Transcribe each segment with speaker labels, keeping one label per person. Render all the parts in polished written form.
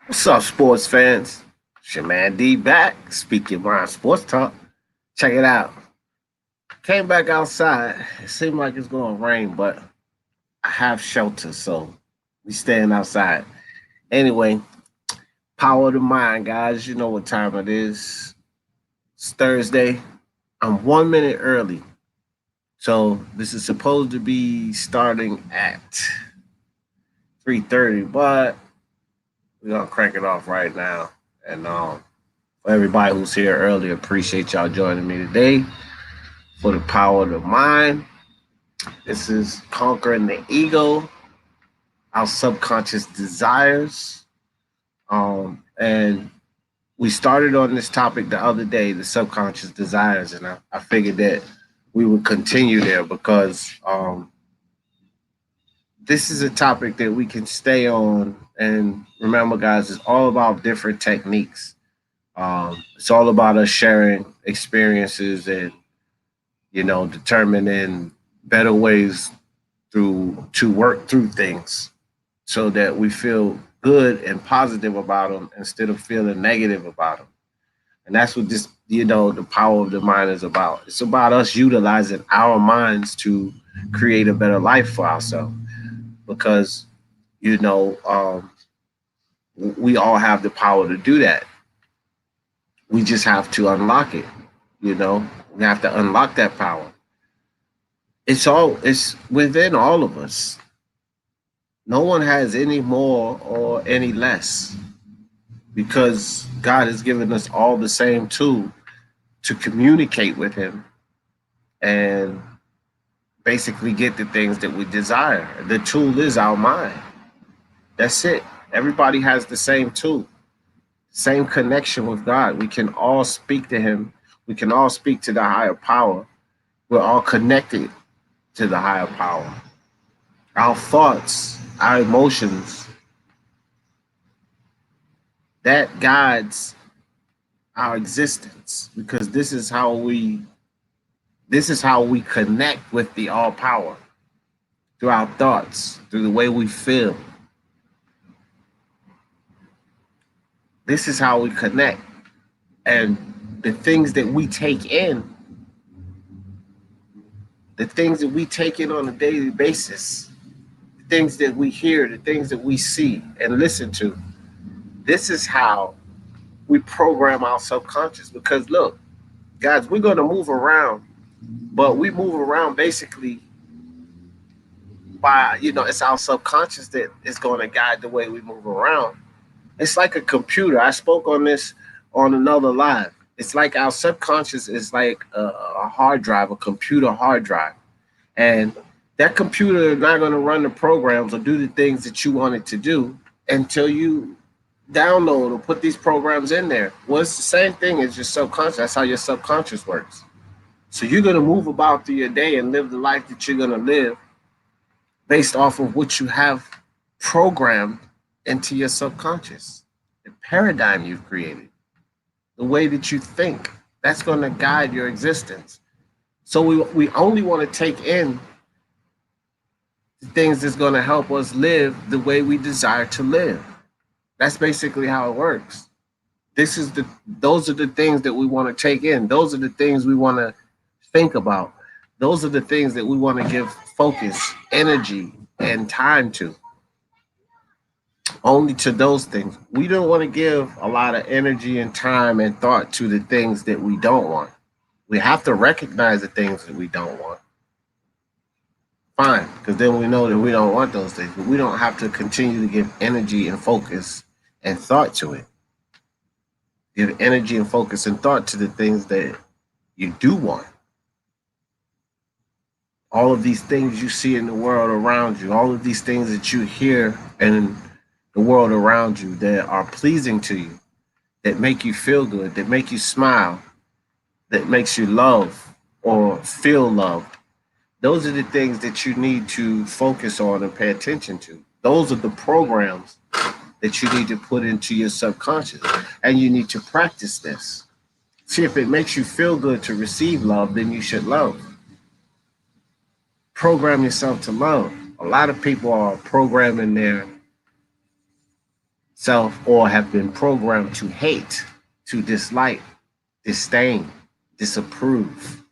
Speaker 1: What's up, sports fans? It's your man D back, speaking mind sports talk. Check it out. Came back outside. It seemed like it's going to rain, but I have shelter, so we staying outside. Anyway, power of the mind, guys. You know what time it is. It's Thursday. I'm 1 minute early. So this is supposed to be starting at 3:30, but we're gonna crank it off right now. And for everybody who's here early, appreciate y'all joining me today for the power of the mind. This is conquering the ego, our subconscious desires. And we started on this topic the other day, the subconscious desires, and I figured that we would continue there because this is a topic that we can stay on. And remember, guys, it's all about different techniques. It's all about us sharing experiences and determining better ways through to work through things so that we feel good and positive about them instead of feeling negative about them. And that's what the power of the mind is about. It's about us utilizing our minds to create a better life for ourselves because, you know, um, we all have the power to do that. We just have to unlock it. We have to unlock that power. It's within all of us. No one has any more or any less because God has given us all the same tool to communicate with Him and basically get the things that we desire. The tool is our mind. That's it. Everybody has the same tool, same connection with God. We can all speak to Him. We can all speak to the higher power. We're all connected to the higher power. Our thoughts, our emotions, that guides our existence because this is how we connect with the all power through our thoughts, through the way we feel. This is how we connect. And the things that we take in, the things that we take in on a daily basis, the things that we hear, the things that we see and listen to, this is how we program our subconscious. Because look, guys, we're going to move around, but we move around basically by, it's our subconscious that is going to guide the way we move around. It's like a computer. I spoke on this on another live. It's like our subconscious is like a hard drive, a computer hard drive. And that computer is not going to run the programs or do the things that you want it to do until you download or put these programs in there. Well, it's the same thing as your subconscious. That's how your subconscious works. So you're going to move about through your day and live the life that you're going to live based off of what you have programmed into your subconscious, the paradigm you've created, the way that you think. That's going to guide your existence. So we only want to take in the things that's going to help us live the way we desire to live. That's basically how it works. Those are the things that we want to take in. Those are the things we want to think about. Those are the things that we want to give focus, energy, and time to. Only to those things. We don't want to give a lot of energy and time and thought to the things that we don't want. We have to recognize the things that we don't want. Fine, because then we know that we don't want those things, but we don't have to continue to give energy and focus and thought to it. Give energy and focus and thought to the things that you do want. All of these things you see in the world around you, all of these things that you hear in the world around you that are pleasing to you, that make you feel good, that make you smile, that makes you love or feel loved. Those are the things that you need to focus on and pay attention to. Those are the programs that you need to put into your subconscious. And you need to practice this. See, if it makes you feel good to receive love, then you should love. Program yourself to love. A lot of people are programming their self or have been programmed to hate, to dislike, disdain, disapprove.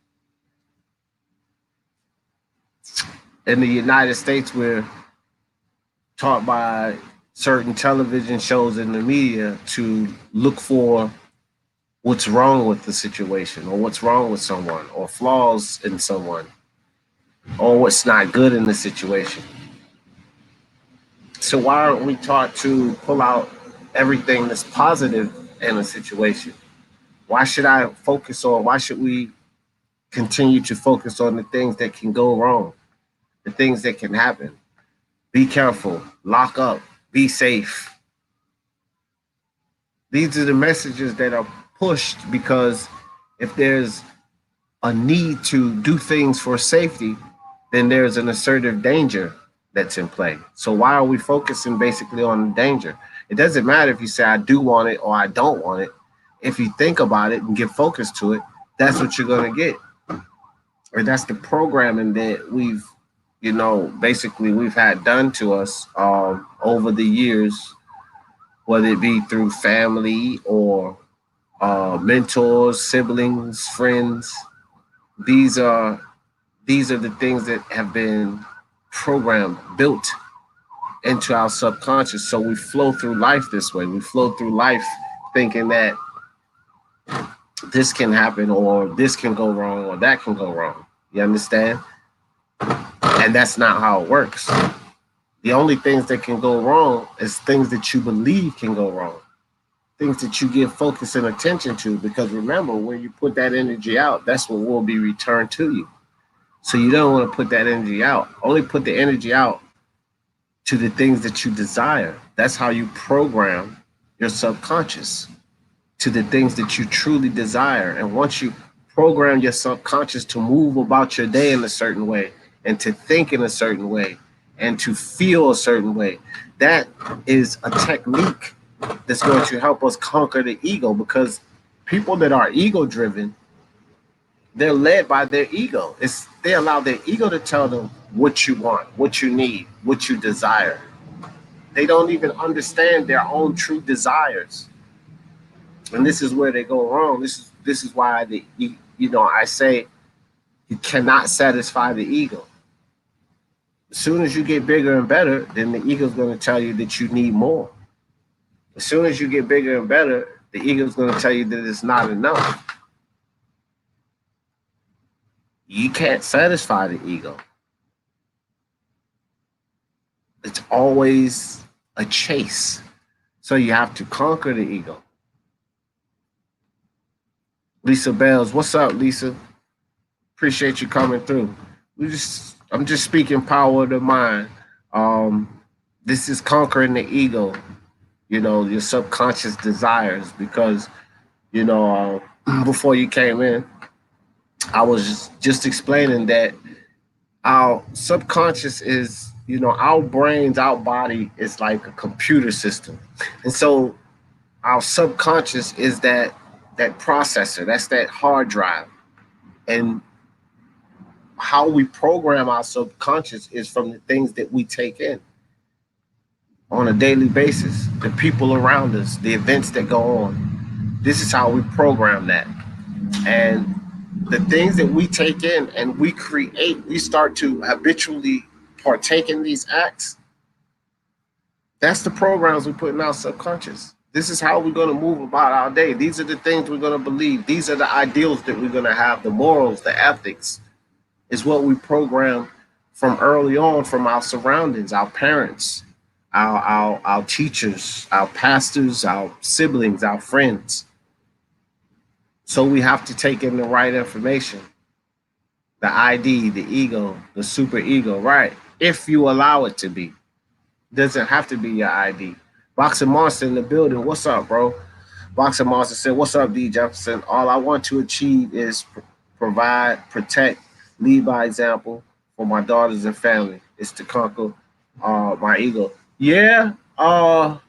Speaker 1: In the United States, we're taught by certain television shows in the media to look for what's wrong with the situation or what's wrong with someone or flaws in someone or what's not good in the situation. So why aren't we taught to pull out everything that's positive in a situation? Why should I focus on, why should we continue to focus on the things that can go wrong, the things that can happen? Be careful, lock up, be safe. These are the messages that are pushed because if there's a need to do things for safety, then there's an assertive danger that's in play. So why are we focusing basically on the danger? It doesn't matter if you say I do want it or I don't want it. If you think about it and give focus to it, that's what you're gonna get. And that's the programming that basically we've had done to us over the years, whether it be through family or mentors, siblings, friends. These are these are the things that have been programmed, built into our subconscious. So we flow through life this way. We flow through life thinking that this can happen or this can go wrong or that can go wrong. You understand? And that's not how it works. The only things that can go wrong is things that you believe can go wrong, things that you give focus and attention to. Because remember, when you put that energy out, that's what will be returned to you. So you don't want to put that energy out. Only put the energy out to the things that you desire. That's how you program your subconscious to the things that you truly desire. And once you program your subconscious to move about your day in a certain way and to think in a certain way and to feel a certain way, that is a technique that's going to help us conquer the ego. Because people that are ego driven, they're led by their ego. They allow their ego to tell them what you want, what you need, what you desire. They don't even understand their own true desires, and this is where they go wrong. This is why I say you cannot satisfy the ego. As soon as you get bigger and better, then the ego's going to tell you that you need more. As soon as you get bigger and better, the ego's going to tell you that it's not enough. You can't satisfy the ego. It's always a chase. So you have to conquer the ego. Lisa Bells, what's up, Lisa? Appreciate you coming through. I'm just speaking power of the mind. This is conquering the ego, your subconscious desires. Because, before you came in, I was just explaining that our subconscious is, our brains, our body is like a computer system. And so our subconscious is that processor, that's that hard drive. And how we program our subconscious is from the things that we take in on a daily basis, the people around us, the events that go on. This is how we program that. And the things that we take in and we create, we start to habitually partake in these acts. That's the programs we put in our subconscious. This is how we're going to move about our day. These are the things we're going to believe. These are the ideals that we're going to have, the morals, the ethics, is what we program from early on from our surroundings, our parents, our teachers, our pastors, our siblings, our friends. So we have to take in the right information, the ID, the ego, the super ego, right? If you allow it to be. It doesn't have to be your ID. Boxing Monster in the building. What's up, bro? Boxing Monster said, what's up, D. Jefferson? All I want to achieve is provide, protect, lead by example for my daughters and family. It's to conquer my ego. Yeah, and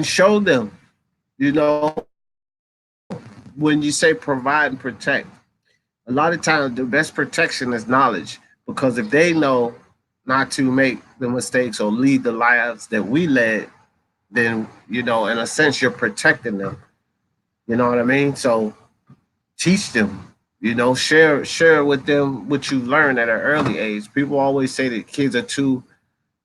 Speaker 1: show them, when you say provide and protect, a lot of times the best protection is knowledge. Because if they know not to make the mistakes or lead the lives that we led, then in a sense, you're protecting them. You know what I mean? So teach them. Share with them what you learned at an early age. People always say that kids are too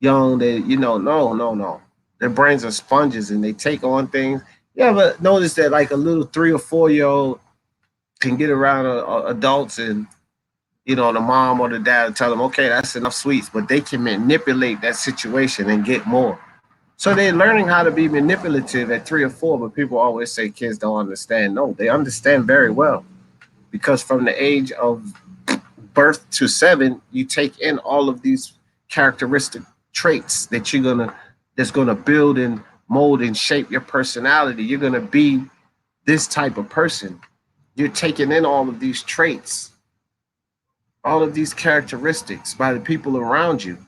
Speaker 1: young. That no, no, no. Their brains are sponges and they take on things. Yeah, but notice that like a little 3 or 4 year old can get around adults, and the mom or the dad will tell them, okay, that's enough sweets, but they can manipulate that situation and get more. So they're learning how to be manipulative at 3 or 4, but people always say kids don't understand. No, they understand very well, because from the age of birth to 7, you take in all of these characteristic traits that's gonna build and mold and shape your personality. You're gonna be this type of person. You're taking in all of these traits, all of these characteristics by the people around you.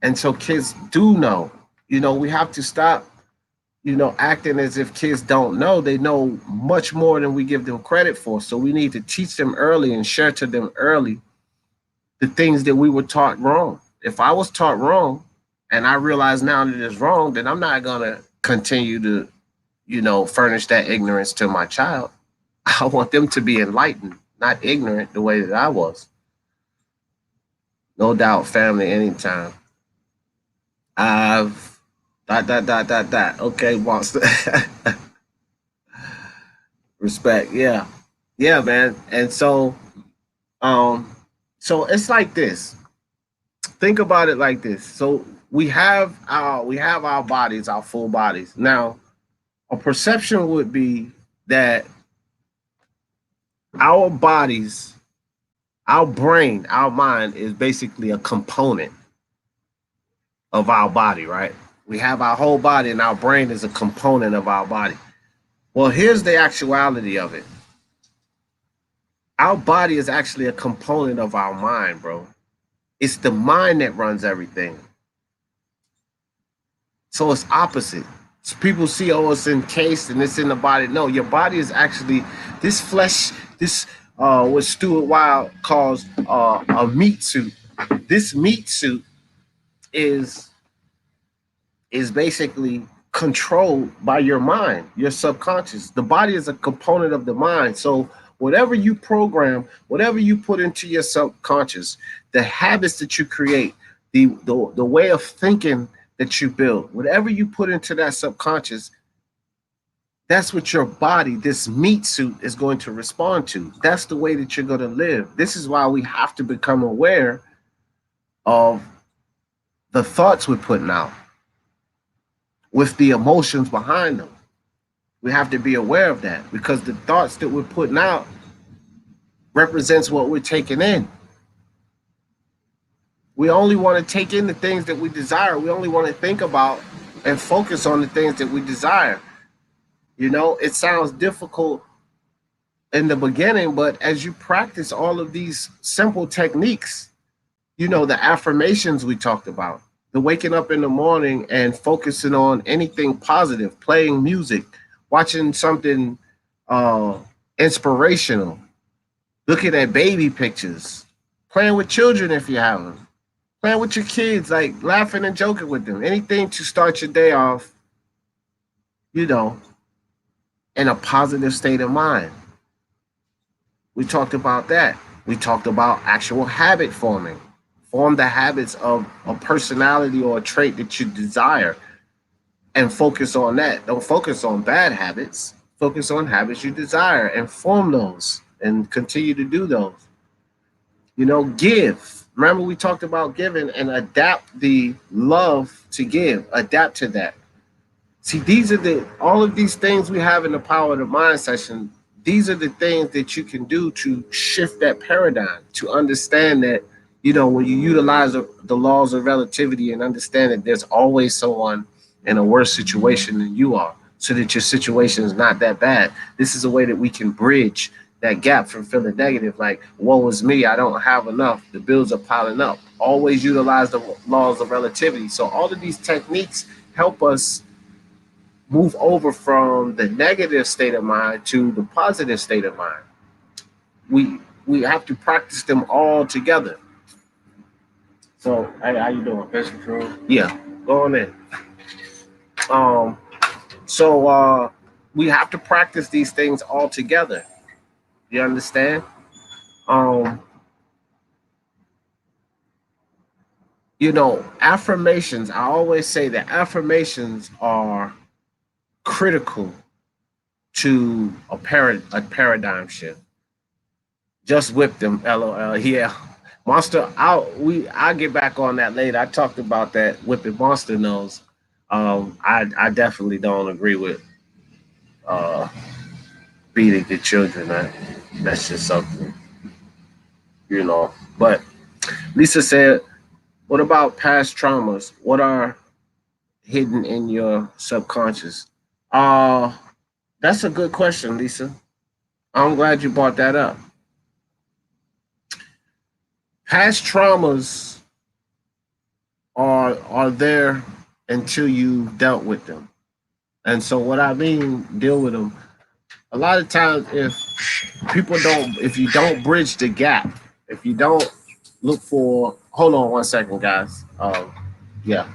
Speaker 1: And so kids do know. We have to stop, acting as if kids don't know. They know much more than we give them credit for. So we need to teach them early and share to them early the things that we were taught wrong. If I was taught wrong and I realize now that it's wrong, then I'm not gonna continue to, furnish that ignorance to my child. I want them to be enlightened, not ignorant the way that I was. No doubt, family, anytime. I've dot. Okay, monster. Respect. Yeah. Yeah, man. And um, so it's like this. Think about it like this. So we have our bodies, our full bodies. Now, a perception would be that our bodies, our brain, our mind is basically a component of our body, right? We have our whole body, and our brain is a component of our body. Well, here's the actuality of it. Our body is actually a component of our mind, bro. It's the mind that runs everything. So it's opposite. So people see, oh, it's encased and it's in the body. No, your body is actually this flesh, this what Stuart Wilde calls a meat suit. This meat suit is is basically controlled by your mind, your subconscious. The body is a component of the mind. So whatever you program, whatever you put into your subconscious, the habits that you create, the way of thinking that you build, whatever you put into that subconscious, that's what your body, this meat suit, is going to respond to. That's the way that you're going to live. This is why we have to become aware of the thoughts we're putting out with the emotions behind them. We have to be aware of that, because the thoughts that we're putting out represents what we're taking in. We only want to take in the things that we desire. We only want to think about and focus on the things that we desire. It sounds difficult in the beginning, but as you practice all of these simple techniques, the affirmations we talked about, the waking up in the morning and focusing on anything positive, playing music, watching something uh, inspirational, looking at baby pictures, playing with children if you have them, playing with your kids, like laughing and joking with them, anything to start your day off, you know, in a positive state of mind. We talked about that. We talked about actual habit forming. Form the habits of a personality or a trait that you desire and focus on that. Don't focus on bad habits. Focus on habits you desire and form those and continue to do those. Give. Remember, we talked about giving and adapt the love to give, adapt to that. See, these are all of these things we have in the Power of the Mind session. These are the things that you can do to shift that paradigm, to understand that, when you utilize the laws of relativity and understand that there's always someone in a worse situation than you are, so that your situation is not that bad. This is a way that we can bridge that gap from feeling negative, like, woe is me, I don't have enough, the bills are piling up. Always utilize the laws of relativity. So all of these techniques help us move over from the negative state of mind to the positive state of mind. We have to practice them all together. So, hey, how you doing?
Speaker 2: That's true.
Speaker 1: Yeah, go on in. Um, So we have to practice these things all together. You understand? Um, affirmations. I always say that affirmations are critical to a paradigm shift. Just whip them, LOL. Yeah. Monster out I'll get back on that later. I talked about that whipping monster nose. I definitely don't agree with uh beating the children. That's just something, you know. But Lisa said, what about past traumas? What are hidden in your subconscious? Uh that's a good question, Lisa. I'm glad you brought that up. Past traumas are there until you dealt with them. And so what I mean deal with them, a lot of times if you don't bridge the gap, if you don't look for hold on one second, guys. Yeah.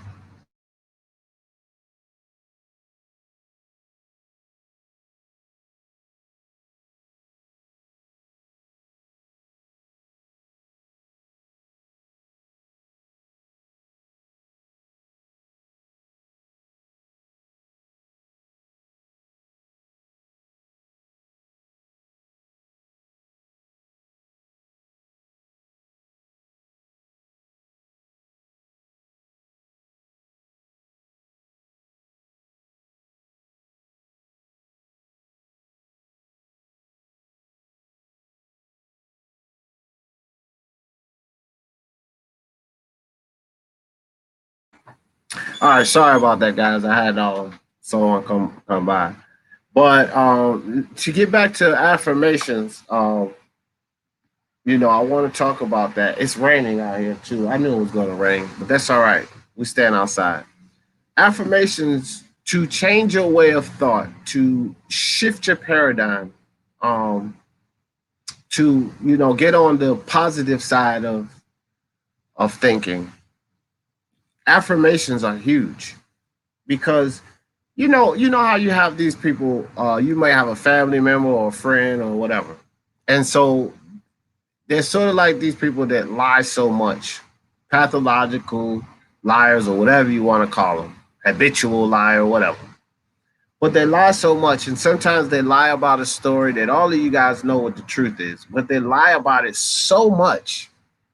Speaker 1: All right, sorry about that, guys. I had someone come by. But to get back to affirmations, I want to talk about that. It's raining out here too. I knew it was going to rain, but that's all right. We stand outside. Affirmations to change your way of thought, to shift your paradigm, um, to get on the positive side of thinking. Affirmations are huge because you know how you have these people. You may have a family member or a friend or whatever, and so they're sort of like these people that lie so much, pathological liars or whatever you want to call them, habitual liar, whatever. But they lie so much, and sometimes they lie about a story that all of you guys know what the truth is, but they lie about it so much.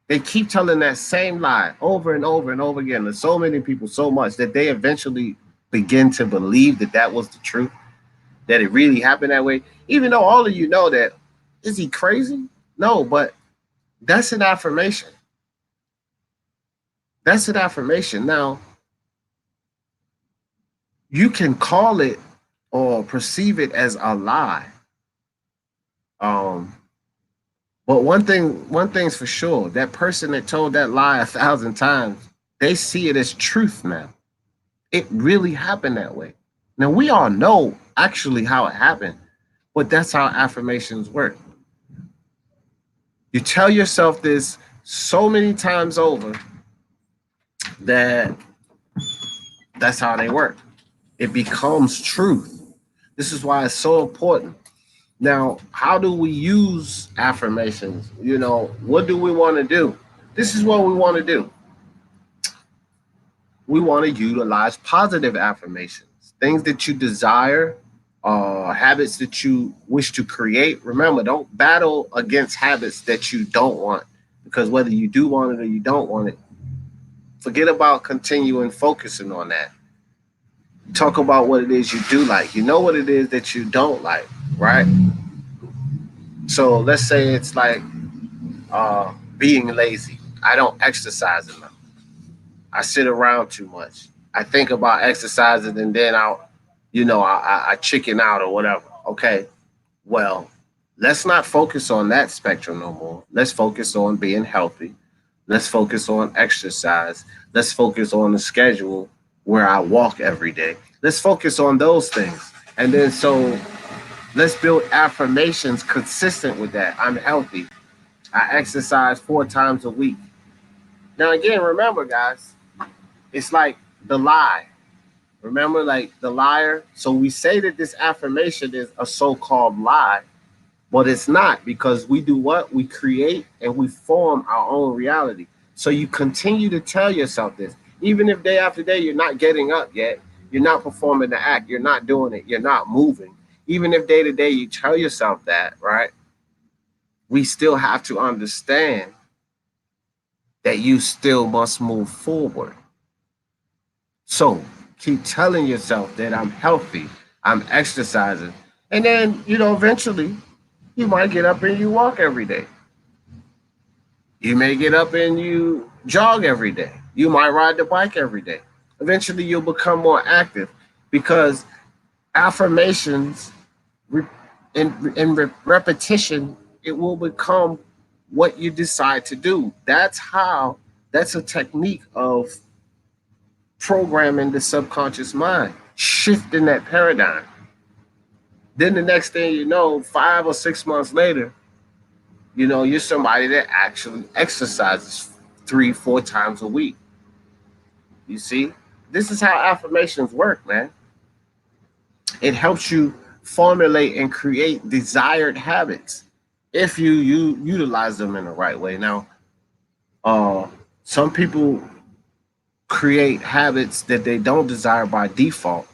Speaker 1: They keep telling that same lie over and over and over again to so many people so much that they eventually begin to believe that that was the truth, that it really happened that way. Even though all of you know that, is he crazy? No, but that's an affirmation. That's an affirmation. Now, you can call it or perceive it as a lie. Um, but one thing's for sure, that person that told that lie 1,000 times, they see it as truth now. It really happened that way. Now we all know actually how it happened, but that's how affirmations work. You tell yourself this so many times over that that's how they work. It becomes truth. This is why it's so important. Now, how do we use affirmations? What do we want to do? This is what we want to do. We want to utilize positive affirmations, things that you desire, habits that you wish to create. Remember, don't battle against habits that you don't want, because whether you do want it or you don't want it, forget about continuing focusing on that. Talk about what it is you do like. You know what it is that you don't like, right? So let's say it's like being lazy. I don't exercise enough. I sit around too much. I think about exercising and then I chicken out or whatever. Okay, well, let's not focus on that spectrum no more. Let's focus on being healthy. Let's focus on exercise. Let's focus on the schedule where I walk every day. Let's focus on those things. And then so let's build affirmations consistent with that. I'm healthy. I exercise 4 times a week. Now, again, remember, guys, it's like the lie. Remember, like the liar? So we say that this affirmation is a so called lie, but it's not because we do what? We create and we form our own reality. So you continue to tell yourself this. Even if day after day you're not getting up yet, you're not performing the act, you're not doing it, you're not moving. Even if day to day you tell yourself that, right? We still have to understand that you still must move forward. So keep telling yourself that I'm healthy, I'm exercising. And then, eventually you might get up and you walk every day. You may get up and you jog every day. You might ride the bike every day. Eventually you'll become more active because affirmations in repetition, it will become what you decide to do. That's a technique of programming the subconscious mind, shifting that paradigm. Then the next thing you know, 5 or 6 months later, you're somebody that actually exercises 3, 4 times a week. You see, this is how affirmations work, man. It helps you formulate and create desired habits if you utilize them in the right way. Now, uh, some people create habits that they don't desire by default,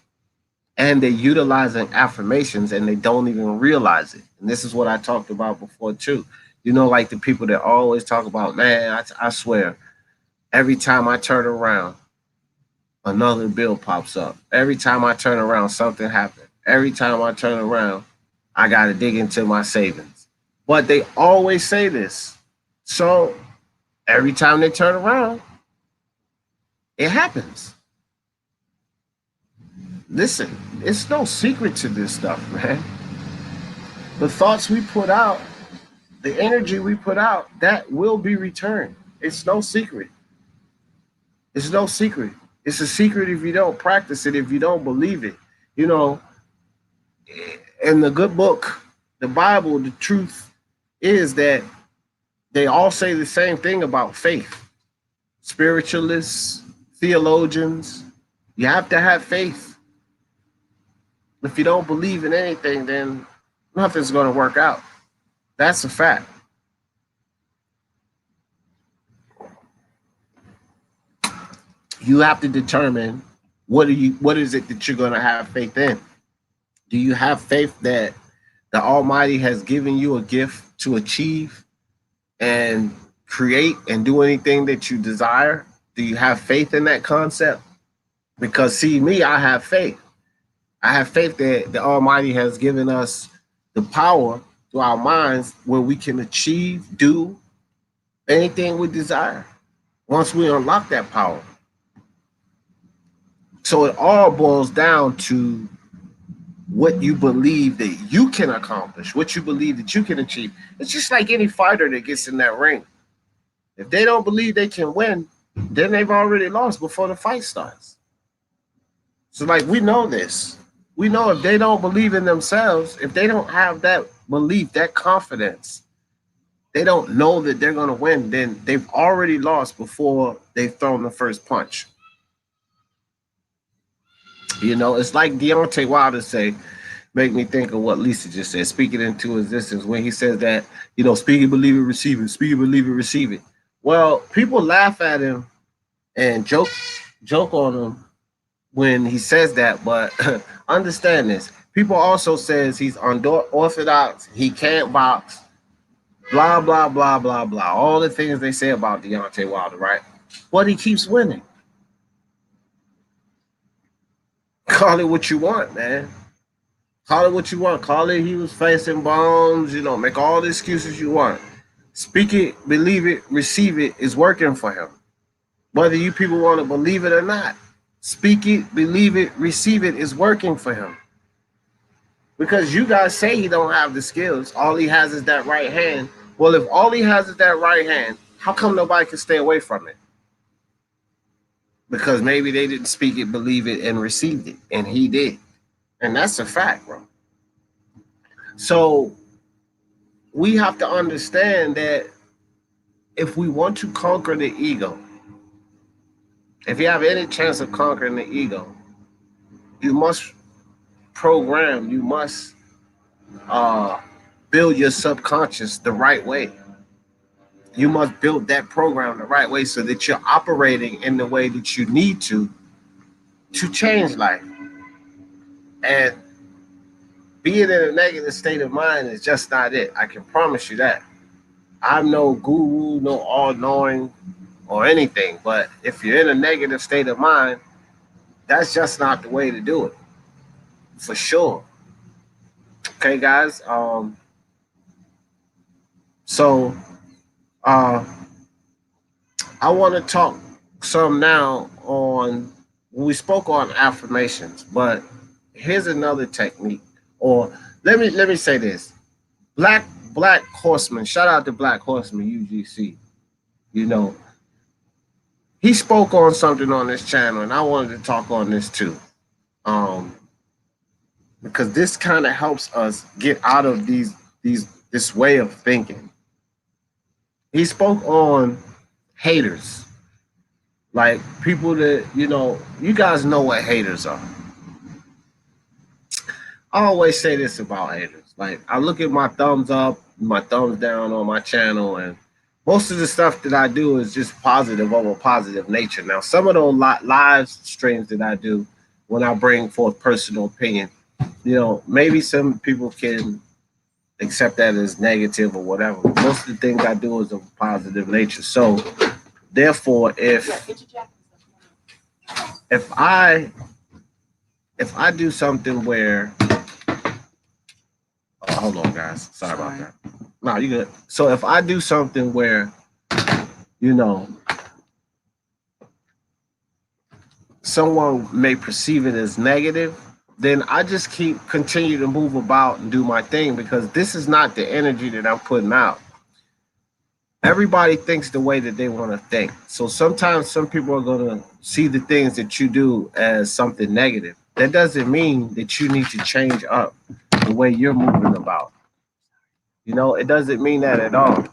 Speaker 1: and they're utilizing affirmations and they don't even realize it. And this is what I talked about before too. Like the people that always talk about, man, I swear, every time I turn around, another bill pops up. Every time I turn around, something happens. Every time I turn around, I got to dig into my savings. But they always say this. So every time they turn around, it happens. Listen, it's no secret to this stuff, man. The thoughts we put out, the energy we put out, that will be returned. It's no secret. It's no secret. It's a secret if you don't practice it, if you don't believe it. You know, in the good book, the Bible, the truth is that they all say the same thing about faith. Spiritualists, theologians, you have to have faith. If you don't believe in anything, then nothing's going to work out. That's a fact. You have to determine what is it that you're going to have faith in. Do you have faith that the Almighty has given you a gift to achieve and create and do anything that you desire? Do you have faith in that concept? Because see, me, I have faith. I have faith that the Almighty has given us the power to our minds where we can achieve, do anything we desire once we unlock that power. So it all boils down to what you believe that you can accomplish, what you believe that you can achieve. It's just like any fighter that gets in that ring. If they don't believe they can win, then they've already lost before the fight starts. So, like, we know this. We know if they don't believe in themselves, if they don't have that belief, that confidence, they don't know that they're going to win, then they've already lost before they've thrown the first punch. It's like Deontay Wilder say, make me think of what Lisa just said, speak it into existence, when he says that, speak it, believe it, receive it, speak it, believe it, receive it. Well, people laugh at him and joke on him when he says that, but understand this. People also says he's unorthodox, he can't box, blah, blah, blah, blah, blah. All the things they say about Deontay Wilder, right? But he keeps winning. Call it what you want, man. Call it what you want. Call it he was facing bombs, make all the excuses you want. Speak it, believe it, receive it is working for him. Whether you people want to believe it or not. Speak it, believe it, receive it is working for him. Because you guys say he don't have the skills. All he has is that right hand. Well, if all he has is that right hand, how come nobody can stay away from it? Because maybe they didn't speak it, believe it, and received it. And he did. And that's a fact, bro. So we have to understand that if we want to conquer the ego, if you have any chance of conquering the ego, You must program, you must uh, build your subconscious the right way. You must build that program the right way so that you're operating in the way that you need to change life. And being in a negative state of mind is just not it. I can promise you that. I'm no guru, no all knowing or anything, but if you're in a negative state of mind, that's just not the way to do it, for sure. Okay, guys. So uh, I want to talk some now on. We spoke on affirmations, but here's another technique. Or let me say this: Black Horseman. Shout out to Black Horseman UGC. You know, he spoke on something on this channel, and I wanted to talk on this too. Um, because this kind of helps us get out of these this way of thinking. He spoke on haters, like people that you guys know what haters are. I always say this about haters. Like I look at my thumbs up, my thumbs down on my channel, and most of the stuff that I do is just positive of a positive nature. Now, some of those live streams that I do when I bring forth personal opinion, maybe some people can accept that as negative or whatever. Most of the things I do is of a positive nature. So, therefore, if I do something where hold on, guys. Sorry about that. No, you good. So if I do something where, you know, someone may perceive it as negative, then I just continue to move about and do my thing because this is not the energy that I'm putting out. Everybody thinks the way that they want to think. So sometimes some people are going to see the things that you do as something negative. That doesn't mean that you need to change up the way you're moving about. It doesn't mean that at all.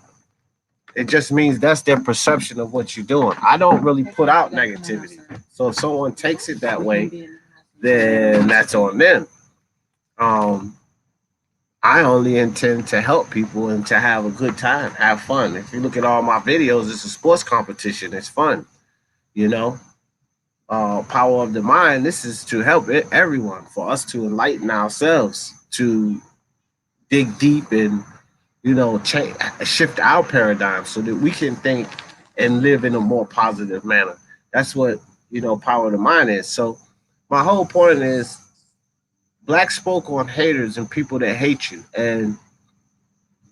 Speaker 1: It just means that's their perception of what you're doing. I don't really put out negativity. So if someone takes it that way, then that's on them. Um, I only intend to help people and to have a good time, have fun. If you look at all my videos, it's a sports competition. It's fun, you know. Power of the mind. This is to help everyone, for us to enlighten ourselves, to dig deep and change, shift our paradigm so that we can think and live in a more positive manner. That's what power of the mind is. So my whole point is, Black spoke on haters and people that hate you. And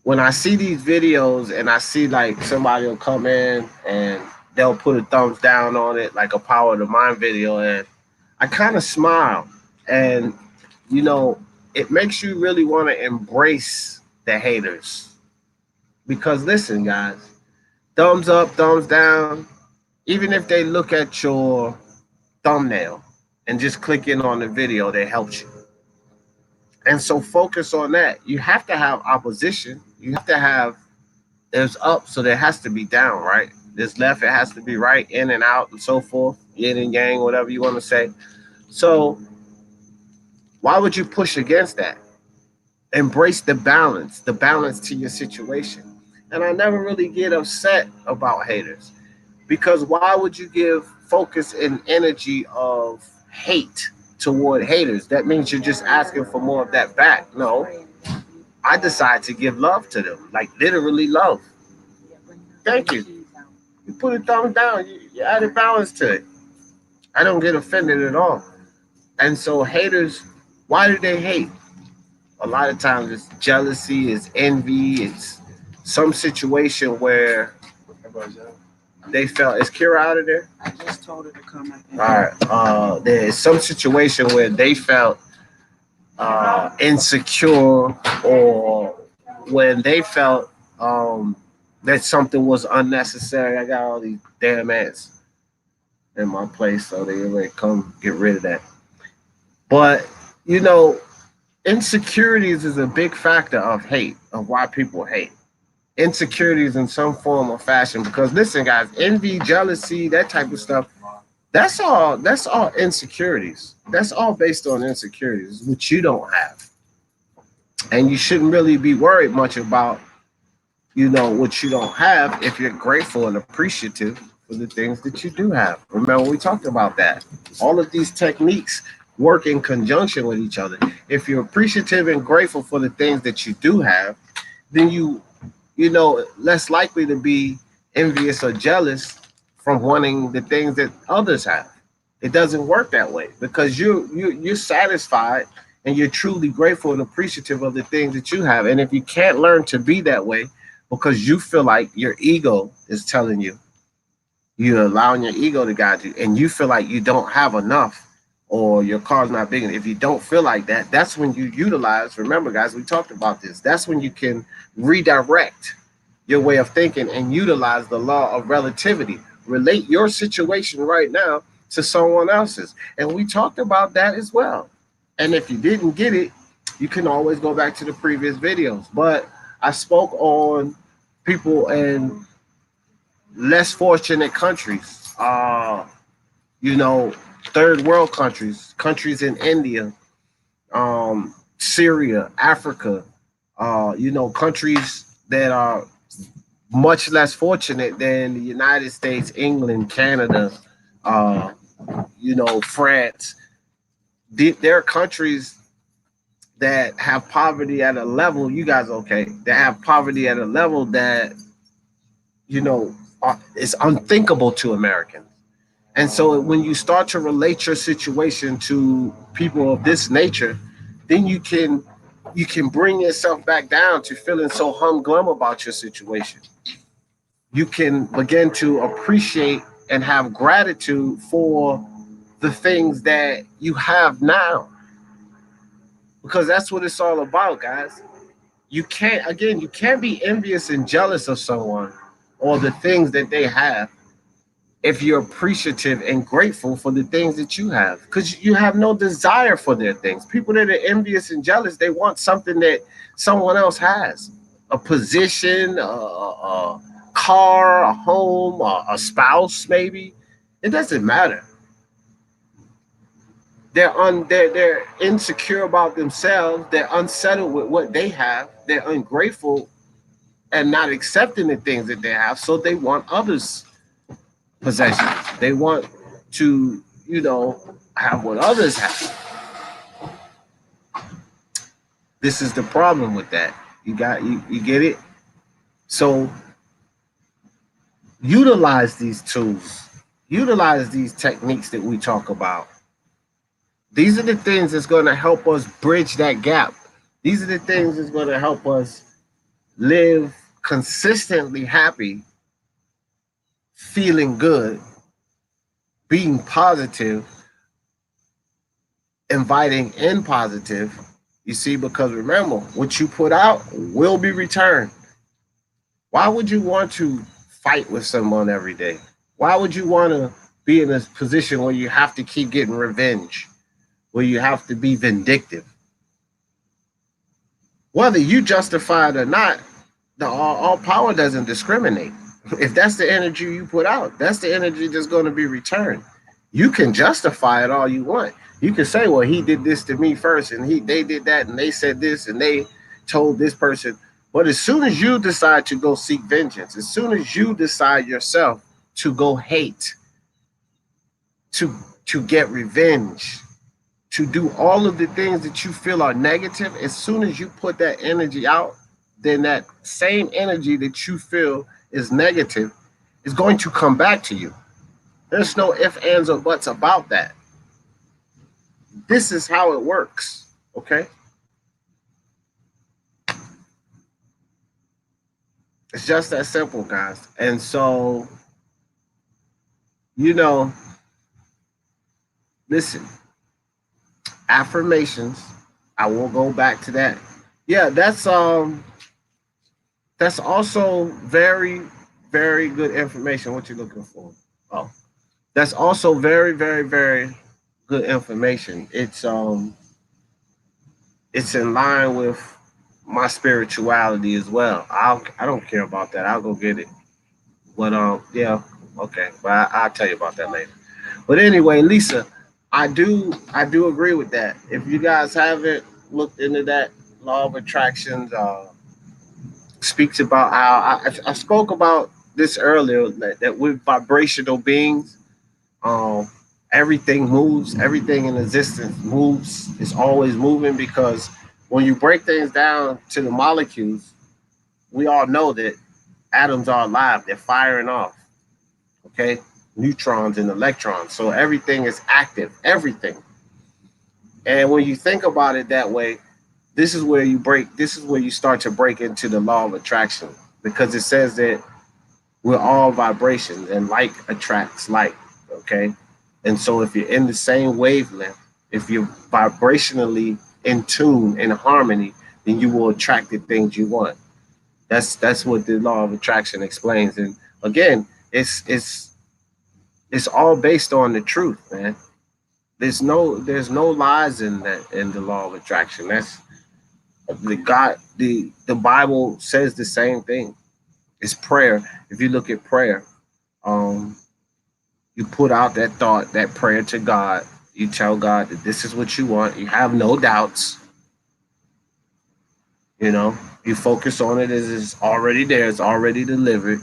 Speaker 1: when I see these videos and I see like somebody will come in and they'll put a thumbs down on it, like a power of the mind video, and I kind of smile. And it makes you really want to embrace the haters. Because listen, guys, thumbs up, thumbs down, even if they look at your thumbnail and just click in on the video, they helped you. And so focus on that. You have to have opposition. You have to have, there's up, so there has to be down, right? There's left, it has to be right, in and out, and so forth, yin and yang, whatever you want to say. So why would you push against that? Embrace the balance to your situation. And I never really get upset about haters, because why would you give focus and energy of hate toward haters? That means you're just asking for more of that back. No, I decide to give love to them, like literally love. Thank you. You put a thumbs down, you added balance to it. I don't get offended at all. And so haters, why do they hate? A lot of times it's jealousy, it's envy, it's some situation where they felt. Is Kira out of there?
Speaker 2: I just told her to come.
Speaker 1: All right. There's some situation where they felt insecure, or when they felt that something was unnecessary. I got all these damn ants in my place, so they ready to come get rid of that. But insecurities is a big factor of hate, of why people hate. Insecurities in some form or fashion. Because listen, guys, envy, jealousy, that type of stuff, That's all insecurities. That's all based on insecurities, which you don't have. And you shouldn't really be worried much about, what you don't have if you're grateful and appreciative for the things that you do have. Remember, we talked about that. All of these techniques work in conjunction with each other. If you're appreciative and grateful for the things that you do have, then less likely to be envious or jealous from wanting the things that others have. It doesn't work that way because you're satisfied and you're truly grateful and appreciative of the things that you have. And if you can't learn to be that way because you feel like your ego is telling you, you're allowing your ego to guide you, and you feel like you don't have enough or your car's not big enough. If you don't feel like that, that's when you utilize. Remember, guys, we talked about this. That's when you can redirect your way of thinking and utilize the law of relativity. Relate your situation right now to someone else's. And we talked about that as well. And if you didn't get it, you can always go back to the previous videos. But I spoke on people in less fortunate countries, you know, third world countries, countries in India, Syria, Africa, countries that are much less fortunate than the United States, England, Canada, uh, France. There are countries that have poverty at a level, you guys okay, that have poverty at a level that, you know, is unthinkable to Americans. And so when you start to relate your situation to people of this nature, then you can bring yourself back down to feeling so humglum about your situation. You can begin to appreciate and have gratitude for the things that you have now, because that's what it's all about, guys. You can't be envious and jealous of someone or the things that they have if you're appreciative and grateful for the things that you have, because you have no desire for their things. People that are envious and jealous, they want something that someone else has, a position, a car, a home, a spouse, maybe. It doesn't matter. They're insecure about themselves. They're unsettled with what they have. They're ungrateful and not accepting the things that they have. So they want others' possessions. They want to, have what others have. This is the problem with that. You get it? So utilize these tools, utilize these techniques that we talk about. These are the things that's going to help us bridge that gap. These are the things that's going to help us live consistently happy, feeling good, being positive, inviting in positive. You see, because remember, what you put out will be returned. Why would you want to fight with someone every day? Why would you want to be in a position where you have to keep getting revenge, where you have to be vindictive? Whether you justify it or not, the all power doesn't discriminate. If that's the energy you put out, that's the energy that's going to be returned. You can justify it all you want. You can say, well, he did this to me first, and they did that, and they said this, and they told this person. But as soon as you decide to go seek vengeance, as soon as you decide yourself to go hate, to get revenge, to do all of the things that you feel are negative, as soon as you put that energy out, then that same energy that you feel is negative is going to come back to you. There's no ifs, ands, or buts about that. This is how it works. Okay? It's just that simple, guys. And so, you know, listen, affirmations. I will go back to that. Yeah, that's also very, very good information. What you looking for? Oh, that's also very, very, very good information. It's in line with my spirituality as well. I don't care about that. I'll go get it. But yeah, okay. But I'll tell you about that later. But anyway, Lisa, I do agree with that. If you guys haven't looked into that, law of attractions speaks about how I spoke about this earlier, that we're vibrational beings. Um, Everything moves, everything in existence moves. It's always moving because when you break things down to the molecules, we all know that atoms are alive. They're firing off. Okay, neutrons and electrons. So everything is active. Everything. And when you think about it that way, this is where you break. This is where you start to break into the law of attraction, because it says that we're all vibrations and like attracts like. Okay, and so if you're in the same wavelength, if you're vibrationally in tune, in harmony, then you will attract the things you want. That's what the law of attraction explains. And again, it's all based on the truth, man. There's no lies in that, in the law of attraction. That's the Bible says the same thing. It's prayer. If you look at prayer, um, you put out that thought, that prayer to God. You tell God that this is what you want. You have no doubts. You know, you focus on it as it's already there. It's already delivered.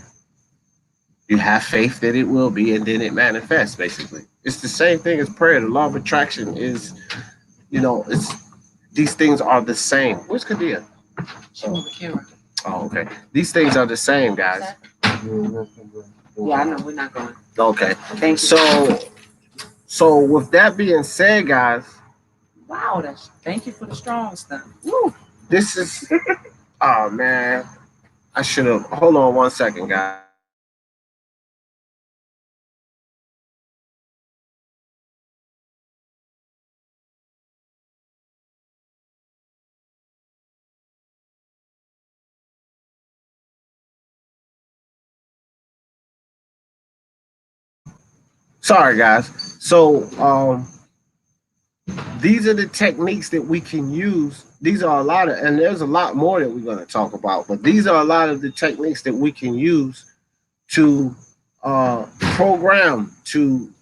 Speaker 1: You have faith that it will be, and then it manifests. Basically, it's the same thing as prayer. The law of attraction is, it's these things are the same. Where's Kadia?
Speaker 2: She on the camera.
Speaker 1: Oh, okay. These things are the same, guys.
Speaker 2: Yeah, I know we're not going.
Speaker 1: Okay.
Speaker 2: Thank you.
Speaker 1: So with that being said, guys,
Speaker 2: Wow, thank you for the strong stuff.
Speaker 1: woo, this is oh man. I should have hold on one second, guys. Sorry, guys. So these are the techniques that we can use. These are a lot of, and there's a lot more that we're going to talk about, but these are a lot of the techniques that we can use to program, to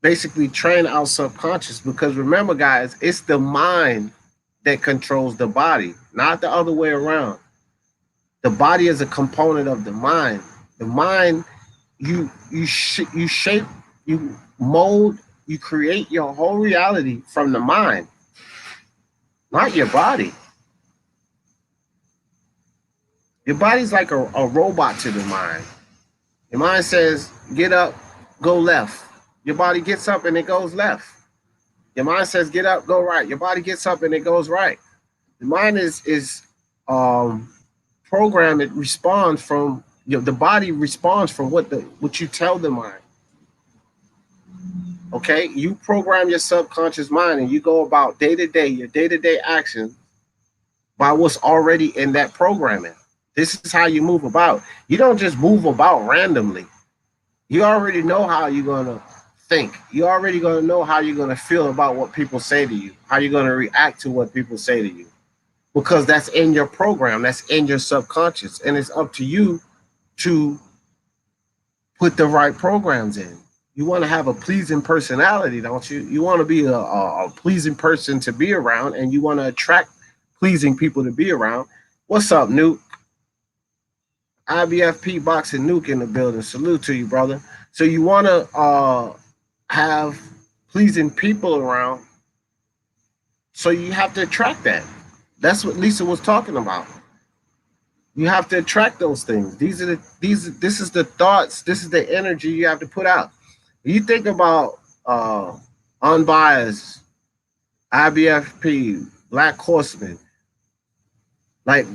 Speaker 1: basically train our subconscious. Because remember, guys, it's the mind that controls the body, not the other way around. The body is a component of the mind. The mind, you shape, you mold, you create your whole reality from the mind, not your body. Your body's like a robot to the mind. Your mind says, get up, go left. Your body gets up and it goes left. Your mind says, get up, go right. Your body gets up and it goes right. The mind is um, programmed. It responds from the body responds from what you tell the mind. Okay, you program your subconscious mind and you go about day to day, your day to day action by what's already in that programming. This is how you move about. You don't just move about randomly. You already know how you're gonna think. You already gonna know how you're gonna feel about what people say to you, how you're gonna react to what people say to you, because that's in your program, that's in your subconscious, and it's up to you to put the right programs in. You want to have a pleasing personality, don't you? You want to be a pleasing person to be around, and you want to attract pleasing people to be around. What's up, Nuke? IBFP Boxing Nuke in the building. Salute to you, brother. So you want to have pleasing people around, so you have to attract that. That's what Lisa was talking about. You have to attract those things. This is the thoughts, this is the energy you have to put out. You think about unbiased, IBFP, Black Horseman, like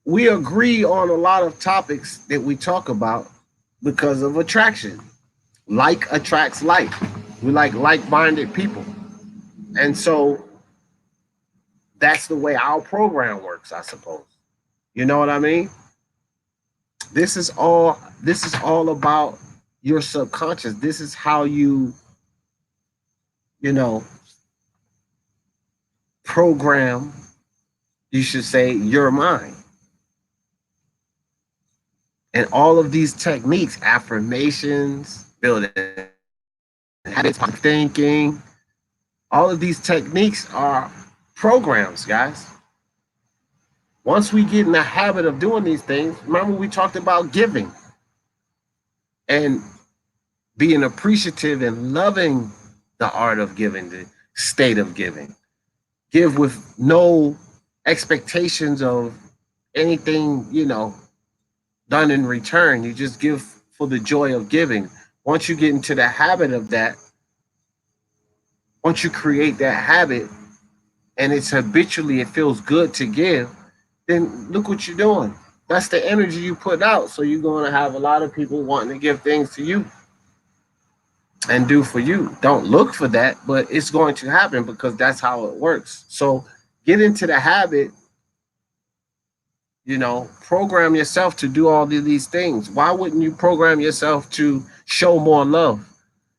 Speaker 1: we agree on a lot of topics that we talk about because of attraction. Like attracts like. We like-minded people. And so that's the way our program works, I suppose. You know what I mean? This is all about your subconscious. This is how you know program, you should say, your mind. And all of these techniques, affirmations, building habits, thinking. All of these techniques are programs, guys. Once we get in the habit of doing these things, remember we talked about giving and being appreciative and loving the art of giving, the state of giving. Give with no expectations of anything, done in return. You just give for the joy of giving. Once you get into the habit of that, once you create that habit and it's habitually, it feels good to give, then look what you're doing. That's the energy you put out. So you're going to have a lot of people wanting to give things to you and do for you. Don't look for that, but it's going to happen because that's how it works. So get into the habit, program yourself to do all of these things. Why wouldn't you program yourself to show more love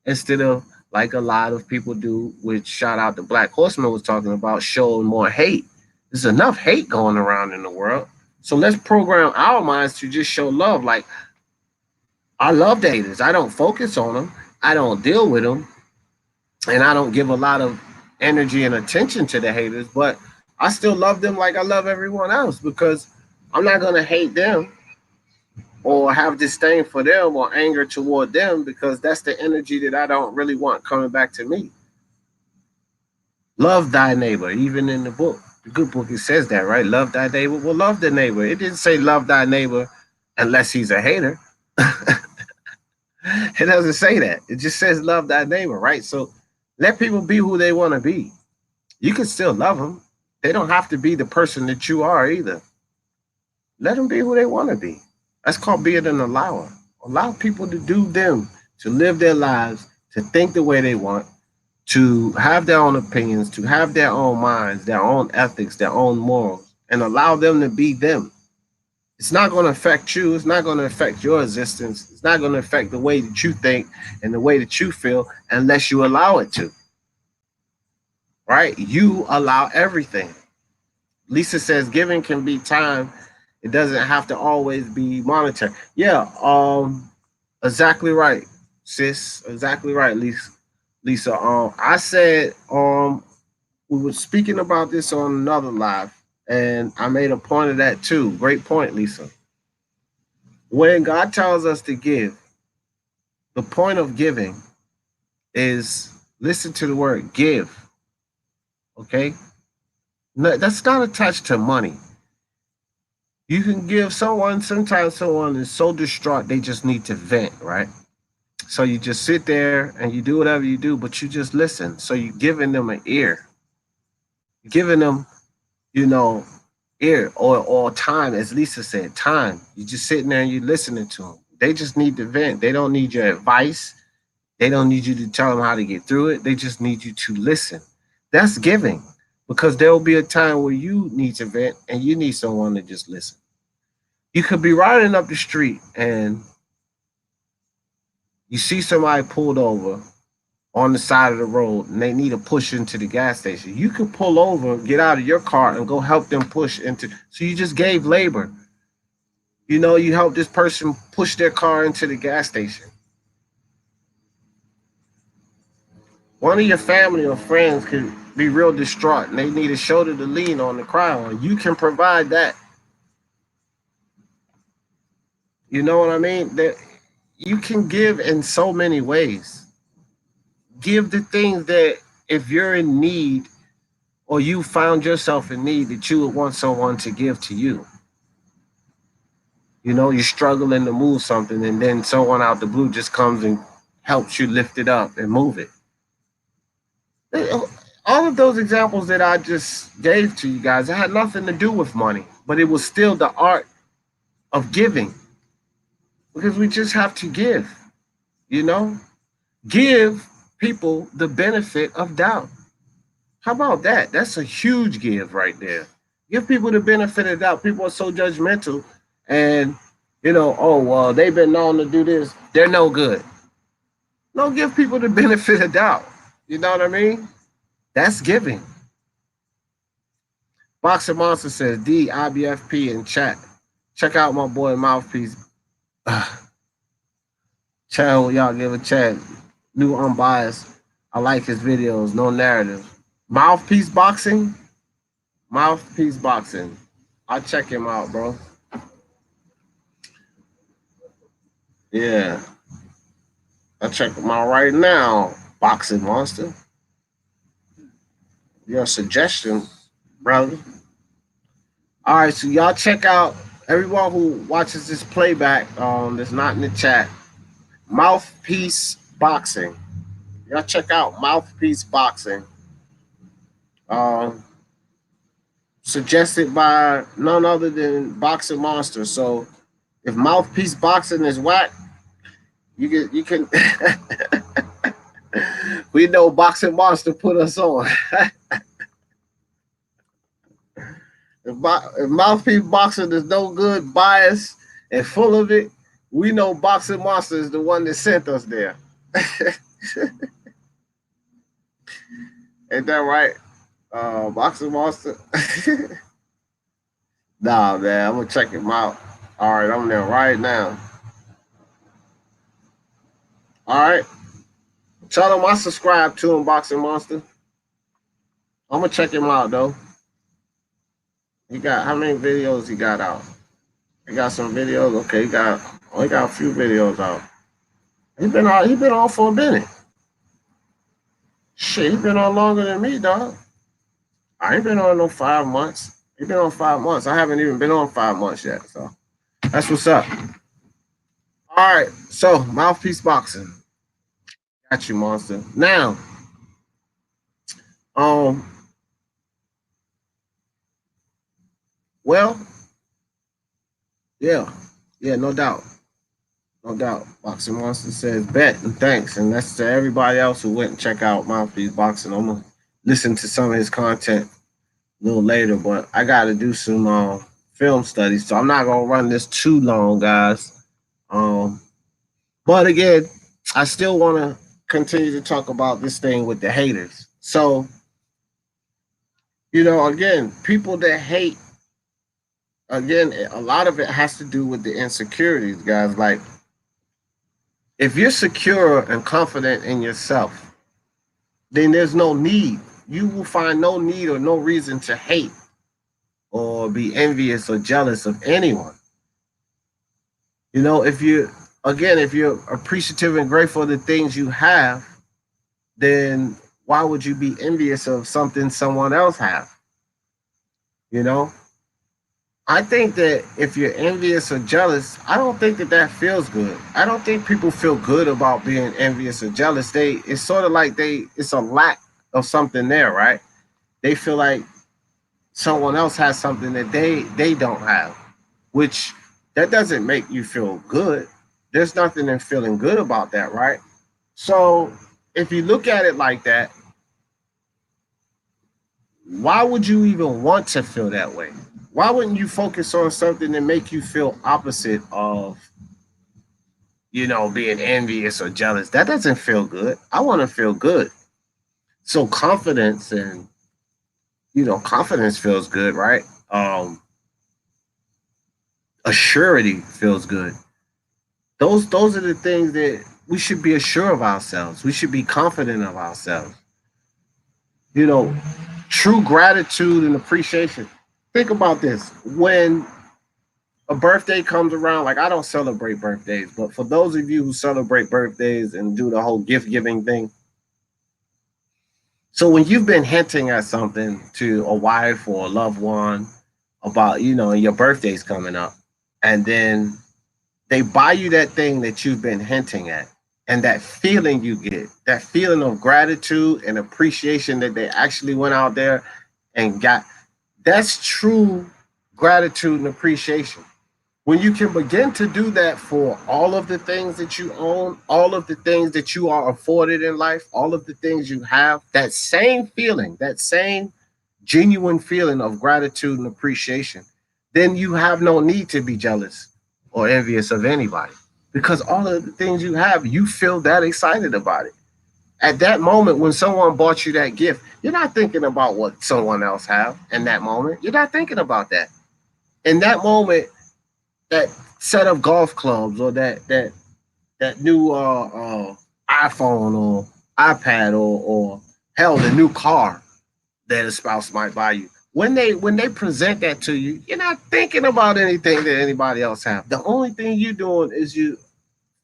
Speaker 1: instead of like a lot of people do, which shout out to Black Horseman was talking about, showing more hate. There's enough hate going around in the world. So let's program our minds to just show love. Like, I love the haters. I don't focus on them. I don't deal with them. And I don't give a lot of energy and attention to the haters, but I still love them like I love everyone else because I'm not going to hate them or have disdain for them or anger toward them because that's the energy that I don't really want coming back to me. Love thy neighbor, even in the book, the good book, it says that, right? Love thy neighbor. Well, love the neighbor. It didn't say love thy neighbor unless he's a hater. It doesn't say that. It just says love thy neighbor, right? So let people be who they want to be. You can still love them. They don't have to be the person that you are either. Let them be who they want to be. That's called being an allower. Allow people to do them, to live their lives, to think the way they want, to have their own opinions, to have their own minds, their own ethics, their own morals, and allow them to be them. It's not going to affect you. It's not going to affect your existence. It's not going to affect the way that you think and the way that you feel unless you allow it to. Right? You allow everything. Lisa says giving can be time. It doesn't have to always be monetary. Yeah, exactly right, sis. Exactly right, Lisa. Lisa, I said we were speaking about this on another live, and I made a point of that too. Great point, Lisa. When God tells us to give, the point of giving is listen to the word give. Okay? No, that's not attached to money. You can give someone, sometimes someone is so distraught they just need to vent, right? So you just sit there and you do whatever you do, but you just listen. So you're giving them an ear. You're giving them, you know, ear or time, as Lisa said, time. You're just sitting there and you're listening to them. They just need to vent. They don't need your advice. They don't need you to tell them how to get through it. They just need you to listen. That's giving because there will be a time where you need to vent and you need someone to just listen. You could be riding up the street and you see somebody pulled over on the side of the road and they need a push into the gas station. You could pull over, get out of your car and go help them push into. So you just gave labor. You know, you help this person push their car into the gas station. One of your family or friends could be real distraught and they need a shoulder to lean on to cry on. You can provide that. You know what I mean? That you can give in so many ways. Give the things that if you're in need or you found yourself in need that you would want someone to give to you. You know, you're struggling to move something and then someone out the blue just comes and helps you lift it up and move it. All of those examples that I just gave to you guys, it had nothing to do with money, but it was still the art of giving because we just have to give, you know, give people the benefit of doubt. How about that? That's a huge give right there. Give people the benefit of doubt. People are so judgmental and, you know, oh, well, they've been known to do this. They're no good. No, give people the benefit of doubt. You know what I mean? That's giving. Boxer Monster says DIBFP in chat. Check out my boy Mouthpiece. Chad, y'all give a chat. New Unbiased. I like his videos, no narrative. Mouthpiece Boxing. Mouthpiece Boxing. I'll check him out, bro. Yeah. I'll check him out right now. Boxing Monster. Your suggestion, brother. All right, so y'all check out everyone who watches this playback that's not in the chat. Mouthpiece Boxing. Y'all check out Mouthpiece Boxing. Um, Suggested by none other than Boxing Monster. So if Mouthpiece Boxing is whack, you can we know Boxing Monster put us on. If Mouthpiece Boxing is no good, biased, and full of it, we know Boxing Monster is the one that sent us there. Ain't that right? Boxing Monster. Nah, man, I'm gonna check him out. All right, I'm there right now. All right, tell him I subscribe to him, Boxing Monster. I'm gonna check him out though. He got how many videos he got out? He got some videos. Okay, he got a few videos out. He been on for a minute. Shit, he been on longer than me, dog. I ain't been on no 5 months. He been on 5 months. I haven't even been on 5 months yet. So that's what's up. All right, so Mouthpiece Boxing. Got you, Monster. Now, um, well, yeah, no doubt. No doubt. Boxing Monster says bet and thanks. And that's to everybody else who went and check out Mouthpiece Boxing. I'm gonna listen to some of his content a little later, but I gotta do some film studies. So I'm not gonna run this too long, guys. But again, I still wanna continue to talk about this thing with the haters. So, again, people that hate, again, a lot of it has to do with the insecurities, guys. Like, if you're secure and confident in yourself, then there's no need. You will find no need or no reason to hate or be envious or jealous of anyone. If you're appreciative and grateful of the things you have, then why would you be envious of something someone else have? I think that if you're envious or jealous, I don't think that feels good. I don't think people feel good about being envious or jealous. It's sort of like it's a lack of something there, right? They feel like someone else has something that they don't have, which that doesn't make you feel good. There's nothing in feeling good about that, right? So if you look at it like that, why would you even want to feel that way? Why wouldn't you focus on something that make you feel opposite of, being envious or jealous? That doesn't feel good. I want to feel good. So confidence and, confidence feels good, right? Assurity feels good. Those are the things that we should be assured of ourselves. We should be confident of ourselves. True gratitude and appreciation. Think about this. When a birthday comes around, like I don't celebrate birthdays, but for those of you who celebrate birthdays and do the whole gift giving thing, so when you've been hinting at something to a wife or a loved one about, your birthday's coming up, and then they buy you that thing that you've been hinting at, and that feeling you get, that feeling of gratitude and appreciation that they actually went out there and got, that's true gratitude and appreciation. When you can begin to do that for all of the things that you own, all of the things that you are afforded in life, all of the things you have, that same feeling, that same genuine feeling of gratitude and appreciation, then you have no need to be jealous or envious of anybody, because all of the things you have, you feel that excited about it. At that moment, when someone bought you that gift, you're not thinking about what someone else have in that moment. You're not thinking about that. In that moment, that set of golf clubs or that new iPhone or iPad or hell, the new car that a spouse might buy you. When they present that to you, you're not thinking about anything that anybody else have. The only thing you're doing is you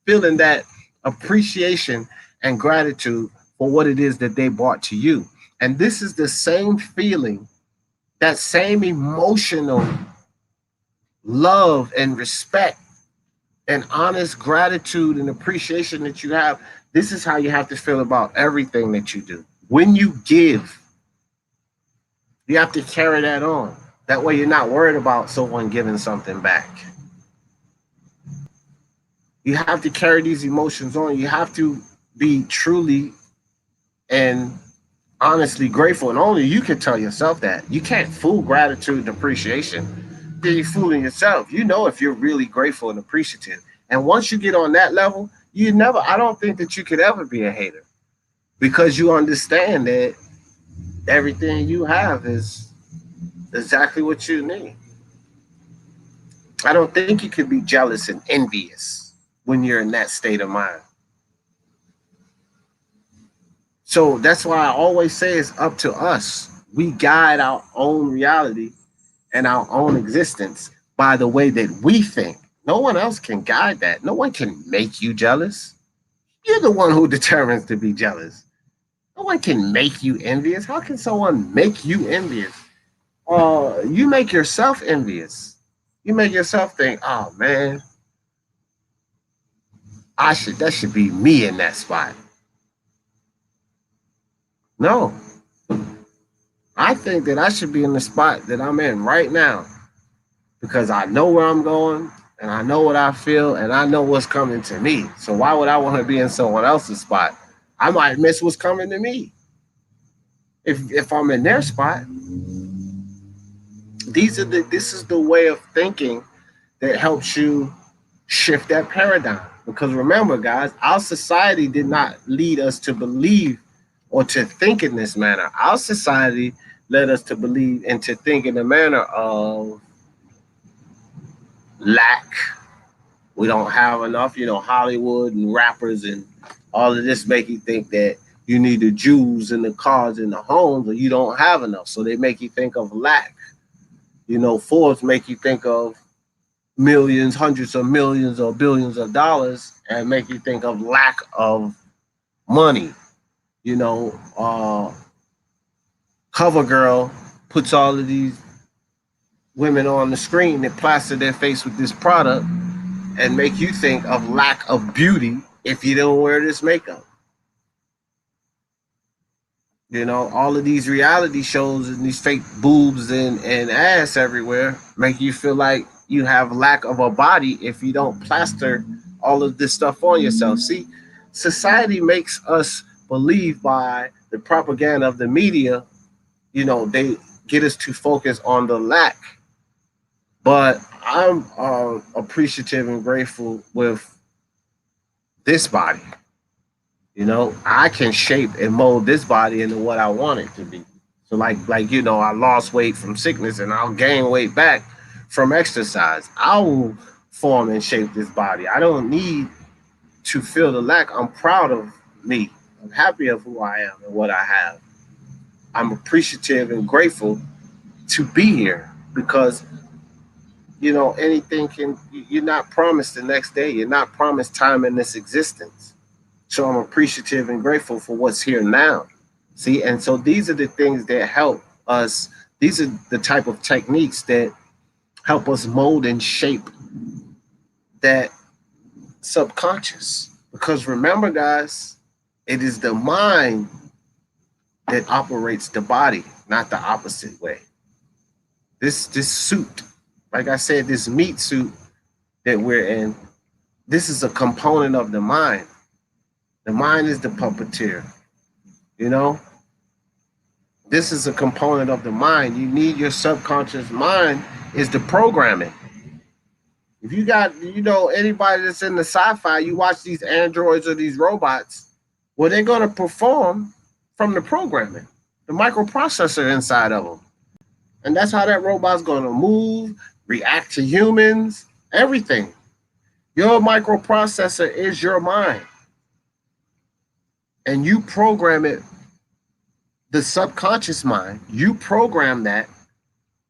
Speaker 1: feeling that appreciation and gratitude for what it is that they brought to you. And this is the same feeling, that same emotional love and respect and honest gratitude and appreciation that you have. This is how you have to feel about everything that you do. When you give, you have to carry that on. That way, you're not worried about someone giving something back. You have to carry these emotions on. You have to be truly and honestly grateful. And only you can tell yourself that. You can't fool gratitude and appreciation. Then you're fooling yourself. You know if you're really grateful and appreciative. And once you get on that level, I don't think that you could ever be a hater because you understand that everything you have is exactly what you need. I don't think you could be jealous and envious when you're in that state of mind. So that's why I always say it's up to us. We guide our own reality and our own existence by the way that we think. No one else can guide that. No one can make you jealous. You're the one who determines to be jealous. No one can make you envious. How can someone make you envious? You make yourself envious. You make yourself think, oh man, that should be me in that spot. No, I think that I should be in the spot that I'm in right now because I know where I'm going and I know what I feel and I know what's coming to me. So why would I want to be in someone else's spot? I might miss what's coming to me if I'm in their spot. This is the way of thinking that helps you shift that paradigm. Because remember, guys, our society did not lead us to believe or to think in this manner. Our society led us to believe and to think in the manner of lack. We don't have enough. Hollywood and rappers and all of this make you think that you need the jewels and the cars and the homes, or you don't have enough. So they make you think of lack. Forbes make you think of millions, hundreds of millions, or billions of dollars, and make you think of lack of money. You know, uh, CoverGirl puts all of these women on the screen that plaster their face with this product and make you think of lack of beauty if you don't wear this makeup. All of these reality shows and these fake boobs and ass everywhere make you feel like you have lack of a body if you don't plaster all of this stuff on yourself. See, society makes us believe by the propaganda of the media, they get us to focus on the lack. But I'm appreciative and grateful with this body. I can shape and mold this body into what I want it to be. So I lost weight from sickness and I'll gain weight back from exercise. I will form and shape this body. I don't need to feel the lack. I'm proud of me. I'm happy of who I am and what I have. I'm appreciative and grateful to be here because anything you're not promised the next day. You're not promised time in this existence. So I'm appreciative and grateful for what's here now. See, and so these are the things that help us. These are the type of techniques that help us mold and shape that subconscious. Because remember, guys, it is the mind that operates the body, not the opposite way. This suit, like I said, this meat suit that we're in, this is a component of the mind. The mind is the puppeteer. You know, this is a component of the mind. You need your subconscious mind is the programming. If you got, anybody that's in the sci-fi, you watch these androids or these robots, well, they're going to perform from the programming, the microprocessor inside of them. And that's how that robot's going to move, react to humans, everything. Your microprocessor is your mind. and you program it, the subconscious mind, you program that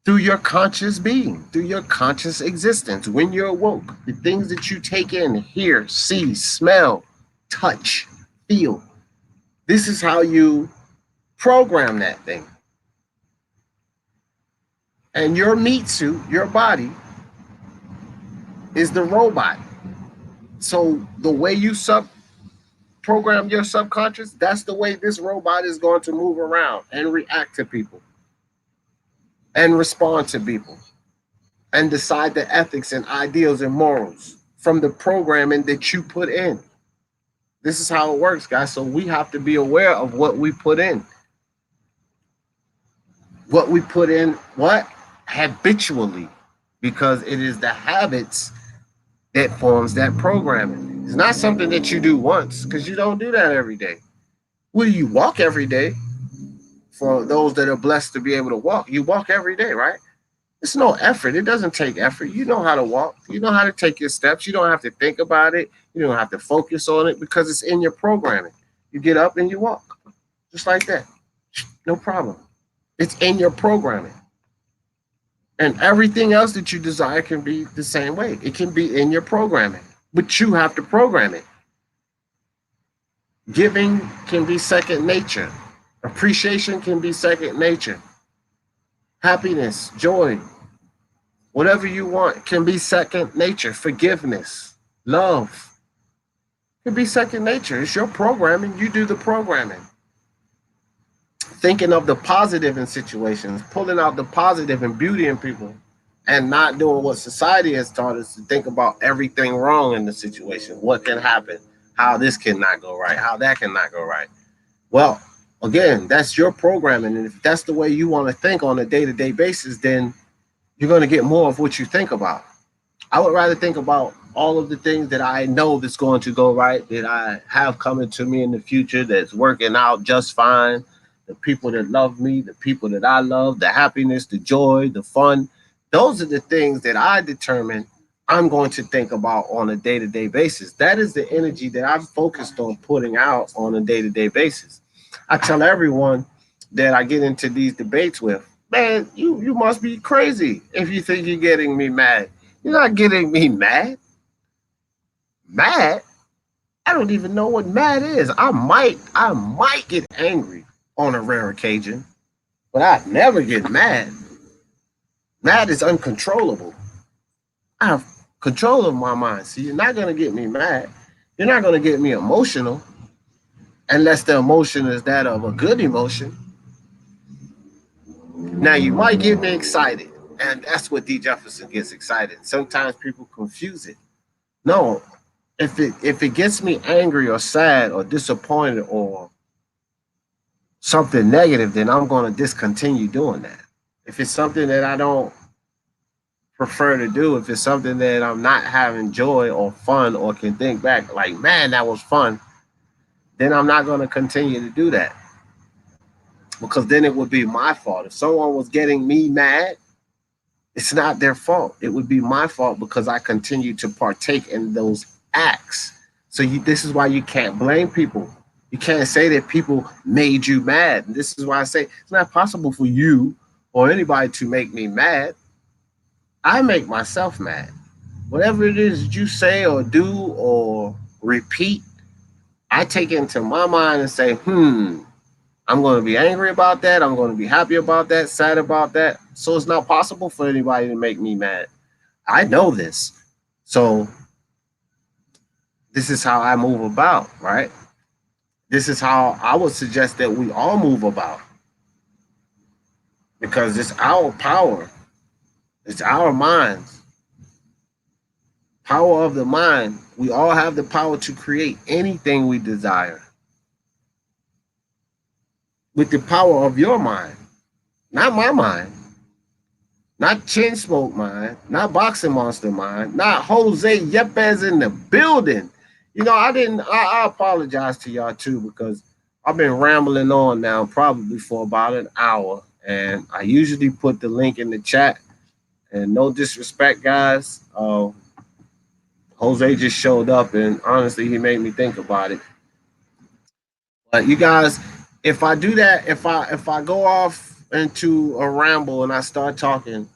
Speaker 1: through your conscious being, through your conscious existence. When you're awoke, the things that you take in, hear, see, smell, touch, feel, this is how you program that thing. And your meat suit, your body, is the robot. So the way you program your subconscious, that's the way this robot is going to move around and react to people and respond to people and decide the ethics and ideals and morals from the programming that you put in. This is how it works, guys. So we have to be aware of what we put in. What we put in, what? Habitually, because it is the habits that forms that programming. It's not something that you do once, because you don't do that every day. Will you walk every day? For those that are blessed to be able to walk, you walk every day, right? It's no effort. It doesn't take effort. You know how to walk. You know how to take your steps. You don't have to think about it. You don't have to focus on it because it's in your programming. You get up and you walk just like that. No problem. It's in your programming. And everything else that you desire can be the same way. It can be in your programming, but you have to program it. Giving can be second nature. Appreciation can be second nature. Happiness, joy, whatever you want can be second nature. Forgiveness, love can be second nature. It's your programming. You do the programming. Thinking of the positive in situations, pulling out the positive and beauty in people, and not doing what society has taught us to think about everything wrong in the situation. What can happen? How this cannot go right? How that cannot go right? Well, again, that's your programming. And if that's the way you want to think on a day to day basis, then you're going to get more of what you think about. I would rather think about all of the things that I know that's going to go right, that I have coming to me in the future, that's working out just fine, the people that love me, the people that I love, the happiness, the joy, the fun. Those are the things that I determine I'm going to think about on a day to day basis. That is the energy that I'm focused on putting out on a day to day basis. I tell everyone that I get into these debates with, man, you must be crazy if you think you're getting me mad. You're not getting me mad. Mad? I don't even know what mad is. I might get angry on a rare occasion, but I never get mad. Mad is uncontrollable. I have control of my mind. So you're not gonna get me mad. You're not gonna get me emotional unless the emotion is that of a good emotion. Now you might get me excited, and that's what D. Jefferson gets excited. Sometimes people confuse it. No, if it gets me angry or sad or disappointed or something negative, then I'm going to discontinue doing that. If it's something that I don't prefer to do, if it's something that I'm not having joy or fun or can think back like, man, that was fun, then I'm not going to continue to do that because then it would be my fault. If someone was getting me mad, it's not their fault. It would be my fault because I continue to partake in those acts. So this is why you can't blame people. You can't say that people made you mad. And this is why I say it's not possible for you or anybody to make me mad. I make myself mad. Whatever it is that you say or do or repeat, I take it into my mind and say, I'm going to be angry about that. I'm going to be happy about that, sad about that. So it's not possible for anybody to make me mad. I know this. So this is how I move about, right? This is how I would suggest that we all move about because it's our power, it's our minds, power of the mind. We all have the power to create anything we desire with the power of your mind, not my mind. Not Chin Smoke mind, not Boxing Monster mind, not Jose Yepes in the building. I apologize to y'all too because I've been rambling on now probably for about an hour. And I usually put the link in the chat. And no disrespect, guys. Jose just showed up and honestly he made me think about it. But you guys, if I do that, if I go off into a ramble and I start talking,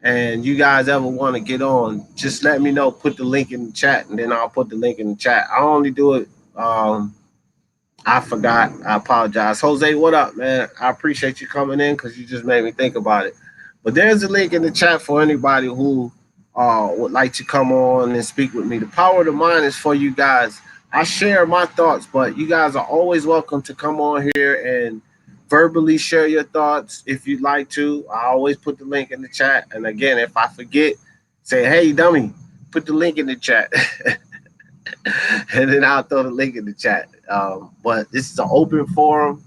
Speaker 1: and you guys ever want to get on, just let me know. Put the link in the chat, and then I'll put the link in the chat. I only do it. I forgot. I apologize. Jose, what up, man? I appreciate you coming in because you just made me think about it. But there's a link in the chat for anybody who would like to come on and speak with me. The power of the mind is for you guys. I share my thoughts, but you guys are always welcome to come on here and verbally share your thoughts if you'd like to. I always put the link in the chat. And again, if I forget, say, hey, dummy, put the link in the chat. And then I'll throw the link in the chat. But this is an open forum.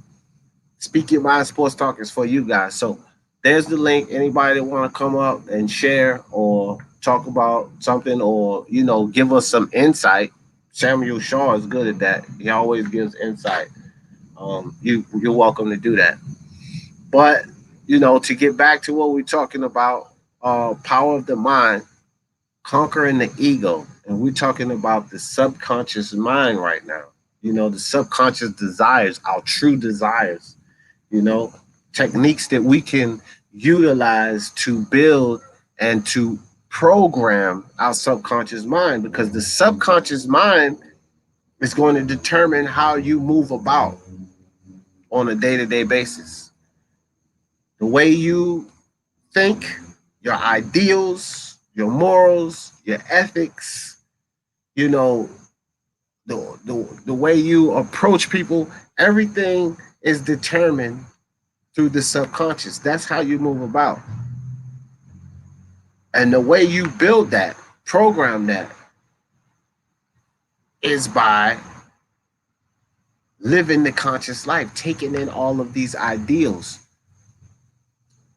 Speaker 1: Speak Your Mind Sports Talk is for you guys. So there's the link. Anybody that want to come up and share or talk about something or, give us some insight. Samuel Shaw is good at that. He always gives insight. You're welcome to do that. But, to get back to what we're talking about, power of the mind, conquering the ego. And we're talking about the subconscious mind right now. The subconscious desires, our true desires, techniques that we can utilize to build and to program our subconscious mind, because the subconscious mind is going to determine how you move about on a day-to-day basis. The way you think, your ideals, your morals, your ethics, the way you approach people, everything is determined through the subconscious. That's how you move about. And the way you build that, program that, is by living the conscious life, taking in all of these ideals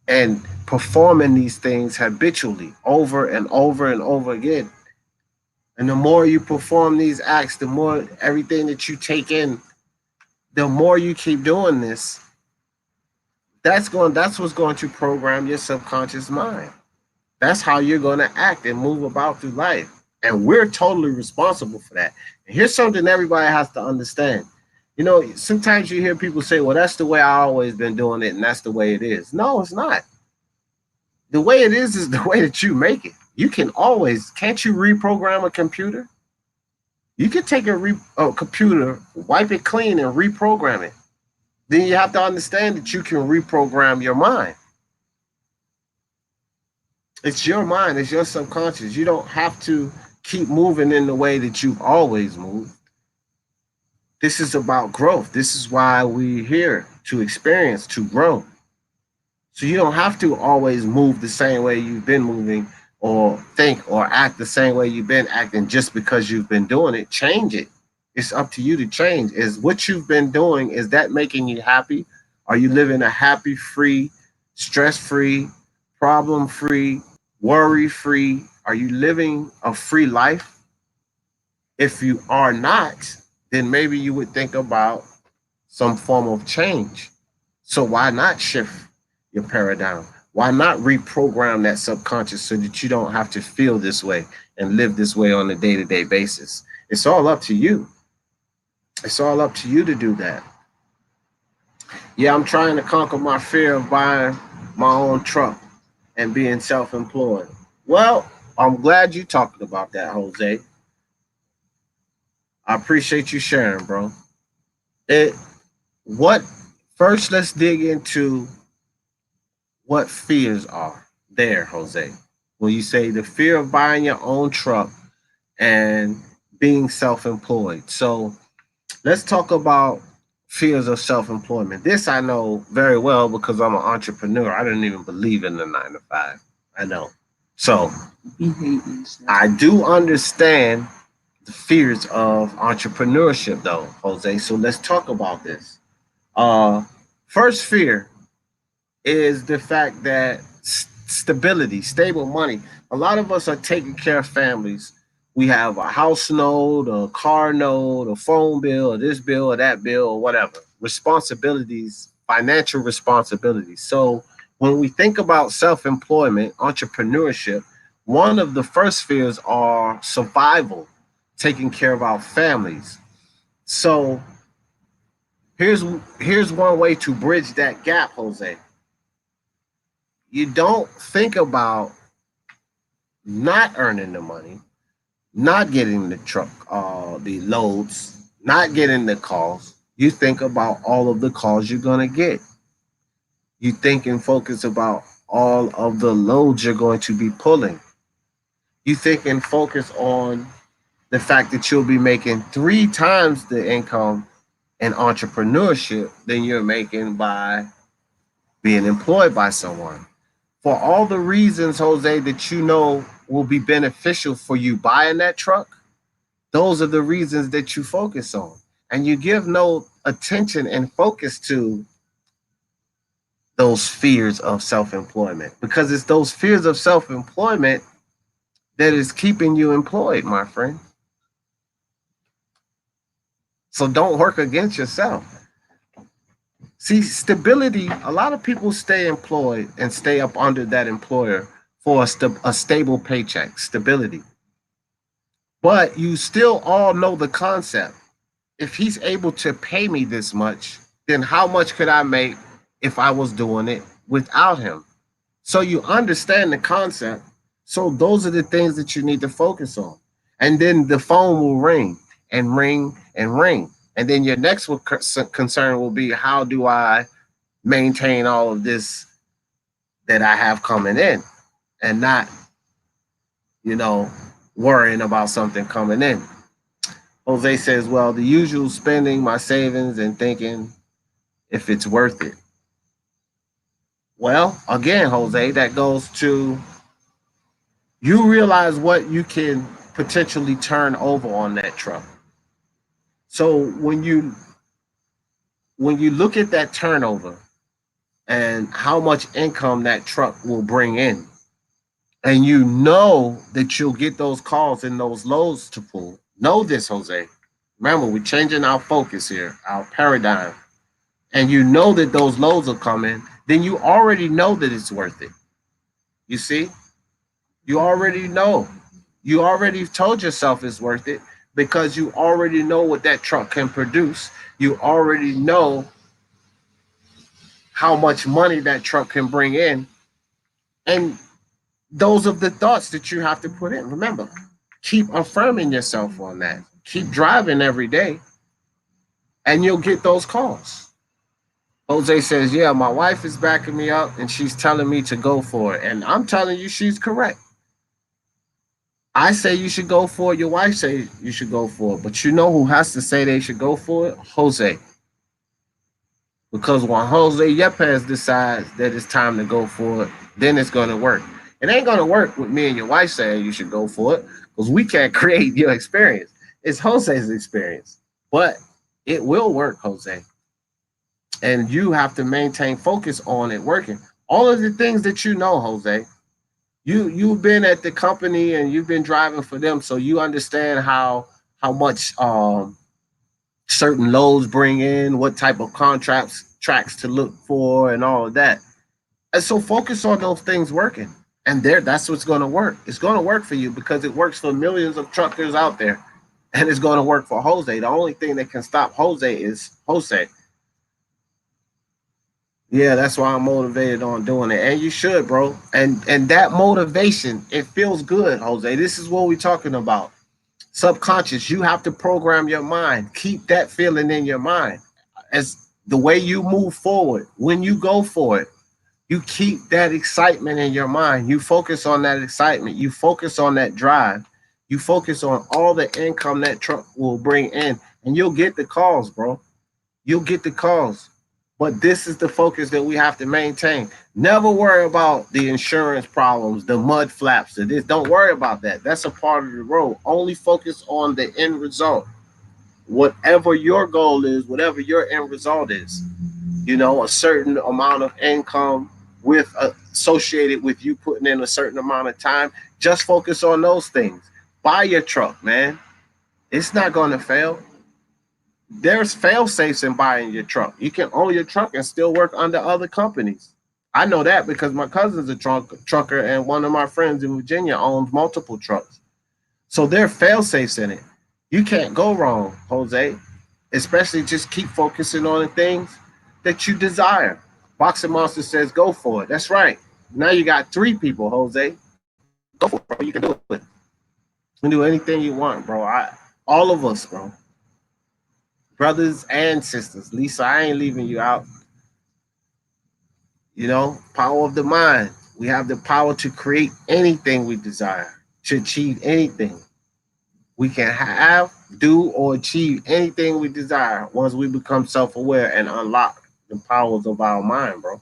Speaker 1: and performing these things habitually over and over and over again. And the more you perform these acts, the more everything that you take in, the more you keep doing this, that's what's going to program your subconscious mind. That's how you're going to act and move about through life. And we're totally responsible for that. And here's something everybody has to understand. Sometimes you hear people say, well, that's the way I always been doing it, and that's the way it is. No, it's not. The way it is the way that you make it. You can't you reprogram a computer? You can take a computer, wipe it clean, and reprogram it. Then you have to understand that you can reprogram your mind. It's your mind, it's your subconscious. You don't have to keep moving in the way that you've always moved. This is about growth. This is why we're here, to experience, to grow. So you don't have to always move the same way you've been moving or think or act the same way you've been acting just because you've been doing it. Change it. It's up to you to change. Is what you've been doing, is that making you happy? Are you living a happy, free, stress-free, problem-free, worry-free? Are you living a free life? If you are not, then maybe you would think about some form of change. So why not shift your paradigm? Why not reprogram that subconscious so that you don't have to feel this way and live this way on a day-to-day basis? It's all up to you. It's all up to you to do that. Yeah, I'm trying to conquer my fear of buying my own truck and being self-employed. Well, I'm glad you talked about that, Jose. I appreciate you sharing, bro. It what First, let's dig into what fears are there, Jose. When you say the fear of buying your own truck and being self-employed. So let's talk about fears of self-employment. This I know very well because I'm an entrepreneur. I didn't even believe in the 9 to 5. I know. So I do understand the fears of entrepreneurship though, Jose. So let's talk about this. First fear is the fact that stability, stable money. A lot of us are taking care of families. We have a house note, a car note, a phone bill, or this bill, or that bill, or whatever. Responsibilities, financial responsibilities. So when we think about self-employment, entrepreneurship, one of the first fears are survival, taking care of our families. So Here's here's one way to bridge that gap, Jose. You don't think about not earning the money, not getting the truck, the loads, not getting the calls. You think about all of the calls you're gonna get. You think and focus about all of the loads you're going to be pulling. You think and focus on the fact that you'll be making three times the income in entrepreneurship than you're making by being employed by someone. For all the reasons, Jose, that you know will be beneficial for you buying that truck, those are the reasons that you focus on. And you give no attention and focus to those fears of self employment because it's those fears of self employment that is keeping you employed, my friend. So don't work against yourself. See, stability, a lot of people stay employed and stay up under that employer for a stable paycheck, stability. But you still all know the concept. If he's able to pay me this much, then how much could I make if I was doing it without him? So you understand the concept. So those are the things that you need to focus on. And then the phone will ring and ring and ring. And then your next concern will be, how do I maintain all of this that I have coming in and not, you know, worrying about something coming in. Jose says, well, the usual spending my savings and thinking if it's worth it. Well, again, Jose, that goes to you realize what you can potentially turn over on that truck. So when you look at that turnover and how much income that truck will bring in, and you know that you'll get those calls and those loads to pull. Know this, Jose. Remember, we're changing our focus here, our paradigm. And you know that those loads are coming, then you already know that it's worth it. You see? You already know. You already told yourself it's worth it because you already know what that truck can produce. You already know how much money that truck can bring in. And those are the thoughts that you have to put in. Remember, keep affirming yourself on that. Keep driving every day, and you'll get those calls. Jose says, yeah, my wife is backing me up and she's telling me to go for it. And I'm telling you, she's correct. I say you should go for it. Your wife say you should go for it. But you know who has to say they should go for it? Jose. Because when Jose Yepes decides that it's time to go for it, then it's going to work. It ain't going to work with me and your wife saying you should go for it because we can't create your experience. It's Jose's experience. But it will work, Jose. And you have to maintain focus on it working. All of the things that you know, Jose, you've been at the company and you've been driving for them, so you understand how much certain loads bring in, what type of contracts tracks to look for, and all of that. And so focus on those things working. And that's what's going to work. It's going to work for you because it works for millions of truckers out there. And it's going to work for Jose. The only thing that can stop Jose is Jose. Yeah, that's why I'm motivated on doing it. And you should, bro. And that motivation, it feels good, Jose. This is what we're talking about. Subconscious, you have to program your mind. Keep that feeling in your mind. As the way you move forward, when you go for it, you keep that excitement in your mind. You focus on that excitement. You focus on that drive. You focus on all the income that truck will bring in, and you'll get the calls, bro. You'll get the calls. But this is the focus that we have to maintain. Never worry about the insurance problems, the mud flaps, the this. Don't worry about that. That's a part of the road. Only focus on the end result. Whatever your goal is, whatever your end result is, a certain amount of income with associated with you putting in a certain amount of time. Just focus on those things. Buy your truck, man. It's not going to fail. There's fail safes in buying your truck. You can own your truck and still work under other companies. I know that because my cousin's a trucker and one of my friends in Virginia owns multiple trucks. So there are fail safes in it. You can't go wrong, Jose. Especially just keep focusing on the things that you desire. Boxing Monster says go for it. That's right. Now you got 3 people, Jose. Go for it, bro. You can do it. You can do anything you want, bro. All of us, bro. Brothers and sisters. Lisa, I ain't leaving you out. You know, power of the mind. We have the power to create anything we desire, to achieve anything. We can have, do, or achieve anything we desire once we become self aware and unlock the powers of our mind, bro.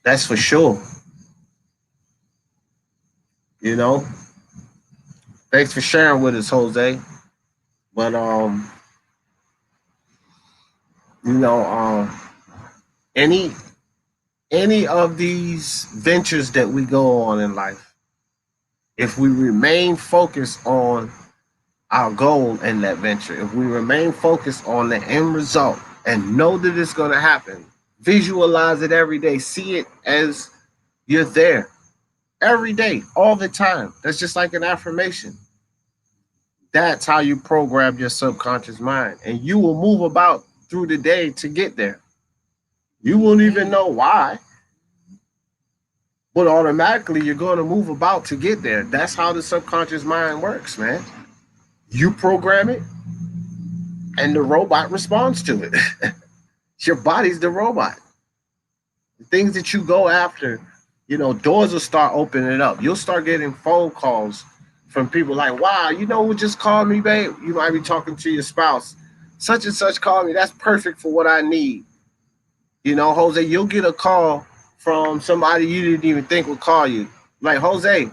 Speaker 1: That's for sure. You know, thanks for sharing with us, Jose. But you know, any any of these ventures that we go on in life, if we remain focused on our goal in that venture, if we remain focused on the end result and know that it's going to happen, visualize it every day, see it as you're there every day, all the time. That's just like an affirmation. That's how you program your subconscious mind, and you will move about through the day to get there. You won't even know why, but automatically you're going to move about to get there. That's how the subconscious mind works, man. You program it, and the robot responds to it. Your body's the robot. The things that you go after, doors will start opening up. You'll start getting phone calls from people like, wow, you know who just called me, babe? You might be talking to your spouse. Such and such called me. That's perfect for what I need. Jose, you'll get a call from somebody you didn't even think would call you. Like, Jose,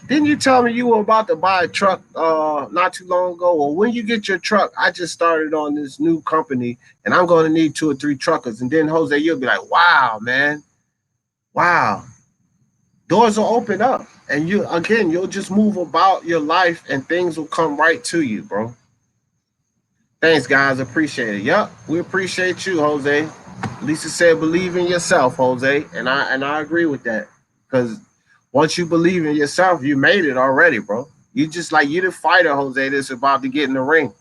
Speaker 1: didn't you tell me you were about to buy a truck not too long ago? Well, when you get your truck, I just started on this new company and I'm going to need 2 or 3 truckers. And then, Jose, you'll be like, wow, man. Wow. Doors will open up. And you'll just move about your life and things will come right to you, bro. Thanks, guys. Appreciate it. Yup, we appreciate you, Jose. Lisa said, believe in yourself, Jose. And I agree with that. Because once you believe in yourself, you made it already, bro. You the fighter, Jose, that's about to get in the ring.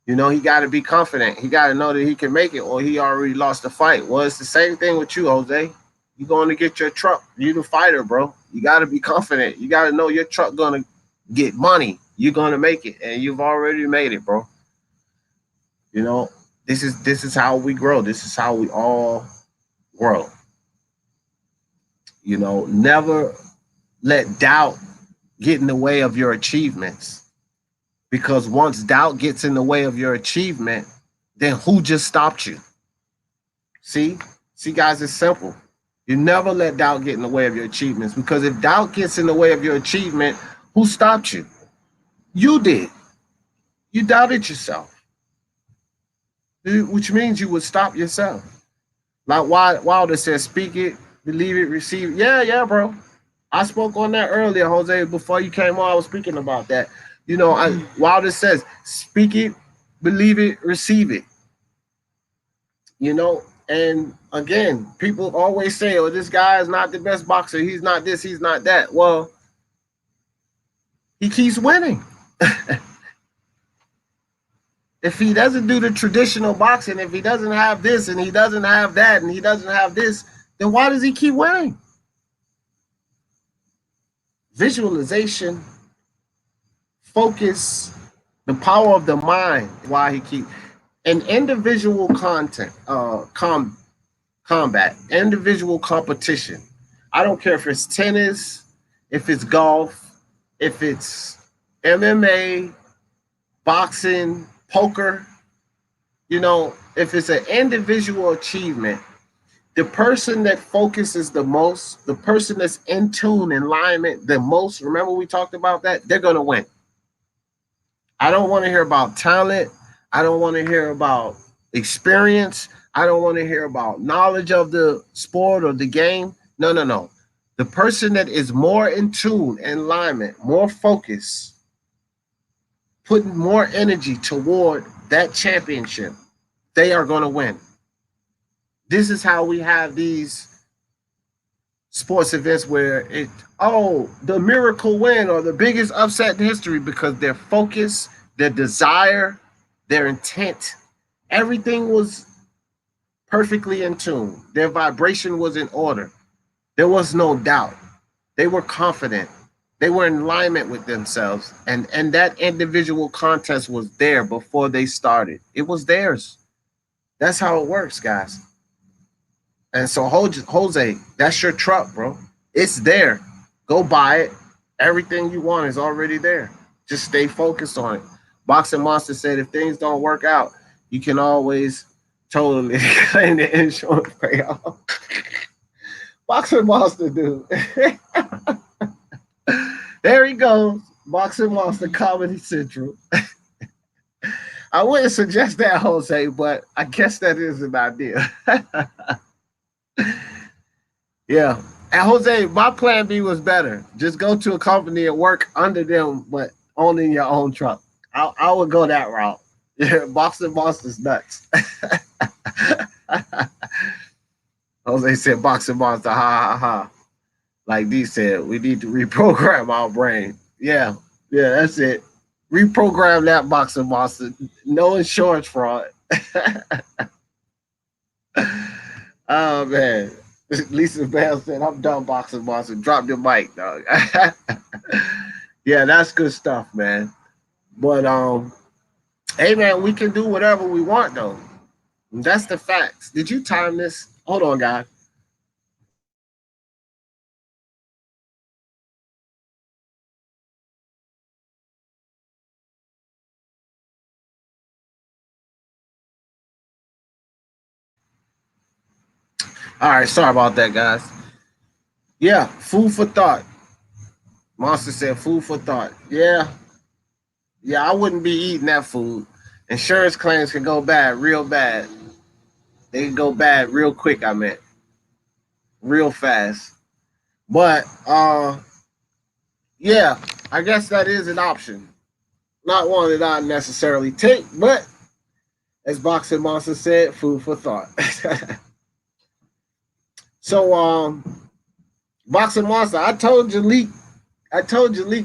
Speaker 1: He got to be confident. He got to know that he can make it or he already lost the fight. Well, it's the same thing with you, Jose. You going to get your truck. You the fighter, bro. You got to be confident. You got to know your truck going to get money. You're going to make it. And you've already made it, bro. This is how we grow. This is how we all grow. Never let doubt get in the way of your achievements. Because once doubt gets in the way of your achievement, then who just stopped you? See, guys, it's simple. You never let doubt get in the way of your achievements. Because if doubt gets in the way of your achievement, who stopped you? You did. You doubted yourself, which means you would stop yourself. Like Wilder says, speak it, believe it, receive it. Yeah, bro. I spoke on that earlier, Jose. Before you came on, I was speaking about that. Wilder says, speak it, believe it, receive it. And again, people always say, oh, this guy is not the best boxer. He's not this, he's not that. Well, he keeps winning. If he doesn't do the traditional boxing, if he doesn't have this and he doesn't have that and he doesn't have this, then why does he keep winning? Visualization, focus, the power of the mind, why he keep an individual combat, individual competition. I don't care if it's tennis, if it's golf, if it's MMA, boxing, poker, if it's an individual achievement, the person that focuses the most, the person that's in tune, in alignment the most, remember we talked about that, they're going to win. I don't want to hear about talent. I don't want to hear about experience. I don't want to hear about knowledge of the sport or the game. No. The person that is more in tune, in alignment, more focused, putting more energy toward that championship, they are going to win. This is how we have these sports events where the miracle win or the biggest upset in history, because they're focused, their desire, their intent, everything was perfectly in tune. Their vibration was in order. There was no doubt. They were confident. They were in alignment with themselves. And that individual contest was there before they started. It was theirs. That's how it works, guys. And so, Jose, that's your truck, bro. It's there. Go buy it. Everything you want is already there. Just stay focused on it. Boxing Monster said if things don't work out, you can always totally claim the insurance payoff. Boxing Monster, dude. There he goes. Boxing Monster Comedy Central. I wouldn't suggest that, Jose, but I guess that is an idea. Yeah. And Jose, my plan B was better. Just go to a company and work under them, but owning your own truck. I would go that route. Yeah, Boxing Monster's nuts. Jose said, Boxing Monster, ha ha ha. Like D said, we need to reprogram our brain. Yeah, that's it. Reprogram that, Boxing Monster. No insurance fraud. Oh, man. Lisa Bell said, I'm done, Boxing Monster. Drop your mic, dog. Yeah, that's good stuff, man. But hey man, we can do whatever we want though. That's the facts. Did you time this? Hold on, guys. All right, sorry about that, guys. Yeah, food for thought. Monster said food for thought. Yeah, I wouldn't be eating that food. Insurance claims can go bad, real bad. They can go bad real quick, I meant. Real fast. But yeah, I guess that is an option. Not one that I necessarily take, but as Boxing Monster said, food for thought. So Boxing Monster, I told Jalik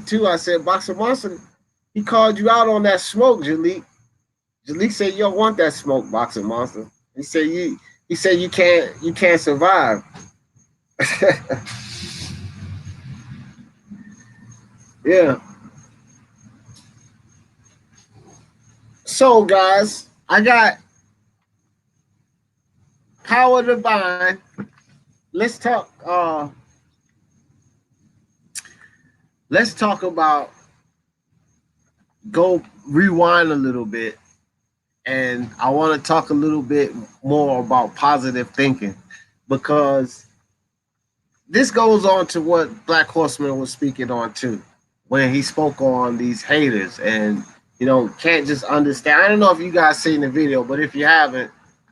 Speaker 1: too. I said, Boxing Monster, he called you out on that smoke, Jalik. Jalik said you don't want that smoke, Boxing Monster. He said you can't survive. Yeah. So guys, I got Power Divine. Let's talk about go rewind a little bit, and I want to talk a little bit more about positive thinking, because this goes on to what Black Horseman was speaking on too, when he spoke on these haters and can't just understand. I don't know if you guys seen the video, but if you haven't,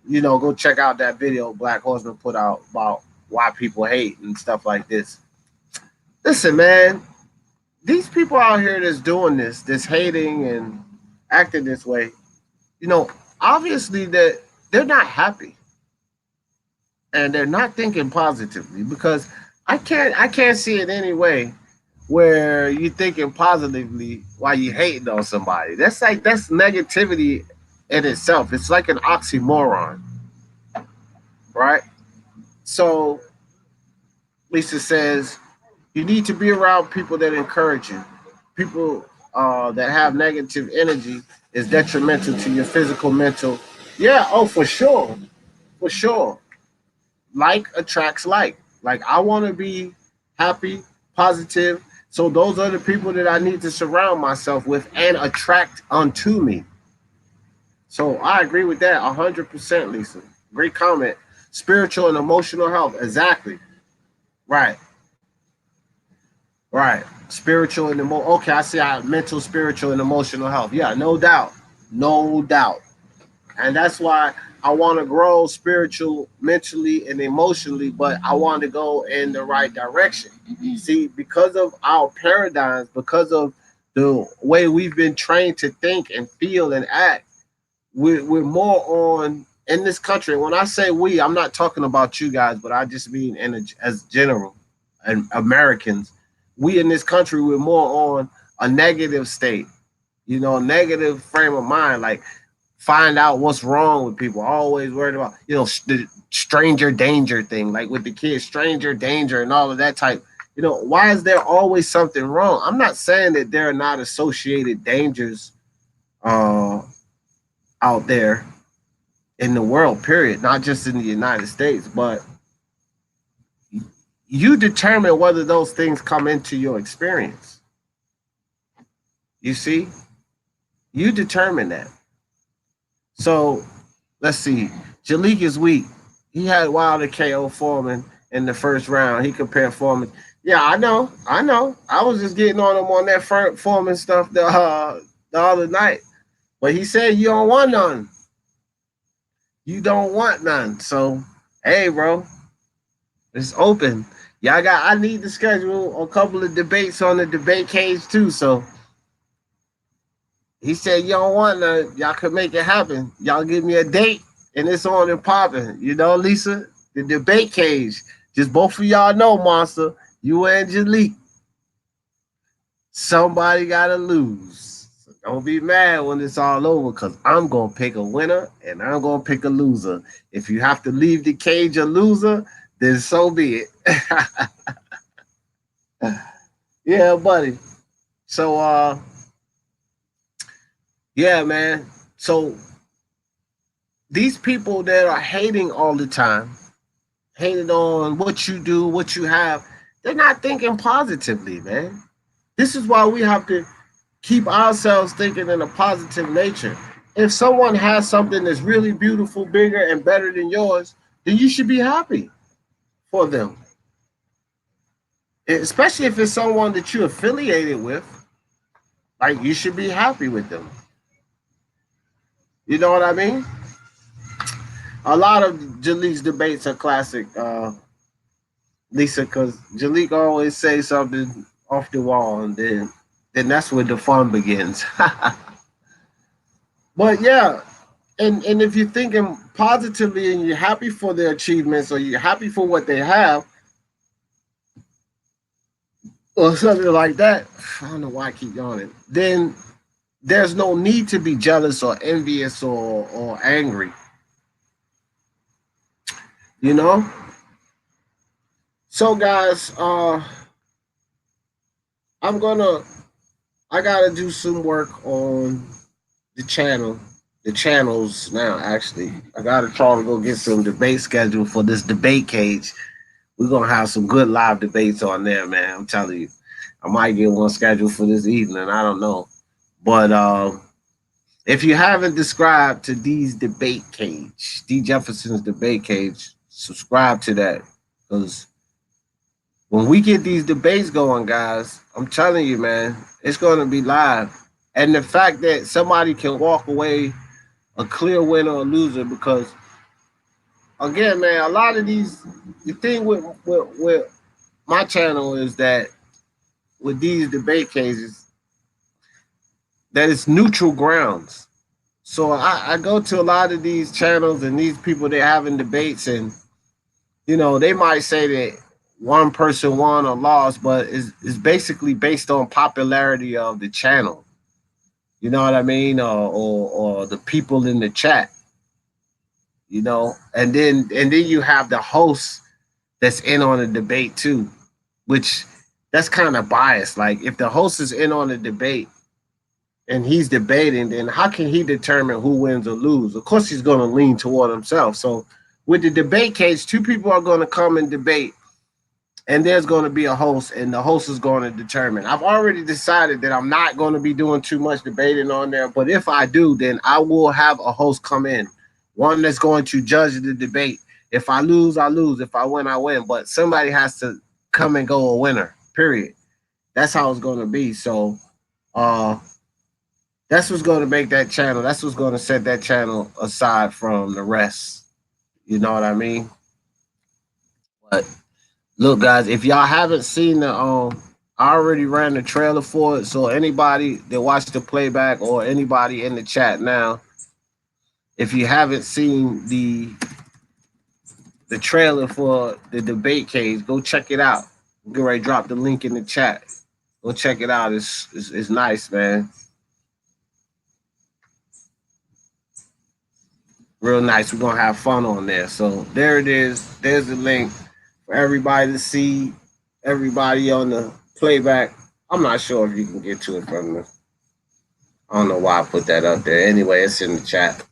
Speaker 1: go check out that video Black Horseman put out about why people hate and stuff like this. Listen, man, these people out here that's doing this hating and acting this way, obviously that they're not happy and they're not thinking positively, because I can't see it any way where you're thinking positively while you hating on somebody. That's negativity in itself. It's like an oxymoron, right? So Lisa says you need to be around people that encourage you. People that have negative energy is detrimental to your physical, mental. Yeah, oh, for sure. For sure. Like attracts like. Like, I want to be happy, positive. So those are the people that I need to surround myself with and attract unto me. So I agree with that 100%, Lisa. Great comment. Spiritual and emotional health. Exactly. Right. Right. Spiritual and okay, I see how mental, spiritual, and emotional health. Yeah, no doubt. No doubt. And that's why I want to grow spiritual, mentally, and emotionally, but I want to go in the right direction. See, because of our paradigms, because of the way we've been trained to think and feel and act, we're more on in this country. When I say we, I'm not talking about you guys, but I just mean as general and Americans. We in this country, we're more on a negative state. You know, negative frame of mind, like find out what's wrong with people. Always worried about, you know, the stranger danger thing, like with the kids, stranger danger and all of that type. You know, why is there always something wrong? I'm not saying that there are not associated dangers uh, out there in the world, period, not just in the United States, but you determine whether those things come into your experience. You see, you determine that. So let's see. Jalik is weak. He had Wilder KO Foreman in the first round. He compared Foreman. Yeah, I know. I know. I was just getting on him on that Foreman stuff the other night. But he said you don't want none. You don't want none. So, hey, bro, it's open. Y'all got. I need to schedule a couple of debates on the debate cage too. So he said you don't want none. Y'all could make it happen. Y'all give me a date and it's on and popping. You know, Lisa, the debate cage. Just both of y'all know, Monster. You and Jalik. Somebody gotta lose. So don't be mad when it's all over, because I'm gonna pick a winner and I'm gonna pick a loser. If you have to leave the cage a loser, then so be it. Yeah, buddy. So yeah, man. So these people that are hating all the time, hating on what you do, what you have, they're not thinking positively, man. This is why we have to keep ourselves thinking in a positive nature. If someone has something that's really beautiful, bigger, and better than yours, then you should be happy for them. Especially if it's someone that you're affiliated with, like you should be happy with them. You know what I mean? A lot of Jalik's debates are classic, Lisa, because Jalik always say something off the wall, and then that's where the fun begins. But yeah, and if you're thinking positively and you're happy for their achievements or you're happy for what they have or something like that, I don't know why I keep yawning. Then there's no need to be jealous or envious or angry. You know. So guys, I'm gonna I gotta do some work on the channel, the channels now. Actually, I gotta try to go get some debate scheduled for this debate cage. We're gonna have some good live debates on there, man. I'm telling you. I might get one scheduled for this evening. I don't know. But if you haven't subscribed to D's debate cage, D Jefferson's debate cage, subscribe to that. Because when we get these debates going, guys, I'm telling you, man, it's gonna be live. And the fact that somebody can walk away a clear winner or loser, because again, man, a lot of these, the thing with my channel is that with these debate cases, that it's neutral grounds. So I go to a lot of these channels and these people, they're having debates, and you know, they might say that one person won or lost, but it's basically based on popularity of the channel. You know what I mean? Or the people in the chat, you know, and then you have the host that's in on the debate too, which that's kind of biased. Like if the host is in on the debate and he's debating, then how can he determine who wins or lose? Of course, he's going to lean toward himself. So with the debate case, two people are going to come and debate, and there's going to be a host, and the host is going to determine. I've already decided that I'm not going to be doing too much debating on there, but if I do, then I will have a host come in, one that's going to judge the debate. If I lose, I lose. If I win, I win. But somebody has to come and go a winner. Period. That's how it's going to be. So, uh, that's what's going to make that channel. That's what's going to set that channel aside from the rest. You know what I mean? But look, guys, if y'all haven't seen the I already ran the trailer for it. So anybody that watched the playback or anybody in the chat now, if you haven't seen the trailer for the debate cage, go check it out. I'm going to drop the link in the chat. Go check it out. It's nice, man. real nice. We're gonna have fun on there. So there it is. There's the link for everybody to see. Everybody on the playback. I'm not sure if you can get to it from the. I don't know why I put that up there. Anyway, it's in the chat.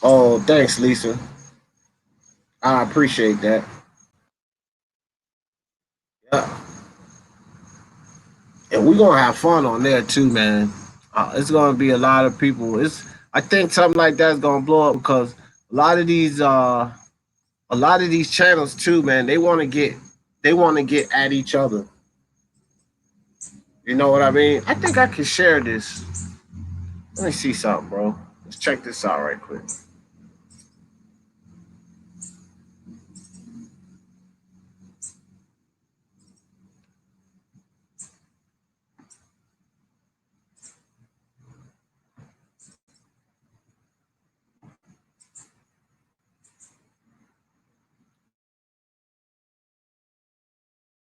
Speaker 1: Oh, thanks, Lisa. I appreciate that. Yeah. And we're gonna have fun on there too, man. It's gonna be a lot of people. I think something like that's gonna blow up because a lot of these a lot of these channels too, man, they want to get at each other. You know what I mean? I think I can share this. Let me see something, bro. Let's check this out right quick.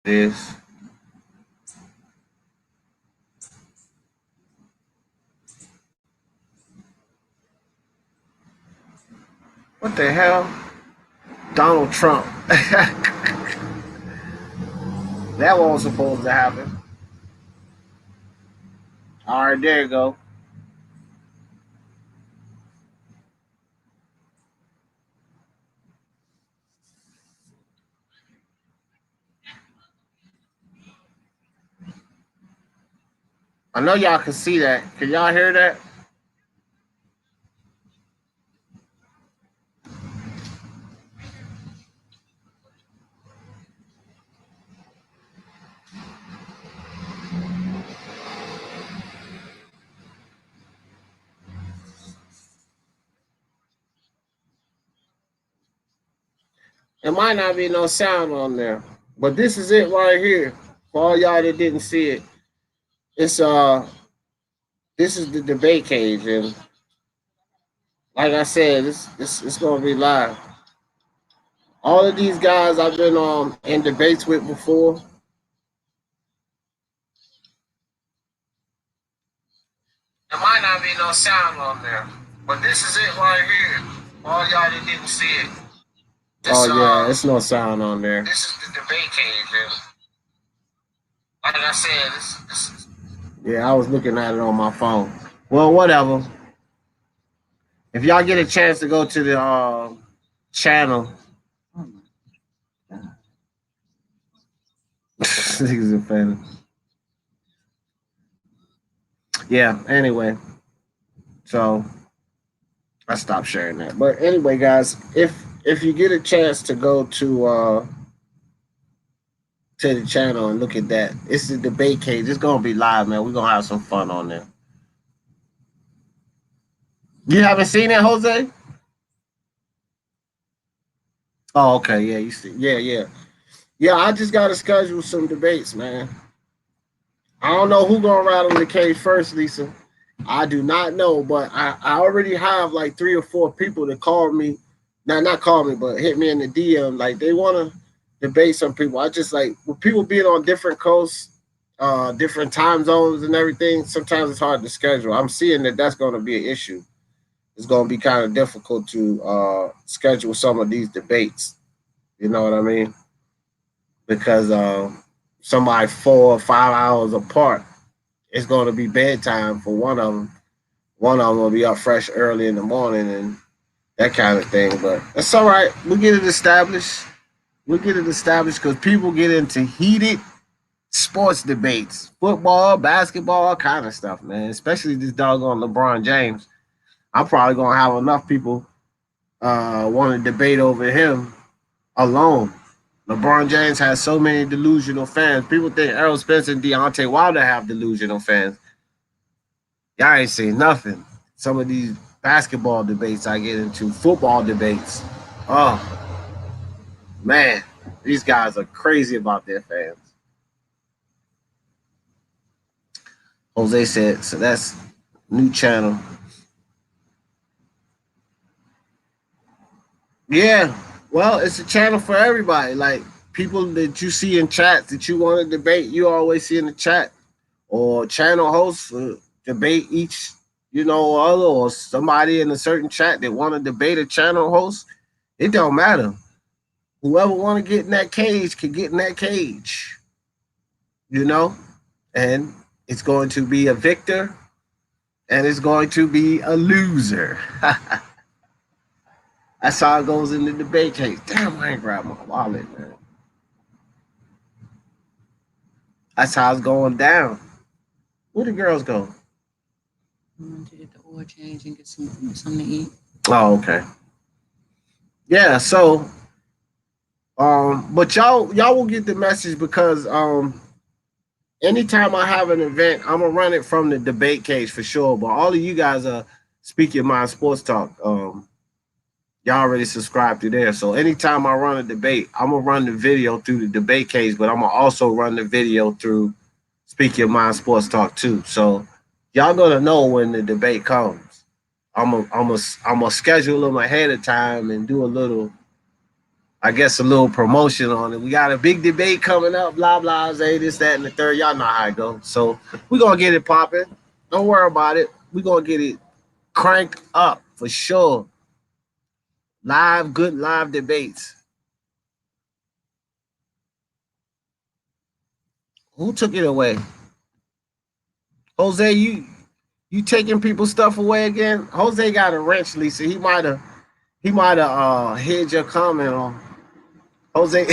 Speaker 1: This. What the hell? Donald Trump. That wasn't supposed to happen. All right, there you go. I know y'all can see that. Can y'all hear that? It might not be no sound on there, but this is it right here. For all y'all that didn't see it, it's this is the debate cage, and like I said, it's gonna be live. All of these guys I've been in debates with before. There might not be no sound on there, but this is it right here. For all y'all that didn't see it. Yeah, it's no sound on there. This is the debate cage, and like I said, yeah, I was looking at it on my phone. Well, whatever. If y'all get a chance to go to the channel, niggas are fan. Yeah. Anyway, so I stopped sharing that. But anyway, guys, if you get a chance to go to the channel and look at that, it's the debate cage. It's gonna be live, man. We're gonna have some fun on there. You haven't seen it, Jose? Oh, okay. Yeah, you see. Yeah, yeah. Yeah, I just gotta schedule some debates, man. I don't know who gonna rattle the cage first, Lisa. I do not know, but I already have like 3 or 4 people that called me. Not call me, but hit me in the DM. Like they wanna debate some people. I just like with people being on different coasts, different time zones and everything, sometimes it's hard to schedule. I'm seeing that that's gonna be an issue. It's gonna be kind of difficult to schedule some of these debates. You know what I mean? Because somebody 4 or 5 hours apart, it's going to be bedtime for one of them. One of them will be up fresh early in the morning and that kind of thing. But it's all right. We'll get it established. We'll get it established because people get into heated sports debates, football, basketball, all kind of stuff, man. Especially this doggone LeBron James. I'm probably going to have enough people want to debate over him alone. LeBron James has so many delusional fans. People think Errol Spence and Deontay Wilder have delusional fans. Y'all ain't seen nothing. Some of these basketball debates I get into, football debates. Oh, man. These guys are crazy about their fans. Jose said, so that's new channel. Yeah. Well, it's a channel for everybody. Like people that you see in chats that you want to debate, you always see in the chat. Or channel hosts debate each you know, or somebody in a certain chat that want to debate a channel host, it don't matter. Whoever want to get in that cage can get in that cage, you know, and it's going to be a victor and it's going to be a loser. That's how it goes in the debate case. Damn, I ain't grabbed my wallet, man. That's how it's going down. Where the girls go?
Speaker 2: To get the oil change and get something to eat.
Speaker 1: Oh, okay. Yeah, so but y'all will get the message because anytime I have an event, I'm gonna run it from the debate cage for sure. But all of you guys are Speak Your Mind Sports Talk. Y'all already subscribed to there. So anytime I run a debate, I'm gonna run the video through the debate cage, but I'm gonna also run the video through Speak Your Mind Sports Talk too. So y'all gonna know when the debate comes. I'm gonna schedule them ahead of time and do a little, I guess, a little promotion on it. We got a big debate coming up, blah blah, say this, that, and the third. Y'all know how it goes. So we're gonna get it popping. Don't worry about it. We're gonna get it cranked up for sure. Good live debates. Who took it away? Jose, you taking people's stuff away again? Jose got a wrench, Lisa. He might have hid your comment on Jose.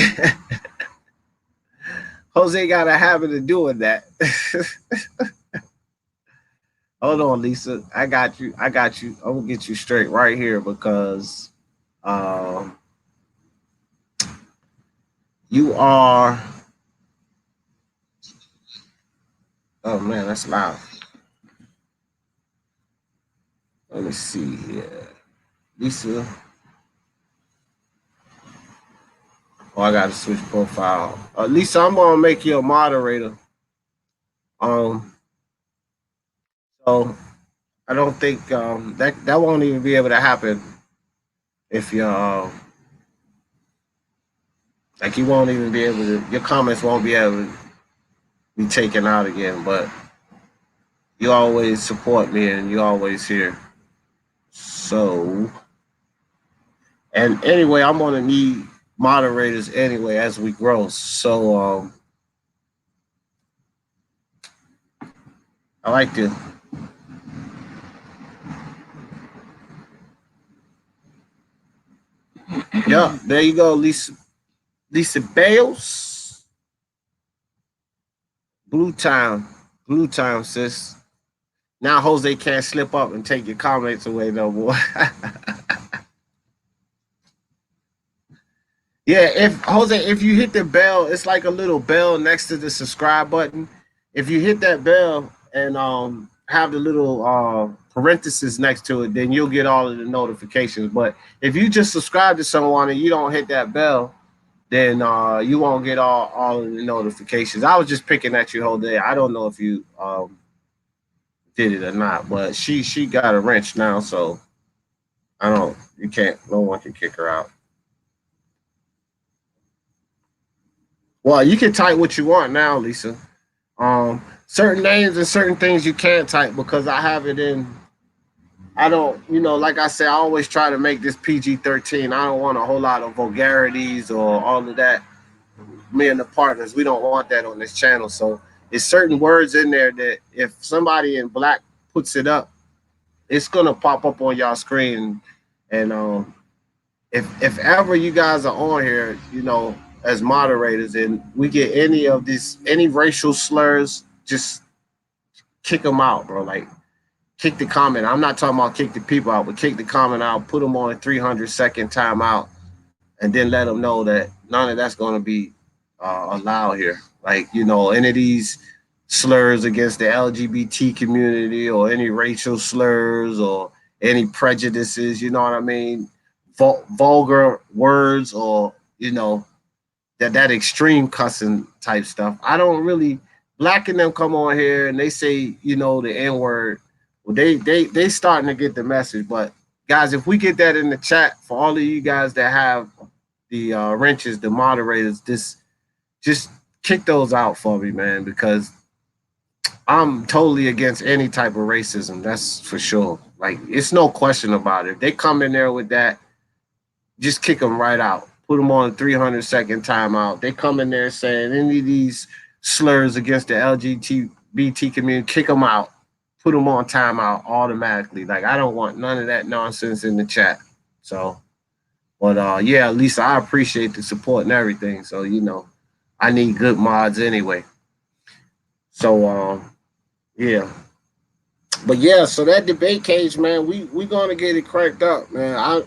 Speaker 1: Jose got a habit of doing that. Hold on, Lisa. I got you. I'm gonna get you straight right here because you are. Oh man, that's loud. Let me see here, Lisa. Oh, I gotta switch profile. Lisa, I'm gonna make you a moderator. Um, so I don't think that won't even be able to happen if you like you won't even be able to. Your comments won't be able to be taken out again. But you always support me and you always here. So, and anyway, I'm gonna need moderators anyway as we grow. So I like to. Yeah, there you go, Lisa. Lisa Bales. Blue time, sis. Now Jose can't slip up and take your comments away no more. Yeah, if you hit the bell, it's like a little bell next to the subscribe button. If you hit that bell and have the little parenthesis next to it, then you'll get all of the notifications. But if you just subscribe to someone and you don't hit that bell, then you won't get all of the notifications. I was just picking at you whole day. I don't know if you did it or not, but she got a wrench now, so you can't, no one can kick her out. Well, you can type what you want now, Lisa. Certain names and certain things you can't type because I have it in. I don't, like I said, I always try to make this PG-13. I don't want a whole lot of vulgarities or all of that. Me and the partners, we don't want that on this channel. So there's certain words in there that if somebody in black puts it up, it's gonna pop up on y'all screen. And if ever you guys are on here, as moderators, and we get any racial slurs, just kick them out, bro. Like, kick the comment. I'm not talking about kick the people out, but kick the comment out, put them on a 300-second timeout, and then let them know that none of that's going to be allowed here. Like, any of these slurs against the LGBT community or any racial slurs or any prejudices, you know what I mean? Vulgar words or, that extreme cussing type stuff. I don't really, Black and them come on here and they say, the N word. Well, they starting to get the message. But guys, if we get that in the chat for all of you guys that have the wrenches, the moderators, just kick those out for me, man, because I'm totally against any type of racism. That's for sure. Like, it's no question about it. If they come in there with that, just kick them right out. Put them on a 300-second timeout. They come in there saying any of these slurs against the LGBT community, kick them out. Put them on timeout automatically. Like, I don't want none of that nonsense in the chat. So, but yeah, Lisa, I appreciate the support and everything. So, I need good mods anyway. So, yeah. But yeah, so that debate cage, man, we gonna get it cranked up, man.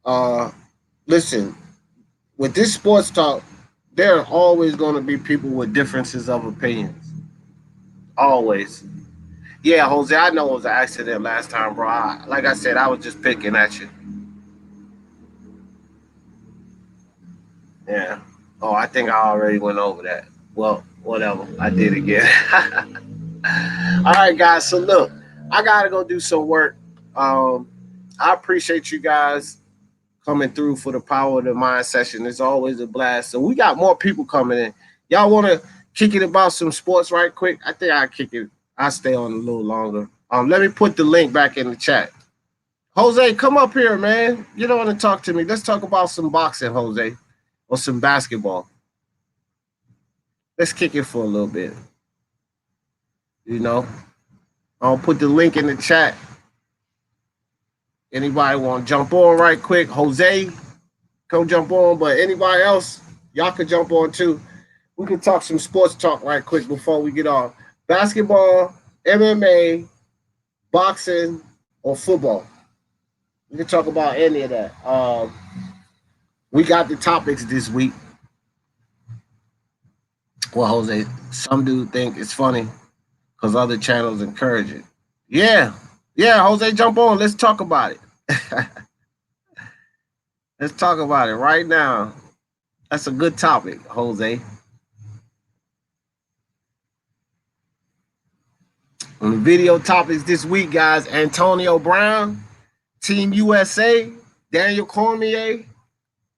Speaker 1: Uh listen, with this sports talk, there are always gonna be people with differences of opinions. Always. Yeah, Jose, I know it was an accident last time, bro. Like I said, I was just picking at you. Yeah. Oh, I think I already went over that. Well, whatever. I did again. All right, guys. So look, I gotta go do some work. Um, I appreciate you guys coming through for the Power of the Mind session. It's always a blast. So we got more people coming in. Y'all want to kick it about some sports right quick? I think I kick it. I stay on a little longer. Let me put the link back in the chat. Jose, come up here, man. You don't want to talk to me. Let's talk about some boxing, Jose, or some basketball. Let's kick it for a little bit. You know, I'll put the link in the chat. Anybody want to jump on right quick? Jose, come jump on. But anybody else, y'all can jump on too. We can talk some sports talk right quick before we get off. Basketball, MMA, boxing, or football. We can talk about any of that. We got the topics this week. Well, Jose, some do think it's funny because other channels encourage it. Yeah, yeah, Jose, jump on. Let's talk about it. Let's talk about it right now. That's a good topic, Jose. On the video topics this week, guys, Antonio Brown, Team USA, Daniel Cormier,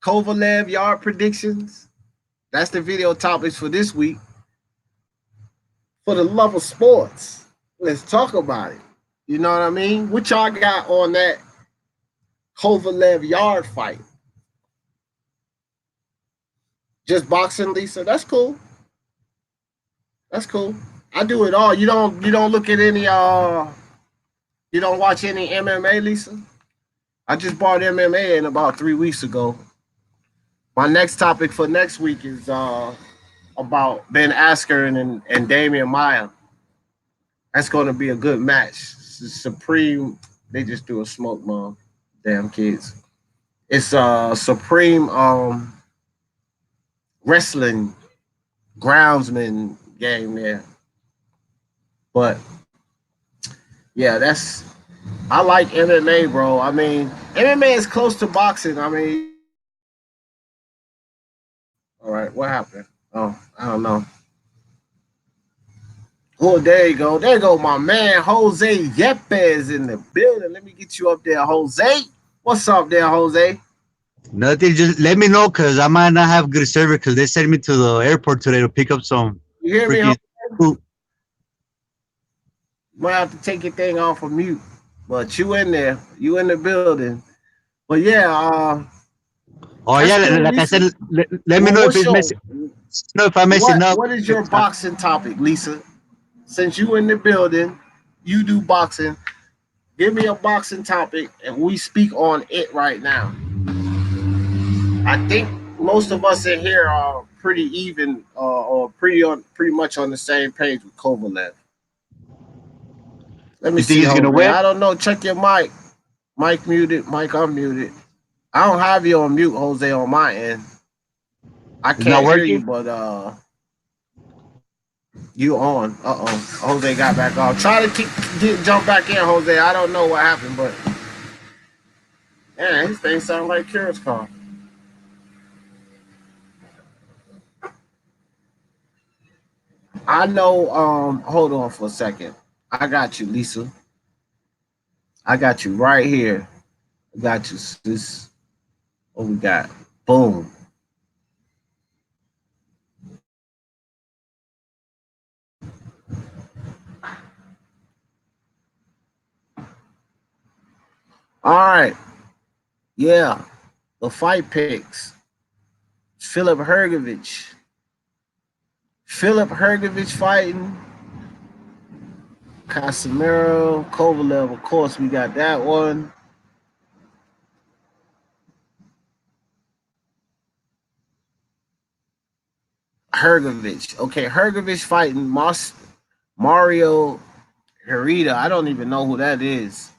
Speaker 1: Kovalev yard predictions. That's the video topics for this week. For the love of sports, let's talk about it. You know what I mean? What y'all got on that Kovalev yard fight? Just boxing, Lisa. That's cool. That's cool. I do it all. You don't look at any you don't watch any MMA, Lisa? I just bought MMA in about 3 weeks ago. My next topic for next week is about Ben Askren and Damian Maya. That's going to be a good match. Supreme, they just do a smoke bomb. Damn kids. It's a Supreme wrestling groundsman game there. But yeah, I like MMA, bro. I mean, MMA is close to boxing. I mean, all right, what happened? Oh, I don't know. Oh, there you go. There you go, my man Jose Yepes in the building. Let me get you up there, Jose. What's up there, Jose?
Speaker 3: Nothing. Just let me know because I might not have good service because they sent me to the airport today to pick up some
Speaker 1: You hear me,
Speaker 3: freaking
Speaker 1: Jose?
Speaker 3: food.
Speaker 1: You might have to take your thing off of mute. But you in there. You in the building. But yeah,
Speaker 3: Oh
Speaker 1: that's
Speaker 3: yeah,
Speaker 1: cool,
Speaker 3: like I
Speaker 1: Lisa.
Speaker 3: said, let me
Speaker 1: Well,
Speaker 3: know if
Speaker 1: what's
Speaker 3: it's
Speaker 1: your
Speaker 3: messing. Know if I'm messing up.
Speaker 1: what is your boxing topic, Lisa? Since you in the building, you do boxing. Give me a boxing topic and we speak on it right now. I think most of us in here are pretty even or pretty much on the same page with Kovalev. Let me
Speaker 3: You think
Speaker 1: see,
Speaker 3: he's gonna
Speaker 1: Jose.
Speaker 3: win?
Speaker 1: I don't know. Check your mic. Mic muted. Mic unmuted. I don't have you on mute, Jose, on my end. I
Speaker 3: It's not
Speaker 1: can't hear you,
Speaker 3: working.
Speaker 1: but you on. Uh-oh. Jose got back off. Try to jump back in, Jose. I don't know what happened, but man, his thing sounds like Kira's car. I know, hold on for a second. I got you, Lisa. I got you right here. I got you, sis. What we got? Boom. All right. Yeah. The fight picks. Philip Hergovich. Philip Hergovich fighting Casimiro Kovalev. Of course, we got that one. Hergovich. Okay, Hergovich fighting Mario Herita. I don't even know who that is.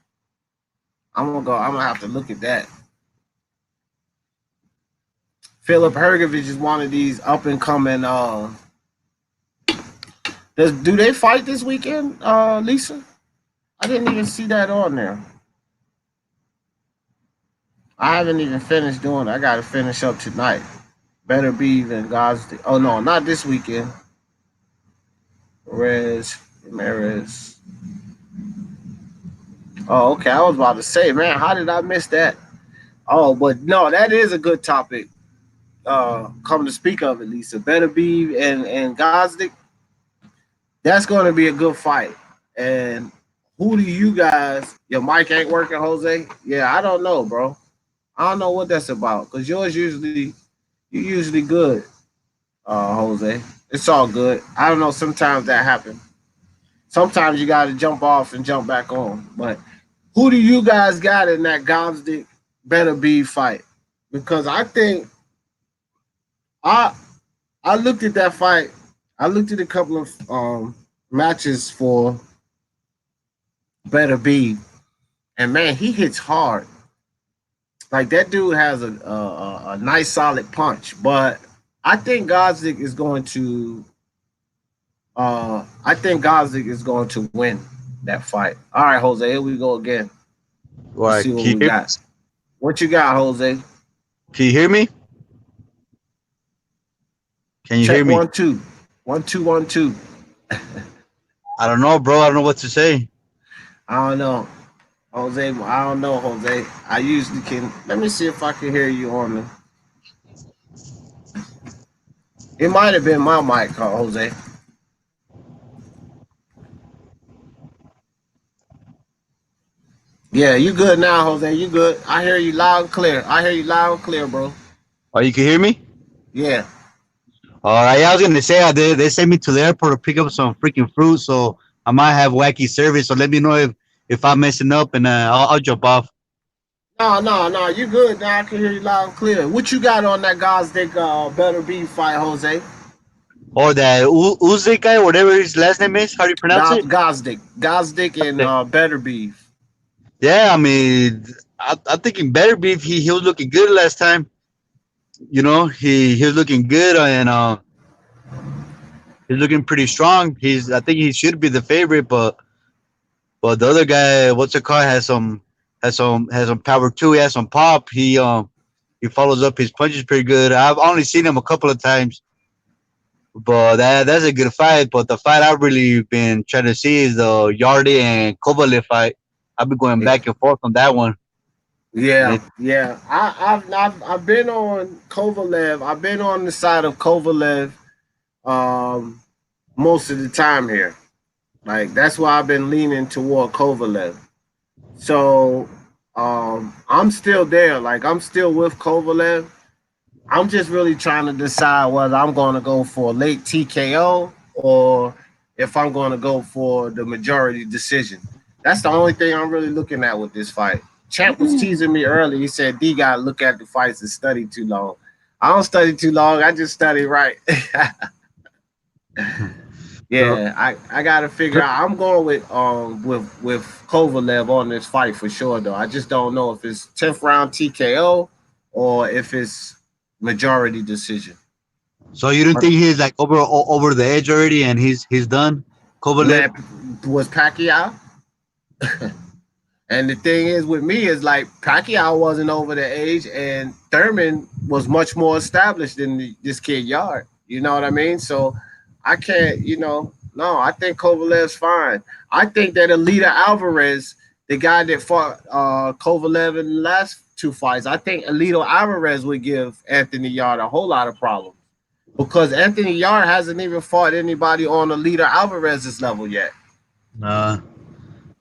Speaker 1: I'm gonna have to look at that. Philip Hergovich is one of these up and coming. Do they fight this weekend, Lisa? I didn't even see that on there. I haven't even finished doing it. I got to finish up tonight. Better be than God's. Oh no, not this weekend. Ramirez. Oh, okay. I was about to say, man, how did I miss that? Oh, but no, that is a good topic. Come to speak of it, Lisa. Better be and Gosdick. That's going to be a good fight. And who do you guys? Your mic ain't working, Jose. Yeah, I don't know, bro. I don't know what that's about because you're usually good, Jose. It's all good. I don't know. Sometimes that happens. Sometimes you got to jump off and jump back on. But who do you guys got in that Gosdick Better Be fight? Because I think I I looked at that fight. I looked at a couple of matches for Better Be, and man, he hits hard. Like that dude has a nice solid punch, but I think Gosdick is going to. I think Gosdick is going to win that fight. All right, Jose, here we go again.
Speaker 3: All
Speaker 1: Let's
Speaker 3: right,
Speaker 1: see what we got. What you got, Jose?
Speaker 3: can you hear me? Can you
Speaker 1: Check
Speaker 3: hear me?
Speaker 1: 1 2. 1 2 1 2.
Speaker 3: I don't know, bro. I don't know what to say.
Speaker 1: I don't know. Jose, I don't know, Jose. I usually can. Let me see if I can hear you on the. It might have been my mic, Jose. Yeah, you good now, Jose. You good. I hear you loud and clear. I hear you loud and clear, bro.
Speaker 3: Oh, you can hear me?
Speaker 1: Yeah.
Speaker 3: All right, yeah, I was gonna say they sent me to the airport to pick up some freaking fruit, so I might have wacky service. So let me know if I'm messing up, and I'll jump off.
Speaker 1: No. You good now. I can hear you loud and clear. What you got on that Gosdick Better Be fight, Jose?
Speaker 3: Or that Uzi guy, whatever his last name is. How do you pronounce it?
Speaker 1: Gosdick and Better Beef.
Speaker 3: Yeah, I mean, I'm thinking better be if he was looking good last time. You know, he was looking good, and he's looking pretty strong. I think he should be the favorite, but the other guy, what's it called, has some power too. He has some pop. He follows up his punches pretty good. I've only seen him a couple of times, but that's a good fight. But the fight I've really been trying to see is the Yardy and Kovalev fight. I've been going
Speaker 1: Yeah.
Speaker 3: back and forth on that one. And
Speaker 1: Yeah. I've been on Kovalev. I've been on the side of Kovalev um, most of the time here. Like that's why I've been leaning toward Kovalev. So I'm still there. Like I'm still with Kovalev. I'm just really trying to decide whether I'm going to go for a late TKO or if I'm going to go for the majority decision. That's the only thing I'm really looking at with this fight. Champ was teasing me early. He said D got to look at the fights and study too long. I don't study too long. I just study right.
Speaker 3: so,
Speaker 1: Yeah, I gotta figure out. I'm going with Kovalev on this fight for sure though. I just don't know if it's 10th round TKO or if it's majority decision.
Speaker 3: so you don't think he's like over the edge already, and he's done, Kovalev?
Speaker 1: Man, was Pacquiao. And the thing is with me is like Pacquiao wasn't over the age, and Thurman was much more established than this kid Yard. You know what I mean? So I can't, no, I think Kovalev's fine. I think that Alita Alvarez, the guy that fought Kovalev in the last two fights, I think Alito Alvarez would give Anthony Yard a whole lot of problems because Anthony Yard hasn't even fought anybody on Alita Alvarez's level yet.
Speaker 3: Uh,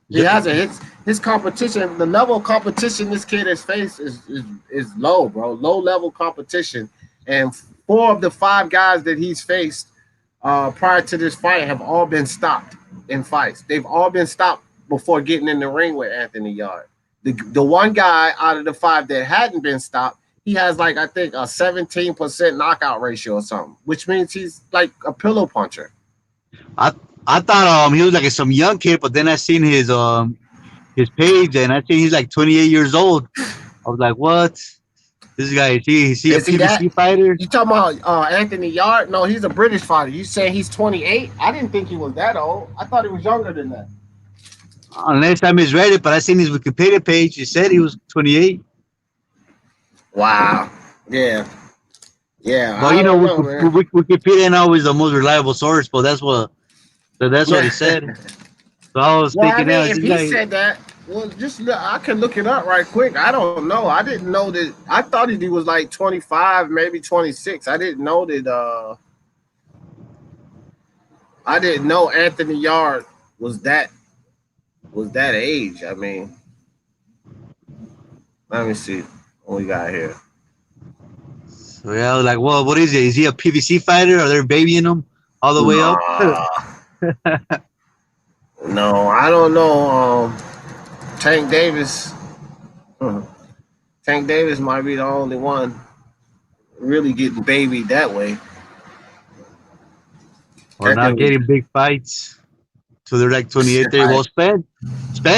Speaker 1: He hasn't. his competition, the level of competition this kid has faced is low, bro. Low level competition, and 4 of the 5 guys that he's faced prior to this fight have all been stopped in fights. They've all been stopped before getting in the ring with Anthony Yard. The one guy out of the 5 that hadn't been stopped, he has like I think a 17% knockout ratio or something, which means he's like a pillow puncher.
Speaker 3: I I thought he was like some young kid, but then I seen his page and I think he's like 28 years old. I was like, what? This guy is he a
Speaker 1: Is he that?
Speaker 3: PBC fighter?
Speaker 1: You talking about Anthony Yard? No, he's a British fighter. You saying he's 28? I didn't think he was that old. I thought he was younger than that.
Speaker 3: Unless I misread it, but I seen his Wikipedia page. He said he was 28.
Speaker 1: Wow. Yeah. Yeah.
Speaker 3: But you know,
Speaker 1: man.
Speaker 3: Wikipedia ain't always the most reliable source, but that's what he said. So I was
Speaker 1: Well, I
Speaker 3: thinking,
Speaker 1: mean,
Speaker 3: now,
Speaker 1: if he said that, well, just look, I can look it up right quick. I don't know. I didn't know that. I thought he was like 25, maybe 26. I didn't know that. I didn't know Anthony Yard was that age. I mean, let me see what we got here.
Speaker 3: so yeah, I was like, well, what is it? Is he a PVC fighter? Are they babying him all the way up?
Speaker 1: No, I don't know. Tank Davis. Tank Davis might be the only one really getting babied that way.
Speaker 3: Or not getting big fights. So they're like 28, 30. Well, Spence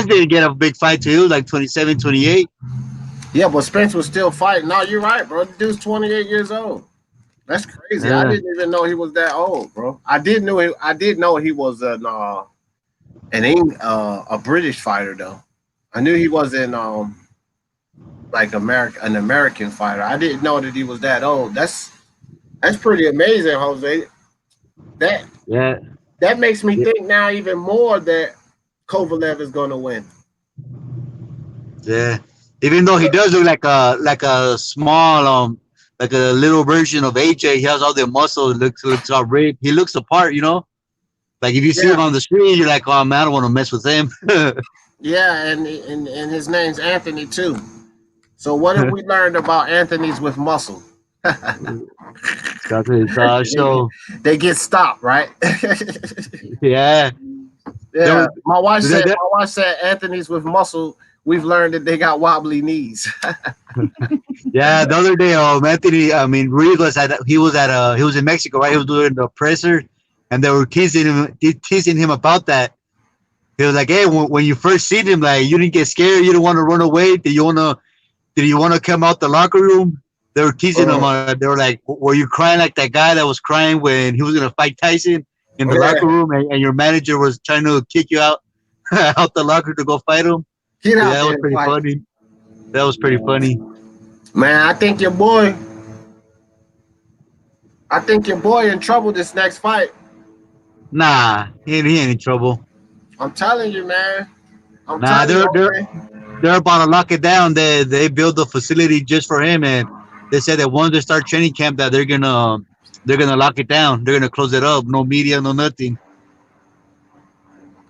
Speaker 3: didn't get a big fight too. He was like 27, 28.
Speaker 1: Yeah, but Spence was still fighting. No, you're right, bro. The dude's 28 years old. That's crazy.
Speaker 3: Yeah.
Speaker 1: I didn't even know he was that old, bro. I did know he was a British fighter though. I knew he wasn't like an American fighter. I didn't know that he was that old. That's pretty amazing, Jose. That makes me think now even more that Kovalev is going to win.
Speaker 3: Yeah, even though he does look like a small like a little version of AJ. He has all the muscles. Looks all ripped. He looks the part, you know. Like if you see him on the screen, you're like, oh man, I don't want to mess with him.
Speaker 1: Yeah, and his name's Anthony too. So what have we learned about Anthony's with muscle?
Speaker 3: So
Speaker 1: they get stopped, right?
Speaker 3: Yeah.
Speaker 1: Yeah. My wife said Anthony's with muscle. We've learned that they got wobbly knees.
Speaker 3: Yeah, the other day, Anthony, I mean, Ruiz he was in Mexico, right? He was doing the presser, and they were teasing him about that. He was like, "Hey, when you first seen him, like, you didn't get scared, you didn't want to run away. Did you want to come out the locker room?" They were teasing him. They were like, "Were you crying like that guy that was crying when he was gonna fight Tyson in the locker room, and your manager was trying to kick you out the locker to go fight him?" That was pretty funny. That was pretty funny.
Speaker 1: Man, I think your boy in trouble this next fight.
Speaker 3: Nah, he ain't in trouble.
Speaker 1: I'm telling you, man.
Speaker 3: They're about to lock it down. They built the facility just for him, and they said that once they start training camp, that they're gonna lock it down. They're gonna close it up. No media, no nothing.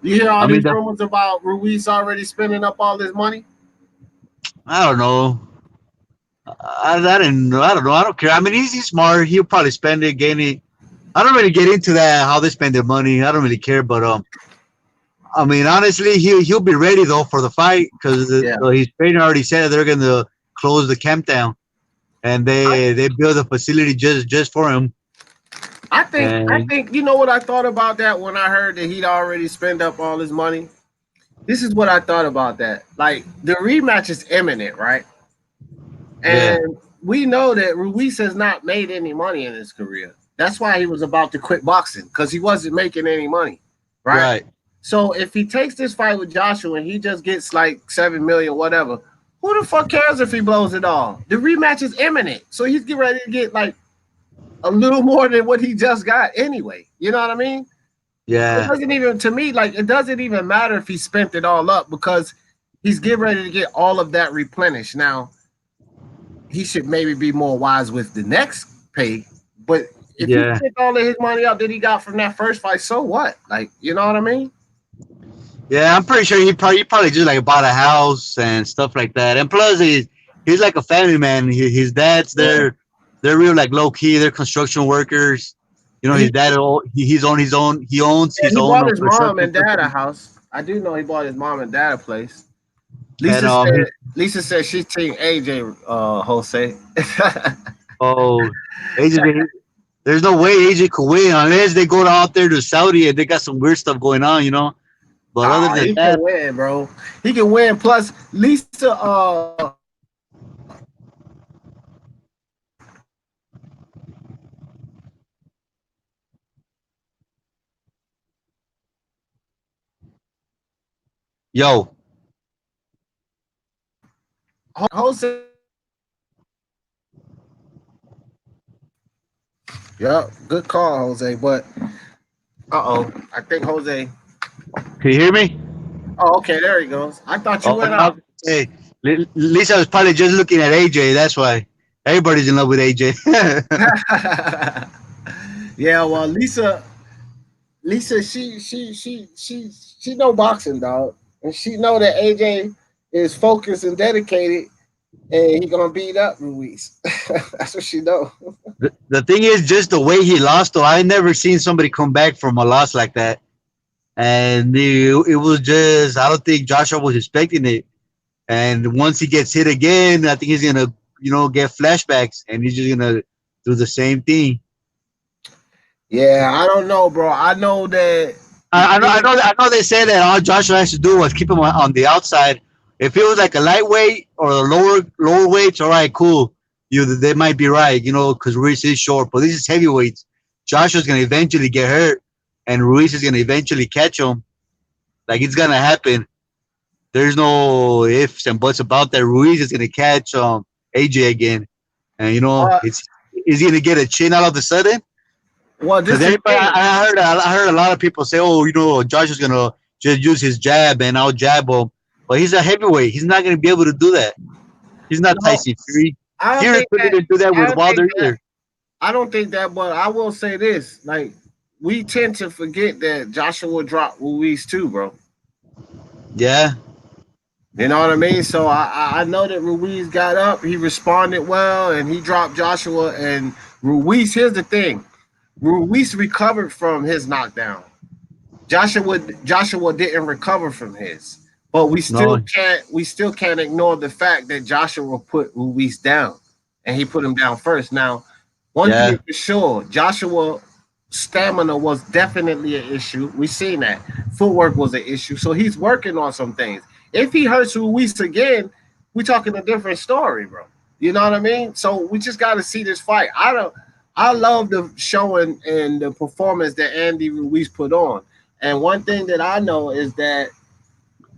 Speaker 1: You hear all these rumors about Ruiz already spending up all this money?
Speaker 3: I don't know. I don't know. I don't care. I mean, he's smart. He'll probably spend it, gain it. I don't really get into that, how they spend their money. I don't really care, but I mean, honestly, he'll be ready though for the fight because his trainer already said they're gonna close the camp down, and they build a facility just for him.
Speaker 1: I think you know what I thought about that when I heard that he'd already spent up all his money. This is what I thought about that. Like, the rematch is imminent, right? And we know that Ruiz has not made any money in his career. That's why he was about to quit boxing, because he wasn't making any money, right? So if he takes this fight with Joshua and he just gets like 7 million, whatever, who the fuck cares if he blows it all? The rematch is imminent, so he's getting ready to get like a little more than what he just got anyway. You know what I mean?
Speaker 3: Yeah.
Speaker 1: It doesn't even matter if he spent it all up, because he's getting ready to get all of that replenished. Now, he should maybe be more wise with the next pay, but if he spent all of his money up that he got from that first fight, so what? Like, you know what I mean?
Speaker 3: Yeah, I'm pretty sure he probably just like bought a house and stuff like that. And plus, he's like a family man. His dad's
Speaker 1: Yeah.
Speaker 3: they're real like low key. They're construction workers. You know, his
Speaker 1: He,
Speaker 3: dad he's on his own. He owns
Speaker 1: yeah,
Speaker 3: his
Speaker 1: he
Speaker 3: own
Speaker 1: bought his mom
Speaker 3: construction
Speaker 1: and dad a
Speaker 3: company.
Speaker 1: house. I do know he bought his mom and dad a place.
Speaker 3: And
Speaker 1: Lisa said
Speaker 3: he
Speaker 1: Lisa said she's team AJ Jose.
Speaker 3: oh AJ, there's no way AJ could win unless they go out there to Saudi and they got some weird stuff going on. You know, but other
Speaker 1: Oh,
Speaker 3: than
Speaker 1: he can
Speaker 3: that,
Speaker 1: win, bro. He can win. Plus, Lisa,
Speaker 3: yo,
Speaker 1: Jose. Yep, good call, Jose. But I think Jose.
Speaker 3: can you hear me?
Speaker 1: Oh, okay, there he goes. I thought you
Speaker 3: Oh,
Speaker 1: went
Speaker 3: no,
Speaker 1: out.
Speaker 3: hey, Lisa was probably just looking at AJ. That's why everybody's in love with AJ.
Speaker 1: Yeah, well, Lisa, she know boxing, dog, and she know that AJ is focused and dedicated, and he gonna beat up Ruiz. That's what she know.
Speaker 3: The thing is, just the way he lost, though, I never seen somebody come back from a loss like that. And it was just, I don't think Joshua was expecting it. And once he gets hit again, I think he's gonna, get flashbacks, and he's just gonna do the same thing.
Speaker 1: Yeah, I don't know, bro. I know that the
Speaker 3: I know, I
Speaker 1: thing.
Speaker 3: know, I know. They said that all Joshua has to do was keep him on the outside. If it was like a lightweight or a lower weights, all right, cool. They might be right, because Ruiz is short, but this is heavyweights. Joshua's gonna eventually get hurt, and Ruiz is gonna eventually catch him. Like it's gonna happen. There's no ifs and buts about that. Ruiz is gonna catch AJ again, and
Speaker 1: Uh,
Speaker 3: it's is he gonna get a chin all of a sudden?
Speaker 1: well,
Speaker 3: Because
Speaker 1: this is the
Speaker 3: everybody,
Speaker 1: thing.
Speaker 3: I heard a lot of people say, "Oh, Josh is gonna just use his jab and I'll jab him," but he's a heavyweight. He's not gonna be able to do that. He's not
Speaker 1: No,
Speaker 3: Tyson Fury.
Speaker 1: I don't
Speaker 3: Fury
Speaker 1: think
Speaker 3: couldn't
Speaker 1: that.
Speaker 3: even do that
Speaker 1: I
Speaker 3: with
Speaker 1: don't think
Speaker 3: Wilder
Speaker 1: that.
Speaker 3: either.
Speaker 1: I don't think that. But I will say this: like we tend to forget that Joshua dropped Ruiz too, bro.
Speaker 3: Yeah,
Speaker 1: You know what I mean? So I know that Ruiz got up, he responded well, and he dropped Joshua. And Ruiz, here's the thing: Ruiz recovered from his knockdown. Joshua didn't recover from his, but
Speaker 3: no,
Speaker 1: we still can't ignore the fact that Joshua put Ruiz down, and he put him down first. Now, one thing
Speaker 3: yeah,
Speaker 1: for sure, Joshua stamina was definitely an issue. We seen that footwork was an issue, so he's working on some things. If he hurts Ruiz again, we talking a different story, bro. You know what I mean? So we just got to see this fight. I don't. I love the showing and the performance that Andy Ruiz put on. And one thing that I know is that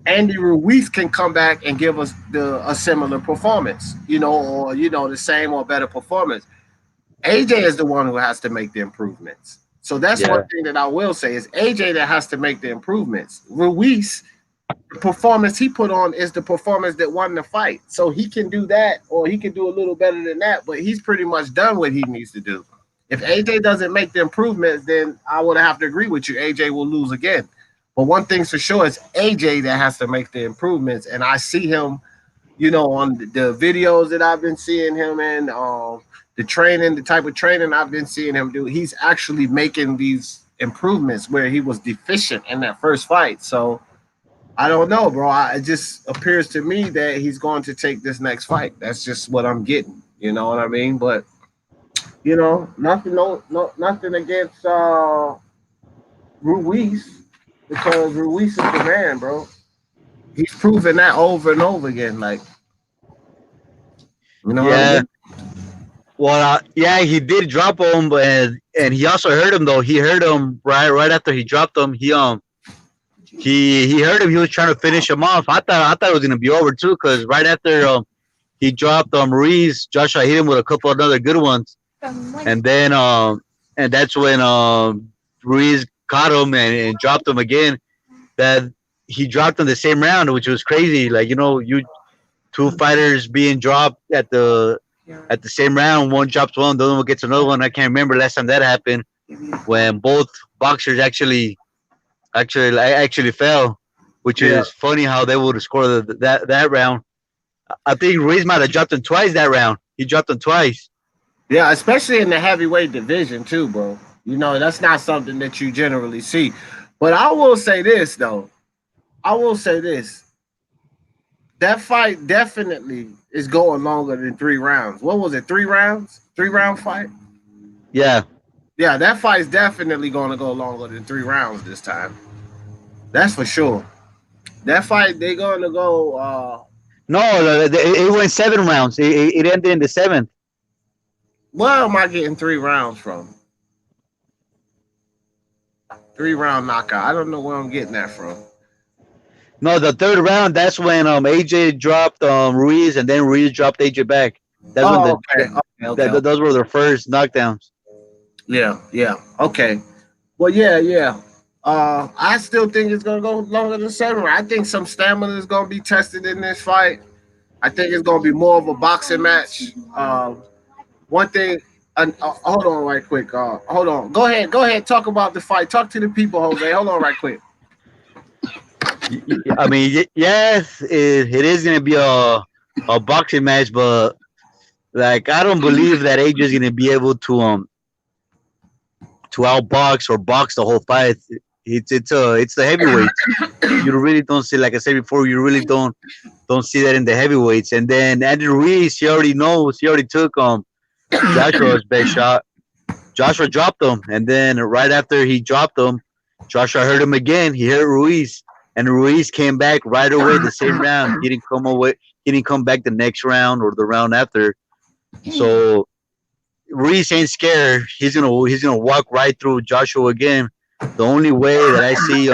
Speaker 1: Andy Ruiz can come back and give us a similar performance, or the same or better performance. AJ is the one who has to make the improvements. So that's one
Speaker 3: yeah,
Speaker 1: thing that I will say is AJ that has to make the improvements. Ruiz, the performance he put on is the performance that won the fight. So he can do that, or he can do a little better than that, but he's pretty much done what he needs to do. If AJ doesn't make the improvements, then I would have to agree with you. AJ will lose again. But one thing's for sure is AJ that has to make the improvements. And I see him, on the videos that I've been seeing him in, the training, the type of training I've been seeing him do, he's actually making these improvements where he was deficient in that first fight. So I don't know, bro. It just appears to me that he's going to take this next fight. That's just what I'm getting. You know what I mean? But nothing, no, nothing against Ruiz because Ruiz is the man, bro. He's proven that over and over again. Like, you know what I
Speaker 3: yeah.
Speaker 1: mean?
Speaker 3: Well, yeah, he did drop him, but and he also hurt him though. He hurt him right after he dropped him. He hurt him. He was trying to finish him off. I thought it was gonna be over too, because right after he dropped Ruiz, Joshua hit him with a couple of other good ones, and then and that's when Ruiz caught him and dropped him again. That he dropped him the same round, which was crazy. Like you two fighters being dropped at the same round. One drops one, the other one gets another one. I can't remember last time that happened when both boxers actually fell. which
Speaker 1: Yeah.
Speaker 3: is funny how they would score that round. I think Ruiz might have dropped him twice that round. He dropped him twice.
Speaker 1: Yeah, especially in the heavyweight division too, bro. You know, that's not something that you generally see. But I will say this though. I will say this. That fight definitely is going longer than 3 rounds. What was it? 3 rounds? 3 round fight?
Speaker 3: Yeah.
Speaker 1: Yeah, that fight's definitely going to go longer than 3 rounds this time. That's for sure. That fight, they're going to go.
Speaker 3: No, it went 7 rounds. It ended in the seventh.
Speaker 1: Where am I getting 3 rounds from? 3 round knockout. I don't know where I'm getting that from.
Speaker 3: No, the third round. That's when AJ dropped Ruiz, and then Ruiz dropped AJ back. That's when
Speaker 1: Oh, okay. Okay.
Speaker 3: those were their first knockdowns.
Speaker 1: Yeah, yeah. Okay. Well, yeah, yeah. I still think it's gonna go longer than 7 rounds. I think some stamina is gonna be tested in this fight. I think it's gonna be more of a boxing match. One thing. Hold on, right quick. Hold on. Go ahead. Go ahead. Talk about the fight. Talk to the people, Jose. Hold on, right quick.
Speaker 3: I mean, yes, it is gonna be a boxing match, but like I don't believe that AJ is gonna be able to outbox or box the whole fight. It's the heavyweight. You really don't see, like I said before, you really don't see that in the heavyweights. And then Andy Ruiz, he already knows. He already took Joshua's best shot. Joshua dropped him, and then right after he dropped him, Joshua hurt him again. He hurt Ruiz, and Ruiz came back right away the same round. He didn't come away. He didn't come back the next round or the round after. So Ruiz ain't scared. He's gonna walk right through Joshua again. The only way that I see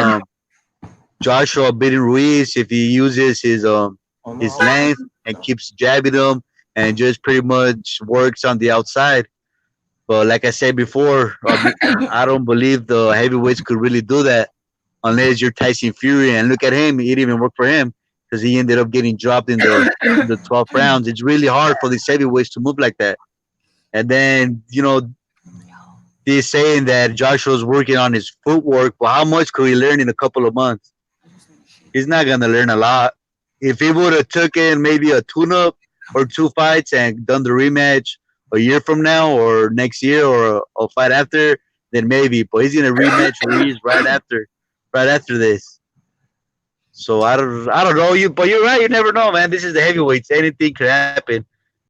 Speaker 3: Joshua beating Ruiz if he uses his length and keeps jabbing him and just pretty much works on the outside. But like I said before, I don't believe the heavyweights could really do that unless you're Tyson Fury. And look at him; it didn't even work for him because he ended up getting dropped in the 12th rounds. It's really hard for these heavyweights to move like that. And then they're saying that Joshua's working on his footwork, but how much could he learn in a couple of months? He's not gonna learn a lot. If he would have taken maybe a tune-up or 2 fights and done the rematch a year from now or next year or a fight after, then maybe. But he's gonna rematch Ruiz right after this. So I don't know you, but you're right. You never know, man. This is the heavyweights. Anything could happen.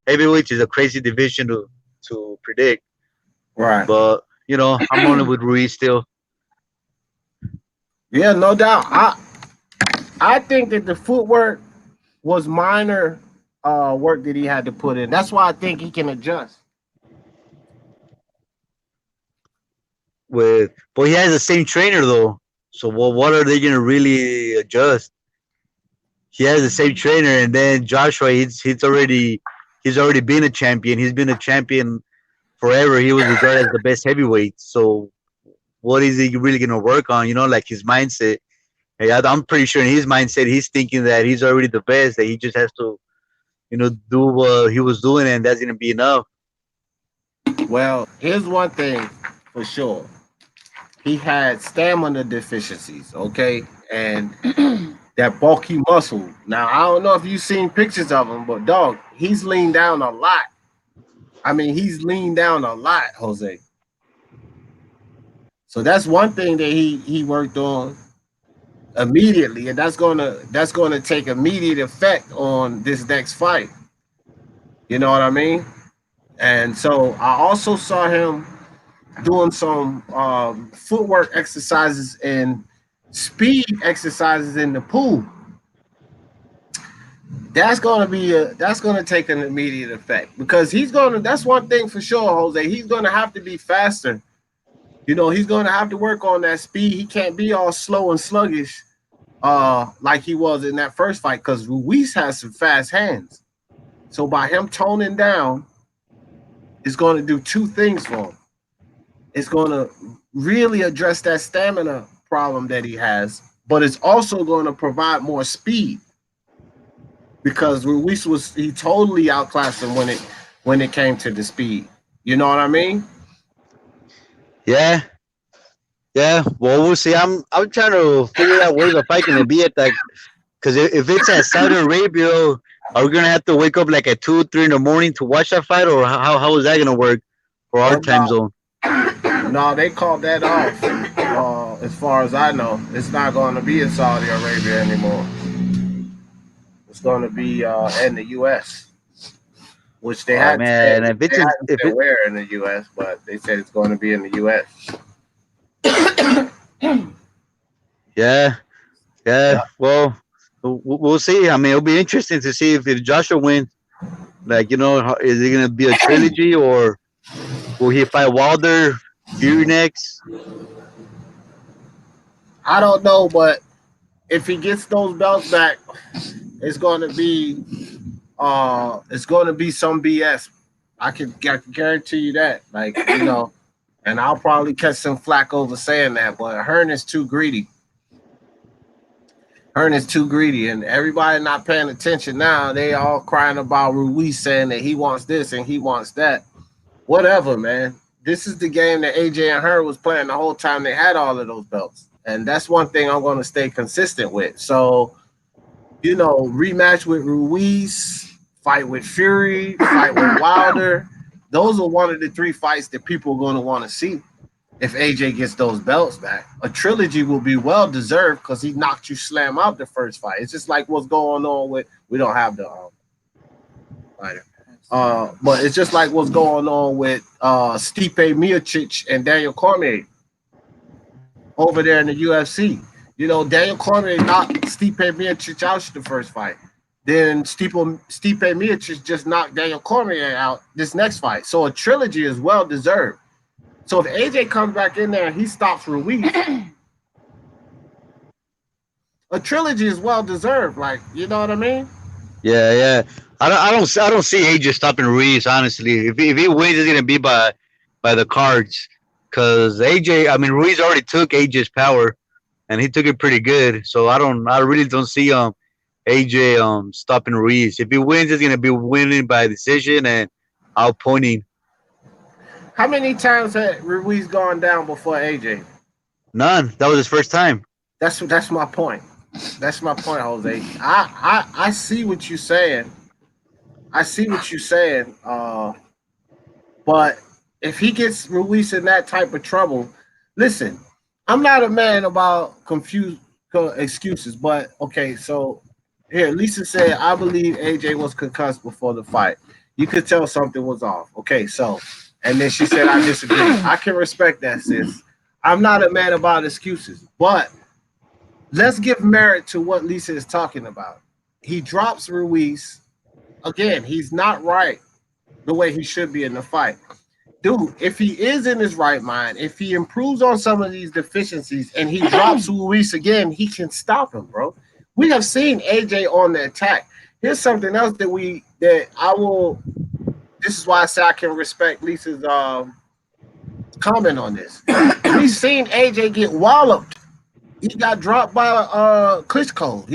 Speaker 3: Heavyweights is a crazy division to predict.
Speaker 1: Right.
Speaker 3: But I'm only with Ruiz still.
Speaker 1: Yeah, no doubt. I think that the footwork was minor work that he had to put in. That's why I think he can adjust.
Speaker 3: But he has the same trainer though. So what are they gonna really adjust? He has the same trainer, and then Joshua, he's already been a champion. He's been a champion forever. He was regarded as the best heavyweight. So what is he really gonna work on? Like his mindset. Hey, I'm pretty sure in his mindset, he's thinking that he's already the best. That he just has to, do what he was doing, and that's gonna be enough.
Speaker 1: Well, here's one thing for sure. He had stamina deficiencies, okay? And that bulky muscle. Now, I don't know if you've seen pictures of him, but dog, he's leaned down a lot. I mean, he's leaned down a lot, Jose. So that's one thing that he worked on immediately, and that's gonna take immediate effect on this next fight. You know what I mean? And so I also saw him doing some footwork exercises and speed exercises in the pool. That's gonna take an immediate effect because he's gonna. That's one thing for sure, Jose. He's gonna have to be faster. He's gonna have to work on that speed. He can't be all slow and sluggish, like he was in that first fight. Because Ruiz has some fast hands. So by him toning down, it's going to do two things for him. It's going to really address that stamina problem that he has, but it's also going to provide more speed because Ruiz he totally outclassed him when it came to the speed. You know what I mean?
Speaker 3: Yeah, Yeah, well, we'll see. I'm trying to figure out where the fight gonna be at that. Because if it's at Saudi Arabia, are we gonna have to wake up like at 2, 3 in the morning to watch that fight, or how is that gonna work for our
Speaker 1: And
Speaker 3: time zone?
Speaker 1: no, they called that off. As far as I know, it's not going to be in Saudi Arabia anymore. It's going to be in the U.S., which they
Speaker 3: Oh
Speaker 1: had said
Speaker 3: man,
Speaker 1: they hadn't said where in the U.S., but they said it's going to be in the U.S.
Speaker 3: yeah,
Speaker 1: Yeah.
Speaker 3: yeah. Well, we'll see. I mean, it'll be interesting to see if Joshua wins. Like, is it gonna be a trilogy, or will he fight Wilder, Fury next?
Speaker 1: I don't know, but if he gets those belts back, it's going to be some BS. I can guarantee you that. Like, and I'll probably catch some flack over saying that, but Hearn is too greedy. Hearn is too greedy, and everybody not paying attention now. They all crying about Ruiz saying that he wants this and he wants that. Whatever, man. This is the game that AJ and Hearn was playing the whole time they had all of those belts, and that's one thing I'm going to stay consistent with. So, rematch with Ruiz, fight with Fury, fight with Wilder. Those are one of the three fights that people are going to want to see if AJ gets those belts back. A trilogy will be well deserved because he knocked you slam out the first fight. It's just like what's going on with we don't have the fighter. But it's just like what's going on with Stipe Miocic and Daniel Cormier over there in the UFC. Daniel Cormier knocked Stipe Miocic out the first fight. Then Stipe Miocic just knocked Daniel Cormier out this next fight. So a trilogy is well deserved. So if AJ comes back in there and he stops Ruiz, a trilogy is well deserved. Like, you know what I mean?
Speaker 3: Yeah, yeah. I don't see AJ stopping Ruiz. Honestly, if he wins, it's gonna be by the cards. Cause AJ, I mean, Ruiz already took AJ's power, and he took it pretty good. So I really don't see AJ stopping Ruiz. If he wins, it's gonna be winning by decision and outpointing.
Speaker 1: How many times had Ruiz gone down before AJ?
Speaker 3: None. That was his first time.
Speaker 1: That's my point. That's my point, Jose. I see what you're saying. I see what you're saying. But if he gets Ruiz in that type of trouble, listen, I'm not a man about confused excuses, but okay, so here, Lisa said, I believe AJ was concussed before the fight. You could tell something was off. Okay, so, and then she said, I disagree. I can respect that, sis. I'm not a man about excuses, but let's give merit to what Lisa is talking about. He drops Ruiz. Again, he's not right the way he should be in the fight. Dude, if he is in his right mind, if he improves on some of these deficiencies and he drops Ruiz again, he can stop him, bro. We have seen AJ on the attack. Here's something else that I will. This is why I say I can respect Lisa's comment on this. We've seen AJ get walloped. He got dropped by Klitschko.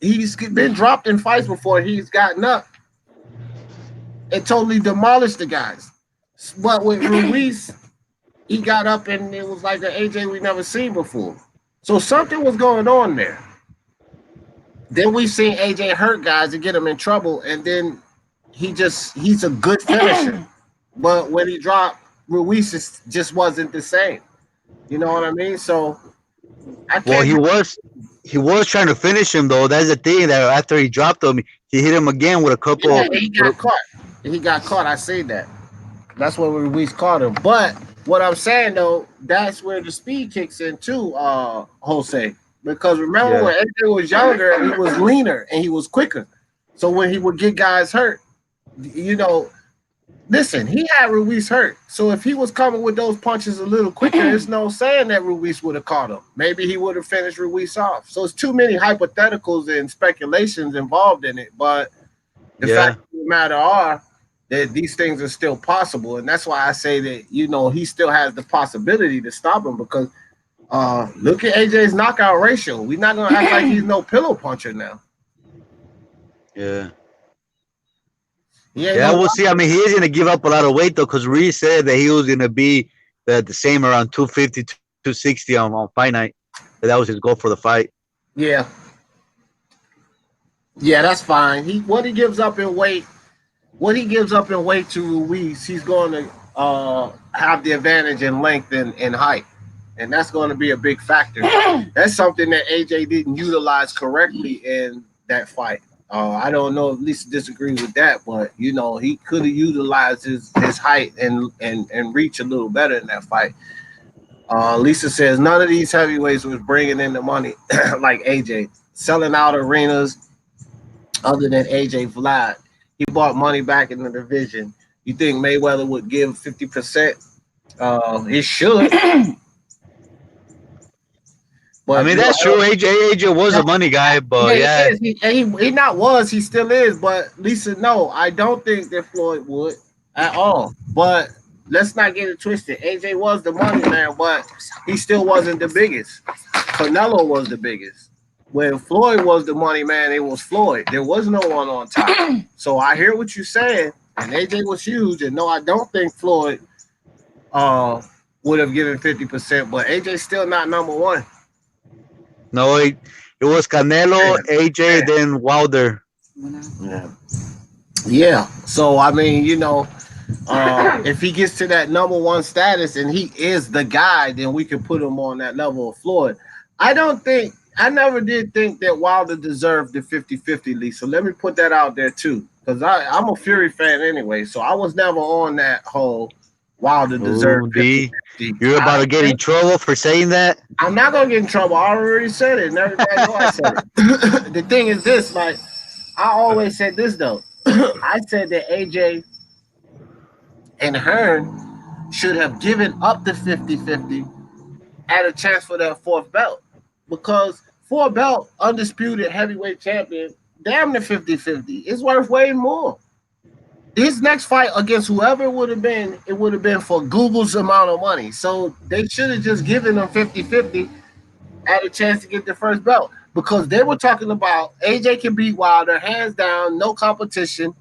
Speaker 1: He's been dropped in fights before. He's gotten up and totally demolished the guys. But with Ruiz, he got up and it was like an AJ we never seen before. So something was going on there. Then we've seen AJ hurt guys and get him in trouble, and then he's a good finisher. But when he dropped Ruiz, it just wasn't the same. You know what I mean? So
Speaker 3: Well, he was trying to finish him though. That's the thing, that after he dropped him, he hit him again with a couple.
Speaker 1: Yeah, he got caught. He got caught. I see that. That's where Ruiz caught him. But what I'm saying though, that's where the speed kicks in too, Jose. Because remember when AJ was younger, he was leaner and he was quicker. So when he would get guys hurt, listen, he had Ruiz hurt. So if he was coming with those punches a little quicker, there's no saying that Ruiz would have caught him. Maybe he would have finished Ruiz off. So it's too many hypotheticals and speculations involved in it. But the fact of the matter are that these things are still possible. And that's why I say that, he still has the possibility to stop him, because look at AJ's knockout ratio. We're not going to act like he's no pillow puncher now.
Speaker 3: Yeah. Yeah, we'll see. I mean, he is going to give up a lot of weight, though, because Ruiz said that he was going to be at the same around 250, 260 on fight night. That was his goal for the fight.
Speaker 1: Yeah, yeah, that's fine. He gives up in weight. What he gives up in weight to Ruiz, he's going to have the advantage in length and height, and that's going to be a big factor. That's something that AJ didn't utilize correctly in that fight. I don't know if Lisa disagrees with that, but he could have utilized his height and reach a little better in that fight. Lisa says none of these heavyweights was bringing in the money like AJ, selling out arenas other than AJ Vlad. He bought money back in the division. You think Mayweather would give 50%? He should. But
Speaker 3: I mean, that's true. AJ was a money guy, but yeah.
Speaker 1: He not was. He still is. But Lisa, no, I don't think that Floyd would at all. But let's not get it twisted. AJ was the money man, but he still wasn't the biggest. Canelo was the biggest. When Floyd was the money man, it was Floyd. There was no one on top. So I hear what you're saying, and AJ was huge. And no, I don't think Floyd would have given 50%, but AJ's still not number one.
Speaker 3: No, it was Canelo, AJ, then Wilder.
Speaker 1: Yeah. So I mean, if he gets to that number one status and he is the guy, then we can put him on that level of Floyd. I never did think that Wilder deserved the 50-50 league. So let me put that out there too. Because I'm a Fury fan anyway. So I was never on that whole Wilder deserved 50-50.
Speaker 3: You're about to get in trouble for saying that?
Speaker 1: I'm not gonna get in trouble. I already said it, and everybody knows I said it. The thing is this, like I always said this though. I said that AJ and Hearn should have given up the 50-50 at a chance for that fourth belt. Because for a belt, undisputed heavyweight champion, damn near 50-50. It's worth way more. His next fight against whoever it would have been for Google's amount of money. So they should have just given him 50-50 at a chance to get the first belt. Because they were talking about AJ can beat Wilder, hands down, no competition.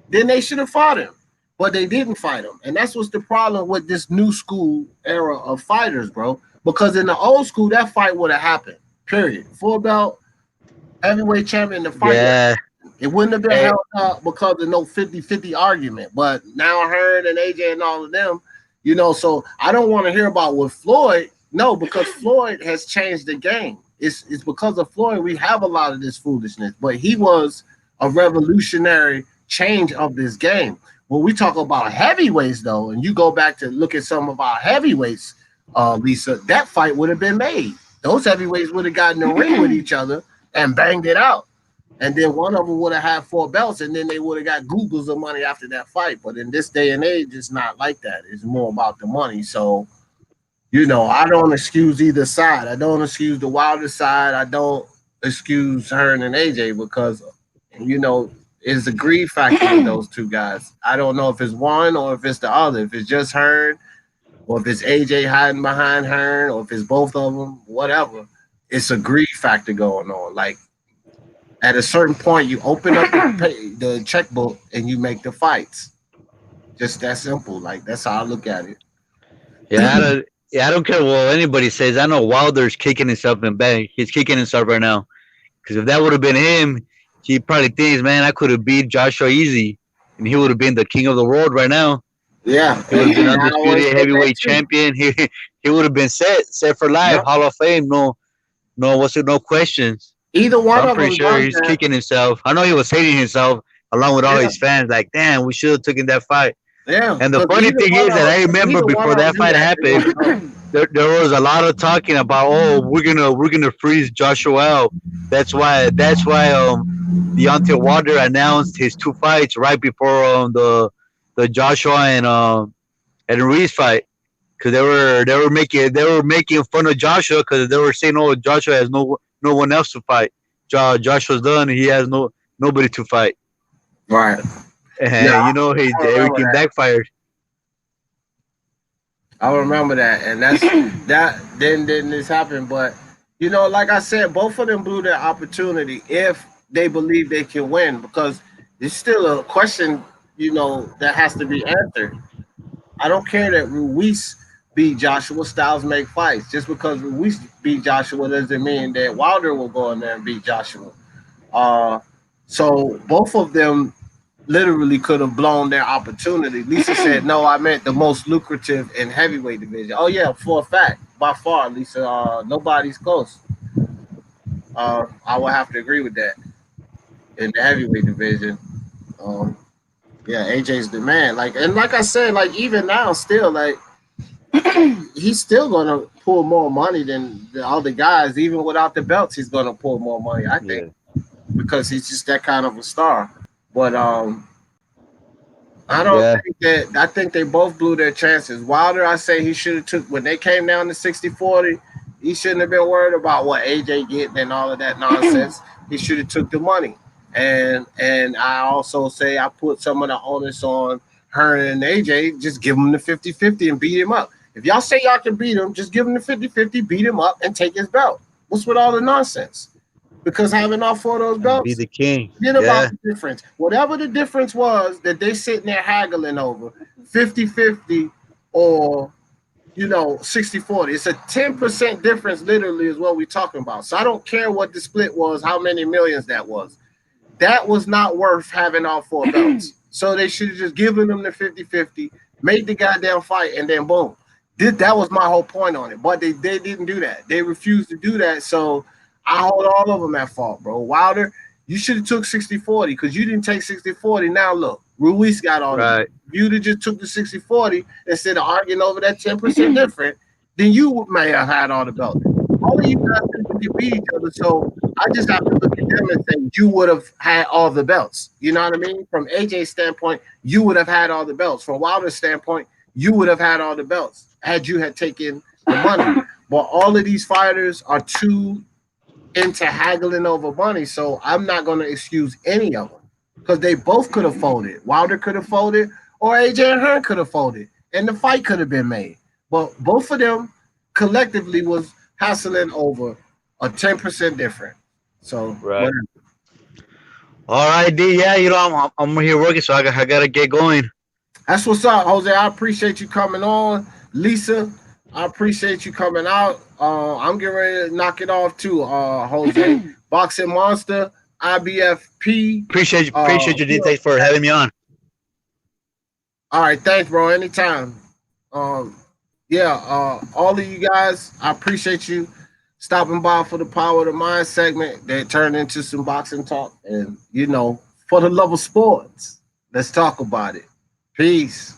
Speaker 1: Then they should have fought him. But they didn't fight him. And that's what's the problem with this new school era of fighters, bro. Because in the old school, that fight would have happened. Period. Full belt, heavyweight champion, the fight.
Speaker 3: Yeah.
Speaker 1: It wouldn't have been held up because of no 50-50 argument. But now Hearn and AJ and all of them, so I don't want to hear about with Floyd. No, because Floyd has changed the game. It's because of Floyd we have a lot of this foolishness. But he was a revolutionary change of this game. When we talk about heavyweights, though, and you go back to look at some of our heavyweights, Lisa, that fight would have been made. Those heavyweights would have gotten in the ring with each other and banged it out. And then one of them would have had 4 belts, and then they would have got Googles of money after that fight. But in this day and age, it's not like that. It's more about the money. So, I don't excuse either side. I don't excuse the Wilder side. I don't excuse Hearn and AJ because, it's a greed factor with those two guys. I don't know if it's one or if it's the other. If it's just Hearn, or if it's AJ hiding behind Hearn, or if it's both of them, whatever. It's a greed factor going on. Like, at a certain point, you open up the checkbook and you make the fights. Just that simple. Like, that's how I look at it.
Speaker 3: Yeah, I don't care what anybody says. I know Wilder's kicking himself in bed. He's kicking himself right now. Because if that would have been him, he probably thinks, man, I could have beat Joshua easy. And he would have been the king of the world right now.
Speaker 1: Yeah.
Speaker 3: He would have been undisputed heavyweight champion. He would have been set for life. Yep. Hall of Fame. No questions.
Speaker 1: Either one of them.
Speaker 3: I'm pretty sure he's kicking himself. I know he was hating himself along with all his fans. Like, damn, we should have taken that fight.
Speaker 1: Yeah.
Speaker 3: And the funny thing is that I remember before that fight happened, there was a lot of talking about, we're gonna freeze Joshua out. That's why Deontay Wilder announced his 2 fights right before the Joshua and Ruiz fight, because they were making fun of Joshua because they were saying, Joshua has no one else to fight. Joshua's done. He has nobody to fight.
Speaker 1: Right.
Speaker 3: And everything backfired.
Speaker 1: I remember that, and that's that. Then this happened, but like I said, both of them blew their opportunity if they believe they can win, because it's still a question, that has to be answered. I don't care that Ruiz beat Joshua, styles make fights. Just because we beat Joshua doesn't mean that Wilder will go in there and beat Joshua. Uh, so both of them literally could have blown their opportunity. Lisa said, "No, I meant the most lucrative in heavyweight division." Oh yeah, for a fact, by far, Lisa. Nobody's close. I would have to agree with that in the heavyweight division. Um, yeah, AJ's the man. Like, and like I said, like even now, still like he's still gonna pull more money than the other guys, even without the belts. He's gonna pull more money, I think,
Speaker 3: Yeah.
Speaker 1: because he's just that kind of a star. But I don't
Speaker 3: Yeah.
Speaker 1: think that. I think they both blew their chances. Wilder, I say he should have took when they came down to 60-40. He shouldn't have been worried about what AJ getting and all of that nonsense. He should have took the money. And I also say I put some of the onus on Hearn and AJ. Just give him the 50-50 and beat him up. If y'all say y'all can beat him, just give him the 50-50, beat him up, and take his belt. What's with all the nonsense? Because having all four of those
Speaker 3: And be
Speaker 1: belts,
Speaker 3: the king.
Speaker 1: forget
Speaker 3: Yeah.
Speaker 1: about the difference. Whatever the difference was that they sitting there haggling over, 50-50 or 60-40. It's a 10% difference, literally, is what we're talking about. So I don't care what the split was, how many millions that was. That was not worth having all four belts. So they should have just given them the 50-50, made the goddamn fight, and then boom. That was my whole point on it. But they didn't do that. They refused to do that. So I hold all of them at fault, bro. Wilder, you should have took 60-40 because you didn't take 60-40. Now look, Ruiz got all of it.
Speaker 3: Right.
Speaker 1: If you'd have just took the 60-40 instead of arguing over that 10% different, then you may have had all the belts. All of you guys simply beat each other. So I just have to look at them and say you would have had all the belts. You know what I mean? From AJ's standpoint, you would have had all the belts. From Wilder's standpoint, you would have had all the belts had you had taken the money. But all of these fighters are too into haggling over money, so I'm not going to excuse any of them because they both could have folded. Wilder could have folded, or AJ and Hearn could have folded, and the fight could have been made. But both of them collectively was hassling over a 10% difference. So
Speaker 3: Right.
Speaker 1: whatever.
Speaker 3: All right, D. Yeah, I'm here working, so I gotta get going.
Speaker 1: That's what's up, Jose. I appreciate you coming on. Lisa, I appreciate you coming out. I'm getting ready to knock it off too, Jose. Boxing Monster, IBFP.
Speaker 3: Appreciate you, D. Thanks for having me on.
Speaker 1: All right, thanks, bro. Anytime. All of you guys, I appreciate you stopping by for the Power of the Mind segment that turned into some boxing talk. And, for the love of sports, let's talk about it. Peace.